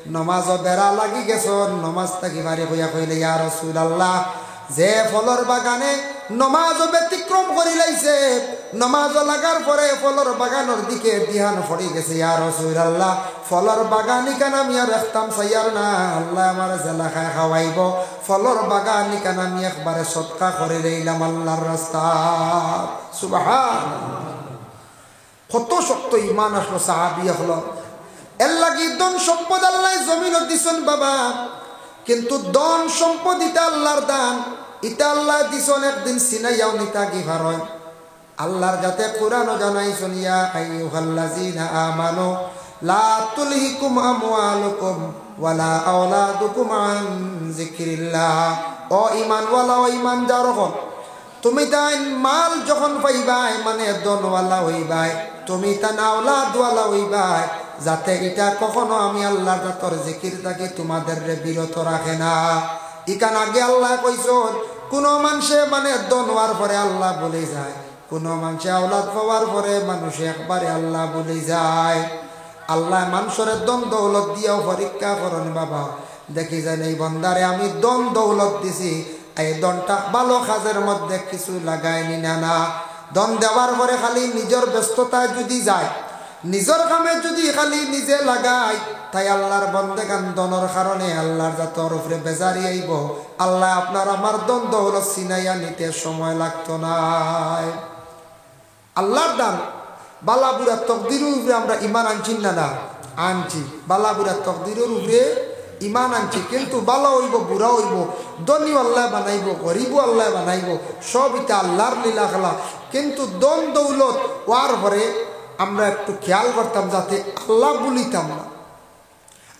নমাজ বেড়া লাগি গেছ নমাজ থাকি বাড়ি হইয়া কইলে ইয়া রাসূলুল্লাহ যে ফলর বাগানে নমাজ ব্যতিক্রম করি লাইছে নমাজ লাগার পরে ফলর বাগানোর দিকে ধ্যান পড়ে গেছে ইয়া রাসূলুল্লাহ ফলর বাগানি কান আমি আর রাখতাম সাইয়ার না আল্লাহ আমার জেলা খায় খাওয়াইব ফলর বাগানি কান আমি একবারে সদকা করে লইলাম আল্লাহর রাস্তা সুবহানাল্লাহ কত শক্ত ইমান আসলো সাহাবী হলো এর লাগি ধন সম্পদ আল্লাহ জমিনত দিছেন বাবা কিন্তু ধন সম্পদ ইটা আল্লাহর দান ইটা আল্লাহ দিছেন একদিন সিনাইয়াও নিতা কি ভারয় আল্লাহর যাতে কুরআনও জানাইছেন ইয়া আইয়ুহাল্লাযিনা আমানু লা তুলহিকুম আমওয়ালুকুম ওয়ালা আওলাদুকুম আন যিকরিল্লাহ ও ঈমানওয়ালা ও ঈমানদার হন তুমি তাই মাল যখন পাইবাই মানে ধনওয়ালা হইবাই তুমি তা আওলাদওয়ালা হইবাই যাতে এটা কখনো আমি আল্লাহর জাতর জিকির থাকি তোমাদের বিরত রাখে না ইকান আগে আল্লাহ কইছেন কোন মানুষে মানে ধন হওয়ার পরে আল্লাহ বলে যায় কোন মানুষে আওলাদ পাওয়ার পরে মানুষ একবারে আল্লাহ বলে যায় আল্লাহ মানুষের ধন দৌলত দিয়েও পরীক্ষা করেন বাবা দেখি যান এই বন্দারে আমি ধন দৌলত দিছি এই ধনটা ভালো কাজের মধ্যে কিছু লাগায়নি না ধন দেওয়ার পরে খালি নিজের ব্যস্ততায় যদি যায় নিজের কামে যদি খালি নিজে লাগাই তাই আল্লাহর বন্দেগান দনের কারণে আল্লাহর জাতর উপরে বেজারি আইব আল্লাহ আপনার আমার ধন দৌলত সিনাইয়া নিতে সময় লাগতো না আল্লাহর দান বালাবুরা তকদিরের উপরে আমরা ইমান আনছি না আনছি বালাবুরা তকদিরের উপরে ইমান আনছি কিন্তু ভালো হইব বুড়া হইব ধনী আল্লাহ বানাইব গরিব আল্লাহ বানাইব সব এটা আল্লাহর লীলা খেলা কিন্তু দন দৌলত ওয়ার পরে আমরা একটু খেয়াল করতাম যাতে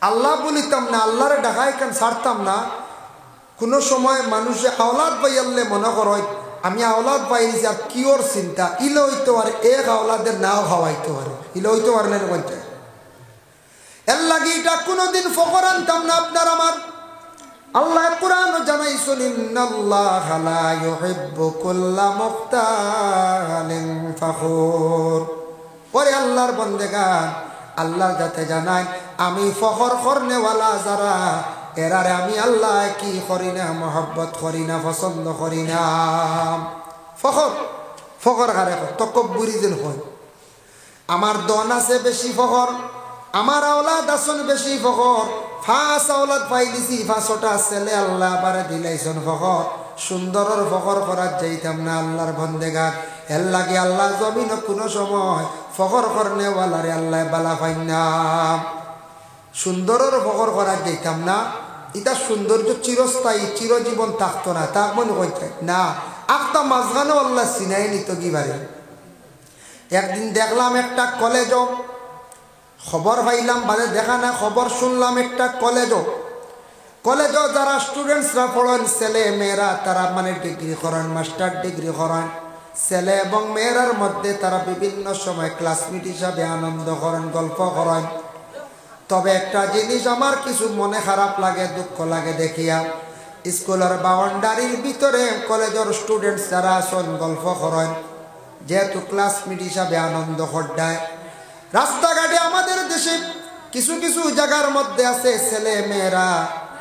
আল্লাহ বলিতাম না আল্লাহরে ডাকাই কেন ছাড়তাম না কোনো সময় মানুষে আওলাদ পাইয়ালে মনে করয় আমি আওলাদ পাইছি আর কিওর চিন্তা ইলে হইতে পারে এক আওলাদের নাও খাওয়াইতে পারে ইলে হইতে পারলে বলতে এর লাগি এটা কোনোদিন ফখর আনতাম না আপনার আমার আল্লাহ কুরআন জানাইছেন ইন্নাল্লাহা লা ইউহিব্বু কুল্লা মুখতালিন ফখুর পরে আল্লাহর বন্দেগান আল্লাহ যাতে জানায় আমি ফখর করনেওয়ালা যারা এরারে আমি আল্লাহ কি করি না মহব্বত করি না পছন্দ করি না ফখর কারে তকব্বুরি যেন হয় আমার দন আছে বেশি ফখর আমার আওলাদ আসন বেশি ফখর ফাঁস আওলাদ পাই দিছি ফাঁসটা ছেলে আল্লাহ পারে দিলাইছেন ফখর সুন্দরের ফখর করার যাইতাম না আল্লাহর বন্দেগান এর লাগে আল্লাহ জমিন কোনো সময় ফখর করনেওয়ালারে আল্লাহ বালা পাই না সুন্দরের ফখর করার যাইতাম না এটা সৌন্দর্য চিরস্থায়ী চিরজীবন থাকতো না তা মনে করতে না আখটা মাঝখানে আল্লাহ সিনাই নিত কিবারে একদিন দেখলাম একটা কলেজও খবর পাইলাম বাজে দেখা না খবর শুনলাম একটা কলেজও যারা স্টুডেন্টসরা পড়েন ছেলে মেয়েরা তারা মানে ডিগ্রি করেন মাস্টার ডিগ্রি করেন ছেলে এবং মেয়েরার মধ্যে তারা বিভিন্ন সময় ক্লাসমেট হিসাবে আনন্দ করেন গল্প করেন তবে একটা জিনিস আমার কিছু মনে খারাপ লাগে দুঃখ লাগে দেখিয়া স্কুলের বাউন্ডারির ভিতরে কলেজের স্টুডেন্টস যারা আছেন গল্প করেন যেহেতু ক্লাসমেট হিসাবে আনন্দ করডায় রাস্তাঘাটে আমাদের দেশে কিছু কিছু জায়গার মধ্যে আছে ছেলে মেয়েরা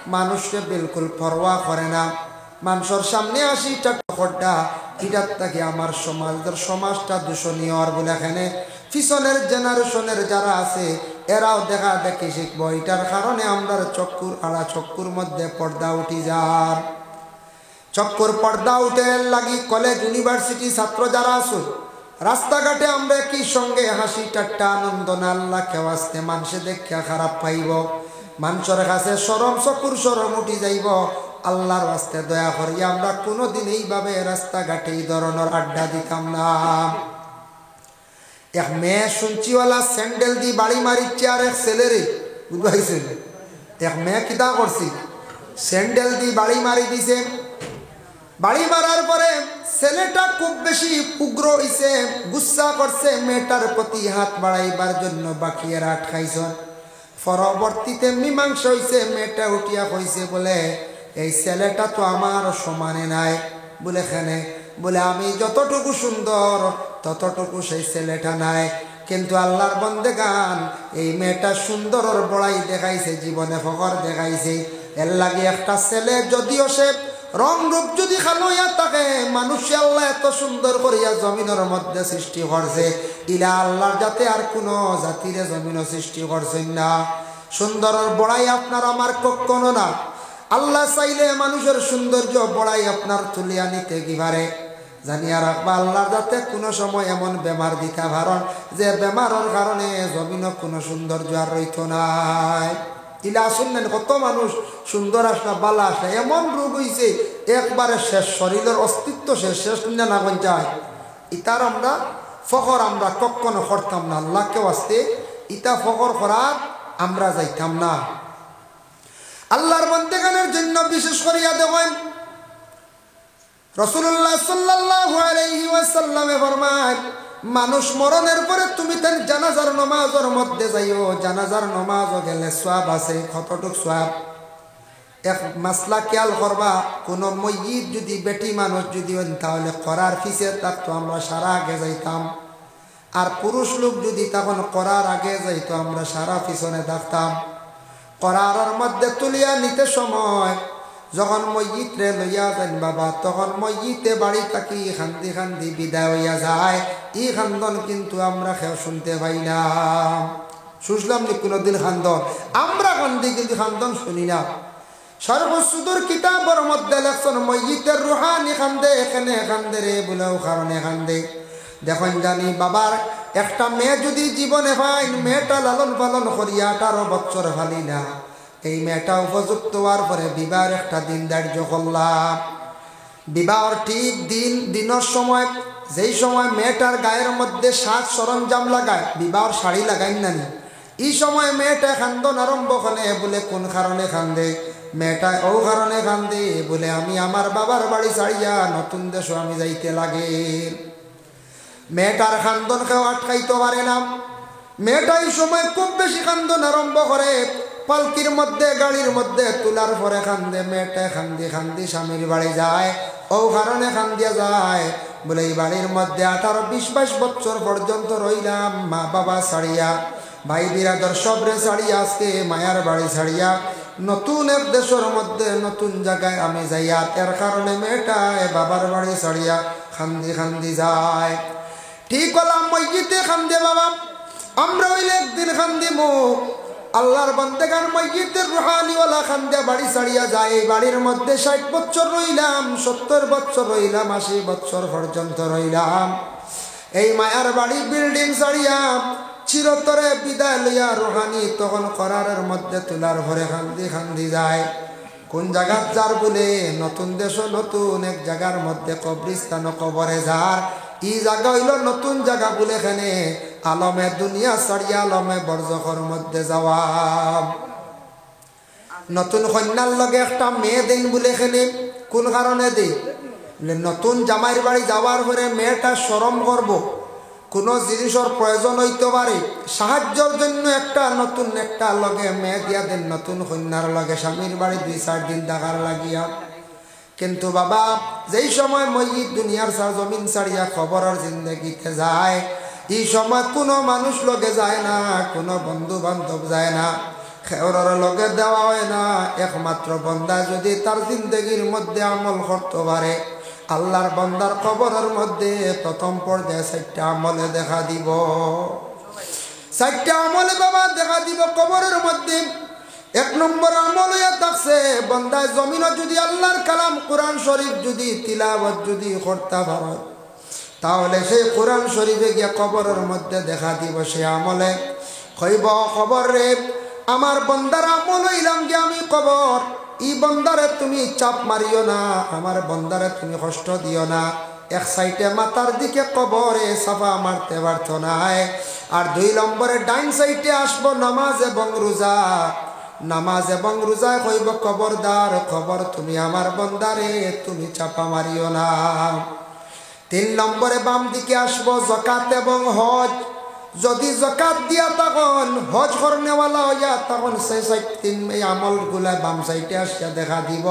মানুষকে বিলকুল পরোয়া করে না মানুষের সামনে আসি খড্ডা এটার থেকে আমার সমাজটা দূষণীয় আর বলে এখানে পিছনের জেনারেশনের যারা আছে এরাও দেখা দেখি শিখবো এটার কারণে আমরা চক্ষুর মধ্যে পর্দা উঠি যার চক্ষুর পর্দা উঠে লাগি কলেজ ইউনিভার্সিটি ছাত্র যারা আছে রাস্তাঘাটে আমরা কি সঙ্গে হাসি ঠাট্টা আনন্দ না আল্লাহ খেওয়াস্তে মানুষে দেখা খারাপ পাইব মানুষের কাছে সরম চকুর সরম উঠি যাইব আল্লাহর রাস্তায় দয়া করি আমরা কোনোদিন এইভাবে রাস্তাঘাটে এই ধরনের আড্ডা দিতাম না এক মেয়ে শুনছিওয়ালা স্যান্ডেল দি বাড়ি মারিচ্ছে আর এক ছেলেরে বুঝবাইছেন এক মেয়ে কিতা করছি স্যান্ডেল দি বাড়ি মারি দিছে বাড়ি মারার পরে ছেলেটা খুব বেশি উগ্র হইছে গুসা করছে মেয়েটার প্রতি হাত বাড়াইবার জন্য বাকিয়েরা আটকাইছেন পরবর্তীতে মীমাংসা হইছে, মেয়েটা উঠিয়া কইছে বলে এই ছেলেটা তো আমার সমানে নাই। বলে এখানে বলে আমি যতটুকু সুন্দর ততটুকু সেই ছেলেটা নাই। কিন্তু আল্লাহর বন্দেগান এই মেয়েটা সুন্দরের বড়াই দেখাইছে, জীবনে ফখর দেখাইছে। এর লাগে একটা ছেলে যদিও সে রং রূপ যদি খালো হইয়া থাকে, মানুষ আল্লাহ এত সুন্দর করিয়া জমিনের মধ্যে সৃষ্টি করছে, ইলা আল্লাহর যাতে আর কোনো জাতিরে জমিনও সৃষ্টি করছেন না। সুন্দরের বড়াই আপনার আমার কখনো না। আল্লাহ চাইলে মানুষের সৌন্দর্য বড়াই আপনার তুলিয়া নিতে কি পারে। জানিয়া রাখবা আল্লাহর যাতে কোনো সময় এমন বেমার দিতে পারেন যে বেমারের কারণে জমিনও কোনো সৌন্দর্য আর রইত নাই। ইলা শুনলেন কত মানুষ সুন্দর আসনা বালা আসনা এমন রোগ হইছে একবারে শেষ, শরীরের অস্তিত্ব শেষ, শেষ না কোন যায়। ইতার আমরা ফখর আমরা কখনো করতাম না। আল্লাহকে আসতে ইতা ফখর করার আমরা যাইতাম না। আল্লাহর বন্দেগানের জন্য বিশেষ করিয়া দেখেন রাসূলুল্লাহ সাল্লাল্লাহু আলাইহি ওয়াসাল্লামে ফরমান, মানুষ মরণের পরে তুমি তার জানাজার নামাজের মধ্যে যাইও। জানাজার নামাজও গেলে সওয়াব আছে। কতটুক সওয়াব? এক মাসলা খেয়াল করবা, কোন ময়্যিত যদি বেটি মানুষ যদি হন তাহলে করার পিছে থাকতো আমরা সারা আগে যাইতাম, আর পুরুষ লোক যদি তখন করার আগে যাইতো আমরা সারা পিছনে থাকতাম। করারের মধ্যে তুলিয়া নিতে সময় যখন মসজিদ রে লইয়া যান বাবা, তখন মসজিদে বাড়ি থাকি খান্দি খান্দি বিদায় হইয়া যায়। ই খান্দন কিন্তু আমরা কেউ শুনতে পাই না। শুনলাম নি কোনোদিন খান্দন? আমরা খান্দি কিন্তু খান্দন শুনি না। সর্বসুদূর কিতাবের মধ্যে লেখছেন মসজিদের রুহানি খান্দে, এখানে খান্দে রে বলেও কারণে খান্দে। দেখুন জানি বাবার একটা মেয়ে যদি জীবনে পাই, মেয়েটা লালন পালন করিয়া 18 বছর ফালি না, এই মেয়েটা উপযুক্ত হওয়ার পরে বিবাহের একটা দিন ধার্য করলাম। বিবাহর ঠিক দিনের সময় যেই সময় মেয়েটার গায়ের মধ্যে সাজ সরঞ্জাম লাগায়, বিবাহর শাড়ি লাগাই না, এই সময় মেয়েটা খান্দন আরম্ভ করে। বলে কোন কারণে খান্দে? মেয়েটা ও কারণে খান্দে বলে আমি আমার বাবার বাড়ি ছাড়িয়া নতুন দেশে আমি যাইতে লাগে। মেয়েটার খান্দন কেউ আটকাইতে পারে না। মেয়েটা এই সময় খুব বেশি খান্দন আরম্ভ করে। পালকির মধ্যে গাড়ির মধ্যে তোলার পরে খান্দে। মেয়েটা খান্দি খান্দি স্বামীর বাড়ি যায়। ও কারণে খান্দিয়া যায় বলে এই বাড়ির মধ্যে 18-20-22 বছর পর্যন্ত রইলাম মা বাবা ছাড়িয়া, ভাই বিরাদর সবরে ছাড়িয়া, আজকে মায়ার বাড়ি ছাড়িয়া নতুন এক দেশের মধ্যে নতুন জায়গায় আমি যাইয়া, এর কারণে মেয়েটা বাবার বাড়ি ছাড়িয়া খান্দি খান্দি যায়। ঠিক হলাম মসজিদে খান্দে বাবা, আমরা হইলে একদিন খান্দিমু। আল্লাহর বান্দেগান মসজিদের রুহানিওয়ালা খান্দে বাড়ি ছাড়িয়া যায়। এই বাড়ির মধ্যে 60 বছর রইলাম, 70 বছর রইলাম, 80 বছর পর্যন্ত রইলাম। এই মায়ার বাড়ি বিল্ডিং ছাড়িয়া চিরতরে বিদায় লইয়া রুহানি তখন করারের মধ্যে তোলার ভরে খান্দি খান্দি যায়। কোন জায়গার যার বলে নতুন দেশ, নতুন এক জায়গার মধ্যে কবরিস্তান কবরে যার, ই জায়গা হইল নতুন জায়গা বলে এখানে আলমে দুনিয়া ছাড়িয়া আলমে বরজখর মধ্যে যাওয়া। নতুন কন্যার লগে একটা মেয়ে দেন বলে এখানে কোন কারণে দেই? নতুন জামাইয়ের বাড়ি যাওয়ার পরে মেয়েটা শরম করব, কোনো জিনিসের প্রয়োজন হইতে পারে, সাহায্যের জন্য একটা নতুন একটা লগে মেয়ে দিয়া দেন নতুন কন্যার লগে স্বামীর বাড়ি 2-4 দিন থাকার লাগিয়া। কিন্তু বাবা যেই সময় মসজিদ দুনিয়ার জমিন ছাড়িয়া খবরের জিন্দগিতে যায়, এই সময় কোনো মানুষ লগে যায় না, কোনো বন্ধু বান্ধব যায় না, খেওরের লগে দেওয়া হয় না। একমাত্র বন্দা যদি তার জিন্দগির মধ্যে আমল করতে পারে, আল্লাহর বান্দার কবরের মধ্যে প্রথম পর্যায়ে 4টা আমলে দেখা দিব। 4টা আমলে বাবা দেখা দিব কবরের মধ্যে। 1 নম্বর আমল হইয়া থাকছে বান্দা জমিনে যদি আল্লাহর কালাম কোরআন শরীফ যদি তিলাওয়াত যদি করতে পারে, তাহলে সেই কোরআন শরীফে গিয়ে কবরের মধ্যে দেখা দিব। সে আমলে কইব কবর রে আমার বন্দার আমল হইলাম যে আমি কবর, ই বন্দারে তুমি চাপ মারিও না, আমার বন্দারে তুমি কষ্ট দিও না। এক সাইডে মাথার দিকে কবরে সাফা মারতে পারত না। আর 2 নম্বরে ডাইন সাইডে আসবো নামাজ এবং রোজা। নামাজ এবং রোজায় কইব খবরদার খবর তুমি আমার বন্দারে তুমি চাপা মারিও না। 3 নম্বরে বাম দিকে আসবো যাকাত এবং হজ। যদি যাকাত দিয়া তখন হজ করনেওয়ালা হইয়া তখন এই আমলগুলা বাম সাইডে আসিয়া দেখা দিব,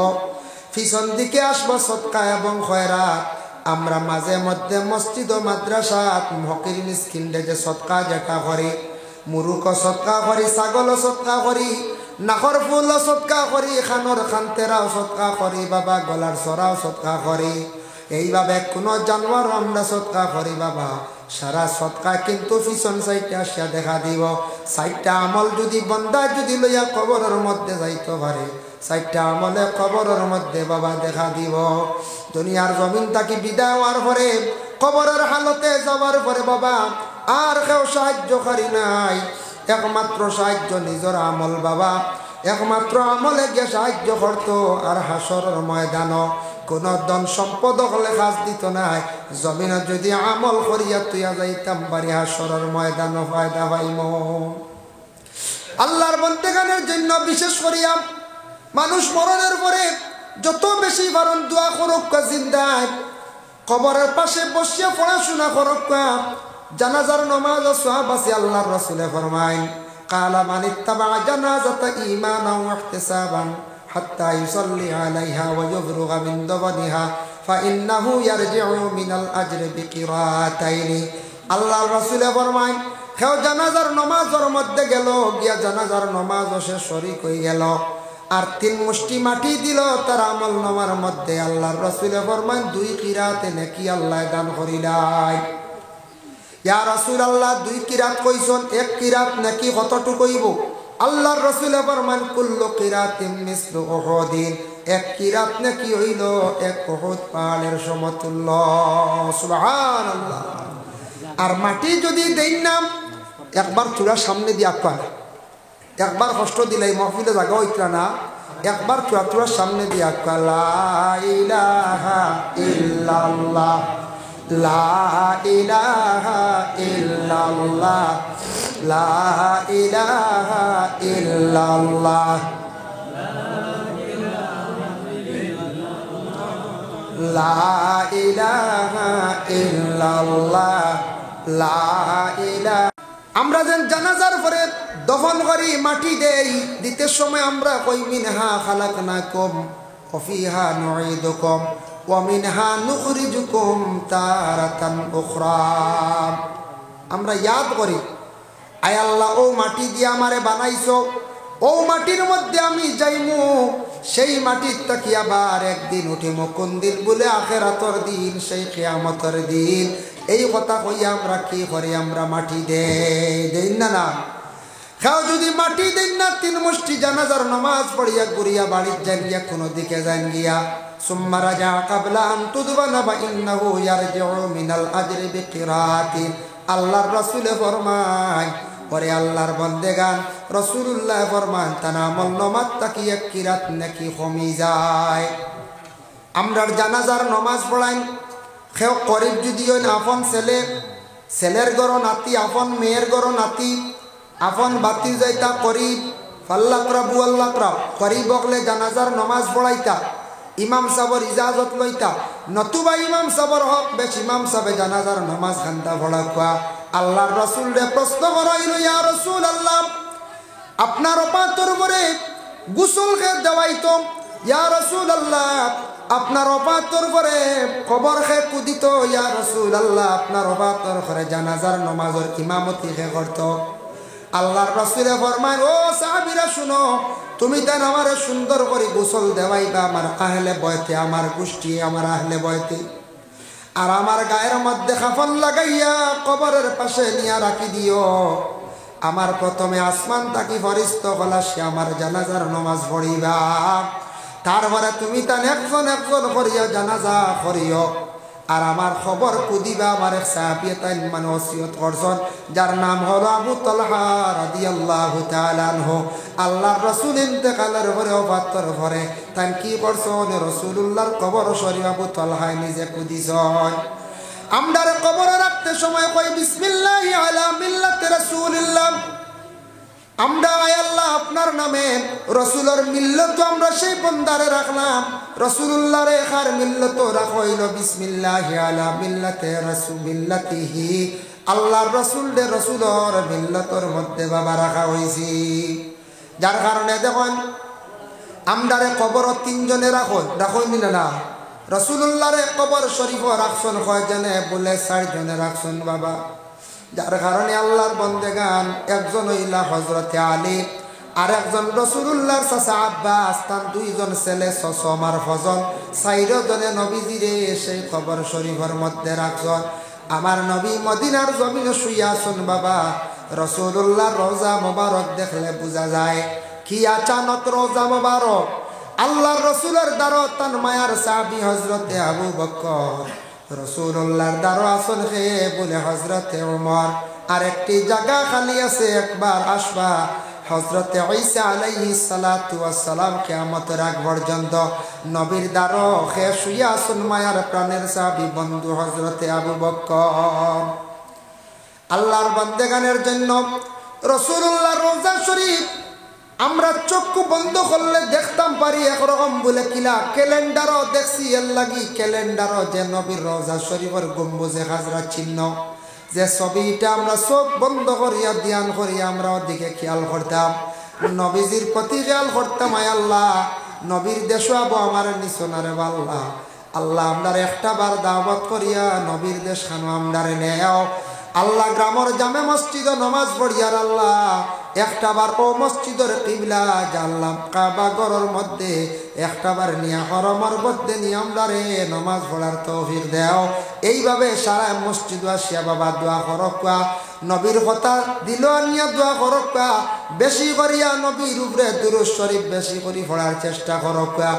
পিছন দিকে আসবো সদকা এবং খয়রাত। আমরা মাঝে মধ্যে মসজিদ ও মাদ্রাসাত ফকির মিসকিনদের যে সদকা যেটা করি, মুরুক সদকা করি, ছাগল সদকা করি, নাকর ফুল সদকা করি, খানোর খান্তেরাও সদকা করি, বাবা গলার সরাও সদকা করি, এইভাবে কোনো জানোয়ার আমরা সদকা করি বাবা। সারা সদকা কিন্তু পিছন সাইডে আসিয়া দেখা দিব। সাইডটা আমল যদি বন্দা যদি লইয়া কবরের মধ্যে যাইতে পারে, সাইডটা আমলে কবরের মধ্যে বাবা দেখা দিব। দুনিয়ার জমিন থাকি বিদায় হওয়ার পরে কবরের হালতে যাওয়ার পরে বাবা আর কেউ সাহায্যকারী নাই, একমাত্র সাহায্য নিজের আমল বাবা। একমাত্র আমলে গিয়ে সাহায্য করতো। আর হাসরের ময়দান কোন ধন সম্পদ হলে কাজ দিত নাই, জমিনে যদি আমল করিয়া তুইয়া যাইতাম পারি হাসরের ময়দান ফায়দা পাইম। আল্লাহর বন্দেগানের জন্য বিশেষ করিয়া মানুষ মরণের পরে যত বেশি পারেন দোয়া করুক, জিন্দায় কবরের পাশে বসিয়া পড়াশোনা করুক, জানাজার নামাজ সওয়াব আছে। আল্লাহর রাসূল ফরমায় কালা মান ইত্তাবা জানাজাতা ঈমানান ওয়া ইহতিসাবান হাত্তা ইউসাল্লি আলাইহা ওয়া ইফরুগা মিন দাফনিহা ফাইন্নাহু ইয়ারজিউ মিনাল আজরি বিকিরাতাইনি। আল্লাহর রাসূল ফরমায় কেউ জানাজার নামাজের মধ্যে গেল, গিয়া জানাজার নামাজ শেষ শরীক হয়ে গেল, আর 3 মুষ্টি মাটি দিল তার আমল নামার মধ্যে, আল্লাহর রাসূল ফরমায় 2 কিরাতে নেকি আল্লাহ দান করিলাই। ইয়া রাসূলুল্লাহ 2 কিরাত কইছন, 1 কিরাত নাকি কতটুকু হইব? আল্লাহর রাসূল ফরমান কুল্লু কিরাতিন মিসলু উহুদিন, 1 কিরাত নাকি হইল 1 উহুদ পাহাড়ের সমতুল্য। সুবহানাল্লাহ। আর মাটি যদি দেই না, একবার চূড়া সামনে দিয়া পায়, একবার কষ্ট দিলাই মাহফিলে জায়গা হইতা না, একবার চূড়ার সামনে দিয়া লা ইলাহা ইল্লাল্লাহ লা ইলাহা ইল্লাল্লাহ লা ইলাহা ইল্লাল্লাহ লা ইলাহা ইল্লাল্লাহ লা ইলাহা। আমরা যেন জানাজার পরে দফন করি, মাটি দেই, দিতে সময় আমরা কই মিনহা খালাকনাকুম ওয়া ফিহা নুঈদুকুম ওয়া মিনহা নুখরিজুকুম তারাতান উখরা। আমরা ইয়াদ করি, আয় আল্লাহ ও মাটি দিয়ে আমারে বানাইছো, ও মাটির মধ্যে আমি যাইমু, সেই মাটির তাকি আবার একদিন উঠিমু। কোন দিন বলে? আখিরাতের দিন, সেই কিয়ামতের দিন। এই কথা কইয়া আমরা কি করি? আমরা মাটি দেই না না। কেউ যদি মাটি দেন না, 3 মুষ্টি জানাজার নামাজ পড়িয়া ঘুরিয়া বাড়ির যান গিয়া কোনো দিকে যান গিয়া সুম্মা রাজা কাবলা আন তুদবানা বা ইন্নাহু ইয়ারজিউ মিনাল আজরি বিকিরাতিন। আল্লাহর রাসূল ফরমায়, পরে আল্লাহর বন্দেগান রাসূলুল্লাহ ফরমান তার আমল নামাত তাকি 1 কিরাত নাকি কমি যায়। আমরার জানাজার নামাজ পড়াই কেউ করিব যদি ওই আপন ছেলে, ছেলের গড় নাতি, আপন মেয়ের গড় নাতি, আপন বাতি যাইতা করিব ফাল্লাকরা বুয়াল্লাকরা করিব বকলে জানাজার নামাজ পড়াইতা, ইমাম সাহেবের ইজাজত লইতা, নতুবা ইমাম সাহেবের হক বেশ ইমাম সাহেব জানাজার নামাজ খান্তা পড়া। আল্লাহর রাসূল রে প্রশ্ন করাইল, ইয়া রাসূলুল্লাহ আপনার ওপাতর পরে গোসল কে দেওয়াইতো, ইয়া রাসূলুল্লাহ আপনার ওপাতর পরে কবর খে কুদিত, ইয়া রাসূলুল্লাহ আপনার ওপাতর পরে জানাজার নামাজের ইমামতি কে করত। আল্লাহর রাসূল ফরমায়, ও সাহাবীরা শুনো, তুমি দেন আমারে সুন্দর করে গোসল দেওয়াইবা আমার আহলে বয়তে, আমার গোষ্ঠী, আমার আহলে বয়তে, আর আমার গায়ের মধ্যে কাফন লাগাইয়া কবরের পাশে নিয়া রাখি দিও। আমার প্রথমে আসমান তাকি ফরিস্ত হলা সে আমার জানাজার নামাজ পড়িবা, তারপরে তুমি তান একজন একজন করিয়া জানাজা করিও, আর আমার খবর কুদিবা। আমার এক সাহাবী তাই মানে ওসিয়ত করছেন, যার নাম হলো আবু তালহা রাদিয়াল্লাহু তাআলা আনহু। আল্লাহর রাসূল ইন্তেকালের পরে ওফাতের পরে তাই কি করছেন? রাসূলুল্লাহর কবর শরীফ আবু তালহা নিজে কুদিছেন। আমরার কবরে রাখতে সময় কই বিসমিল্লাহি আলা মিল্লাতি রাসূলিল্লাহ। আমরা আয় আল্লাহ আপনার নামে রাসূলের মিল্লত আমরা সেই বন্দারে রাখলাম, রাসূলুল্লাহর এখার মিল্লত রাখইল বিসমিল্লাহি আলা মিল্লাতি রাসূলিল্লাহি আল্লাহর রসুল দে রসুলর মিল্লতর মধ্যে বাবা রাখা হয়েছি। যার কারণে দেখুন আমদারে কবর তিনজনে রাখুন না, রসুল্লাহরে কবর শরীফ রাখছন কয়জনে বলে 4 জনে রাখছন বাবা। যার কারণে আল্লাহর বন্দেগান একজন হইলা হজরতে আলী, আর একজন রসুল্লাহর চাচা আব্বাস, তার 2 জন ছেলে সসমার ফজল, 4 জনে নবীজিরে সেই কবর শরীফের মধ্যে রাখছন। আমার নবী মদিনার জমিনে শুইয়া আছেন বাবা। রসুল্লাহর রওজা মোবারক দেখলে বোঝা যায় কি আচানক রওজা মোবারক। আল্লাহর রসুলের দ্বারো তান মায়ার সাহাবী হজরতে আবু বকর, রসুল্লাহর দ্বারো আসন খেয়ে বলে হজরতে উমর। আর একটি জায়গা খালি আছে, একবার আসবা। হজরতে ঈসা আলাইহিস সালাতু ওয়াস সালাম কিয়ামতের আগ পর্যন্ত নবীর দ্বারো খেয়ে শুইয়া আছেন মায়ার প্রাণের সাহাবী বন্ধু হজরতে আবু বকর। আল্লাহর বান্দেগানের জন্য রসুল্লাহর রওজা শরীফ আমরা চক্ষু বন্ধ করলে দেখতাম পারি একরকম বলে কিলা ক্যালেন্ডারও দেখছি। এর লাগি ক্যালেন্ডারও যে নবীর রওজা শরীফের গম্বুজে হাজরা চিহ্ন, যে ছবিটা আমরা চোখ বন্ধ করিয়া ধ্যান করিয়া আমরা ওদিকে খেয়াল করতাম, নবীজির প্রতি খেয়াল করতাম। আয় আল্লাহ, নবীর দেশ আবো আমার নিচনারে আল্লাহ, আল্লাহ আমরার একটা বার দাওয়াত করিয়া নবীর দেশ খানো আমরারে নেও আল্লাহ। গ্রামের জামে মসজিদ নমাজ পড়িয়ার আল্লাহ একটা বার ও মসজিদের কিবলা জানলাম কাবা ঘরের মধ্যে একটা বার নিয়া হরমর মধ্যে নিয়ে আমরারে নমাজ পড়ার তৌফিক দেও। এইভাবে সারা মসজিদ আসিয়া বাবা দোয়া করকা, নবীর কথা দিল আনিয়া দোয়া করকা, বেশি করিয়া নবীর উপরে দুরূদ শরীফ বেশি করে পড়ার চেষ্টা করকা।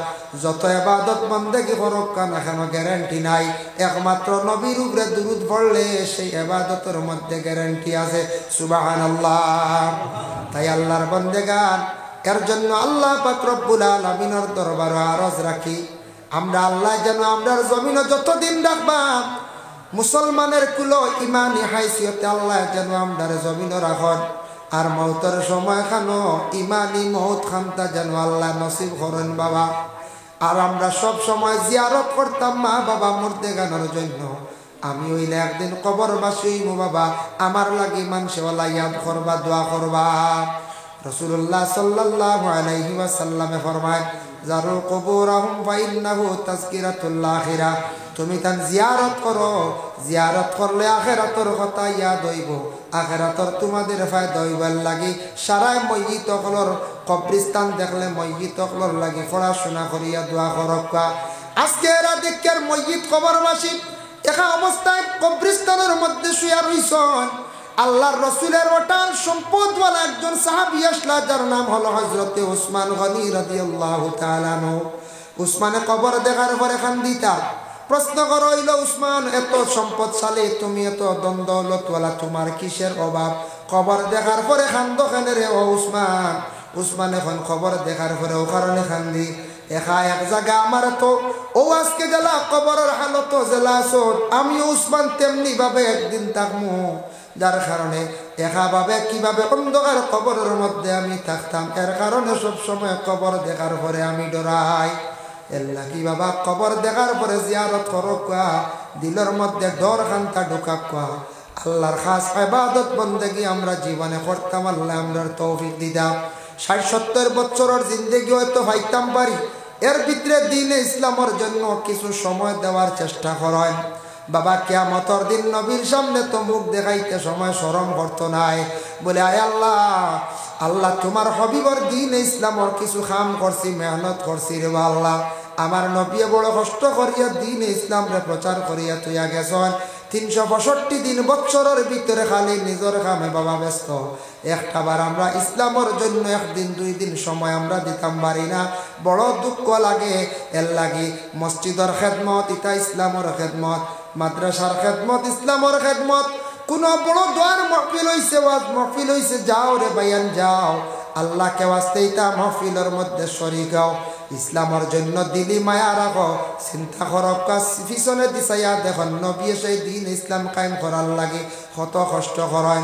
যত ইবাদত বন্দেগি করকা না কেন গ্যারান্টি নাই, একমাত্র নবীর উপরে দুরূদ পড়লে সেই ইবাদতের মধ্যে গ্যারান্টি আছে। সুবহানাল্লাহ। তাই আল্লাহর বন্দেগান এর জন্য আল্লাহ পাক রব্বুল আলামিনের দরবারে আরজ রাখি, আমরা আল্লাহ যেন আমরার জমিনে যতদিন রাখবা মুসলমানের কুলো ইমানি হাইসিয়তে আল্লাহ যেন আমরার জমিনে রাখন। আর মৌতের সময় খানো ইমানি মৌত খানটা যেন আল্লাহ নসিব করেন বাবা। আর আমরা সব সময় জিয়ারত করতাম মা বাবা মুর্দেগানের জন্য। আমি হইলে একদিন কবরবাসী হইব বাবা, আমার লাগি মানুষওয়ালা ইয়াদ করবা, দোয়া করবা। রাসূলুল্লাহ সাল্লাল্লাহু আলাইহি ওয়াসাল্লামে ফরমায়, জারু কুবুরহুম ফাইন্নাহু তাযকিরাতুল আখিরা। তুমি তান জিয়ারত করো, জিয়ারত করলে আখিরাতের কথা ইয়াদ হইব, আখিরাতের তোমাদের ফায়দা হইবার লাগি সারাই ময়িত হলর কবরস্থান দেখলে ময়িত হলর লাগি পড়াশোনা করিয়া দোয়া করবা। আজকে এরা দেখের ময়িত কবরবাসী একা অবস্থায় কবরস্থানের মধ্যে শুয়া রইছেন। আল্লাহর রসুলের ওটার সম্পদওয়ালা একজন সাহাবী আসলা, যার নাম হলো হযরতে উসমান গনি রাদিয়াল্লাহু তাআলা আনহু। উসমানে কবর দেখার পরে খান্দিতা প্রশ্ন করো, হইল উসমান এত সম্পদশালী, তুমি এত দ্বন্দ্বলতওয়ালা, তোমার কিসের অভাব? কবর দেখার পরে খান্দ কেনে রে ও উসমান? উসমান এখন খবর দেখার পরে ও কারণে খান্দি একা এক জায়গা আমার তো ও আজকে গেলা কবরের হালত জেলা আসন, আমি উসমান তেমনি ভাবে একদিন থাকমু, যার কারণে একা ভাবে কিভাবে অন্ধকার কবরের মধ্যে আমি থাকতাম, এর কারণে সব সময় কবর দেখার পরে আমি ডরাই। এল্লা কি বাবা কবর দেখার পরে জিয়ারত করকা, দিলের মধ্যে ডর খান্তা ঢুকাকা। আল্লাহর খাস ইবাদত বন্দেগি আমরা জীবনে করতাম, আল্লাহ আমরার তৌফিক দিদাম। 60-70 বছরের জিন্দেগি হয়তো পাইতাম পারি, এর ভিতরে দিনে ইসলামের জন্য কিছু সময় দেওয়ার চেষ্টা করেন বাবা। কিয়ামতের দিন নবীর সামনে তো মুখ দেখাইতে সময় শরম করতো নাই, বলে আয় আল্লাহ, আল্লাহ তোমার হবিবর দিন ইসলামের কিছু কাম করছি, মেহনত করছি রে আল্লাহ, আমার নবী বড় কষ্ট করিয়া দিন ইসলাম রে প্রচার করিয়া তুইয়া গেছেন। 365 দিন বছরের ভিতরে খালি নিজের কামে বাবা ব্যস্ত, একটা বার আমরা ইসলামের জন্য 1 দিন 2 দিন সময় আমরা দিতাম পারি না, বড় দুঃখ লাগে। এর লাগি মসজিদের খেদমত ইতা ইসলামের খেদমত, মাদ্রাসার খেদমত ইসলামের খেদমত। কোন বড় দোয়ার মহফিল হইছে, ওয়াজ মহফিল হইছে, যাও রে বায়ান যাও, আল্লাহকে ওয়াস্তে ইতা মহফিলের মধ্যে শরীক হও, ইসলামের জন্য দিলি মায়া রাখো, চিন্তা করো পিছনে দিছাইয়া দেখুন নবী সেই দিন ইসলাম কায়েম করার লাগে কত কষ্ট করেন।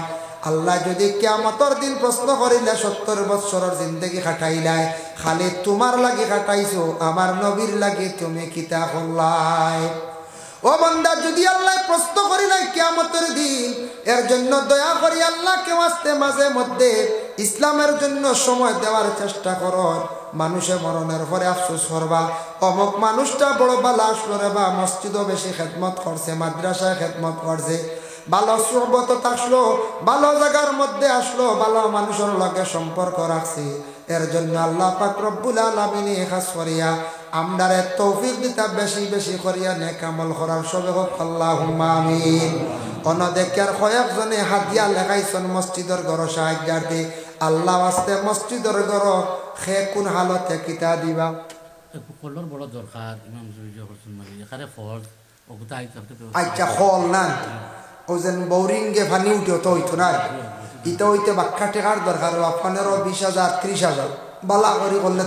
আল্লাহ যদি কিয়ামতের দিন প্রশ্ন করিলে 70 বছরের জিন্দেগি কাটাইলাই, খালি তোমার লাগি কাটাইছো, আমার নবীর লাগি তুমি কিতা করলাই? ও বান্দা, যদি আল্লাহ প্রশ্ন করি নাই কিয়ামতের দিন, এর জন্য দয়া করি আল্লাহকে ওয়াস্তে মাঝে মধ্যে ইসলামের জন্য সময় দেওয়ার চেষ্টা করো। মানুষে মরণের পরে আফসোস করবা, অমুক মানুষটা বড় বালা আসলো রে, বা মসজিদও বেশি খেদমত করছে, মাদ্রাসায় খেদমত করছে, ভালো সুহবত আসলো, ভালো জায়গার মধ্যে আসলো, ভালো মানুষের লগে সম্পর্ক রাখছে। এর জন্য আল্লাহ পাক রব্বুল আলামিন খাস করিয়া আমরারে তৌফিক দিতা বেশি বেশি করিয়া নেক আমল করার সবে হোক আল্লাহুম্মা আমিন। অনদেকের কয়েকজনে হাতিয়া লেখাইছেন মসজিদের ঘর সাহায্যার্থে। আল্লাহ আস্তে মসজিদের ঘর খে কোন হালতে কিতা দিবা কলর বড় দরকার ইমাম জুজু হোসেন মালি এখানে ফরজ ওগুতা আইতে আচ্ছা হল না ও যেন বোরিংয়ে পানি উঠে তো হইতো না, ইটা হইতে বাক্কা টেকার দরকার 15,000 20,000 30,000 বালা করি করলে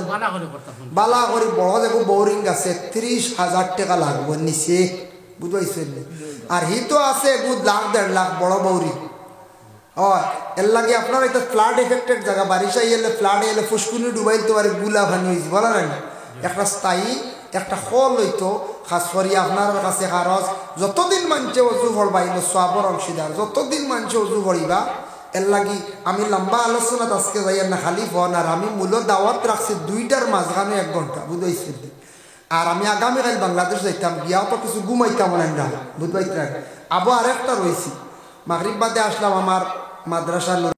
বালা করি বড় দেখো বোরিং আছে 30,000 টাকা লাগবে নিচে, বুঝবাইছেন? আর হি তো আছে 1 লাখ 1.5 লাখ বড় বৌরি। এর লাগে আপনার এটা ফ্লাড এফেক্টেড জায়গা, বারিশাই এলে ফ্লাড এলে ফুসকুনি ডুবাইতে পারে, গুলা ভানি হয়েছে বলা না। একটা স্থায়ী একটা হল হইতো খাস করি আপনার কাছে খারজ, যতদিন মানছে অজু ভরবা ইলো সওয়াবের অংশীদার, যতদিন মানছে অজু ভরিবা। এর লাগি আমি লম্বা আলোচনাত আজকে যাই না, খালি ফোন। আর আমি মূল দাওয়াত রাখছি 2টার মাঝখানে 1 ঘন্টা, বুঝাইছি? আর আমি আগামীকাল বাংলাদেশ যাইতাম, গিয়াও তো কিছু ঘুমাইতাম না, বুঝবাইতে। আবার আরেকটা রয়েছি, মাগরিব বাদে আসলাম আমার মাদ্রাসার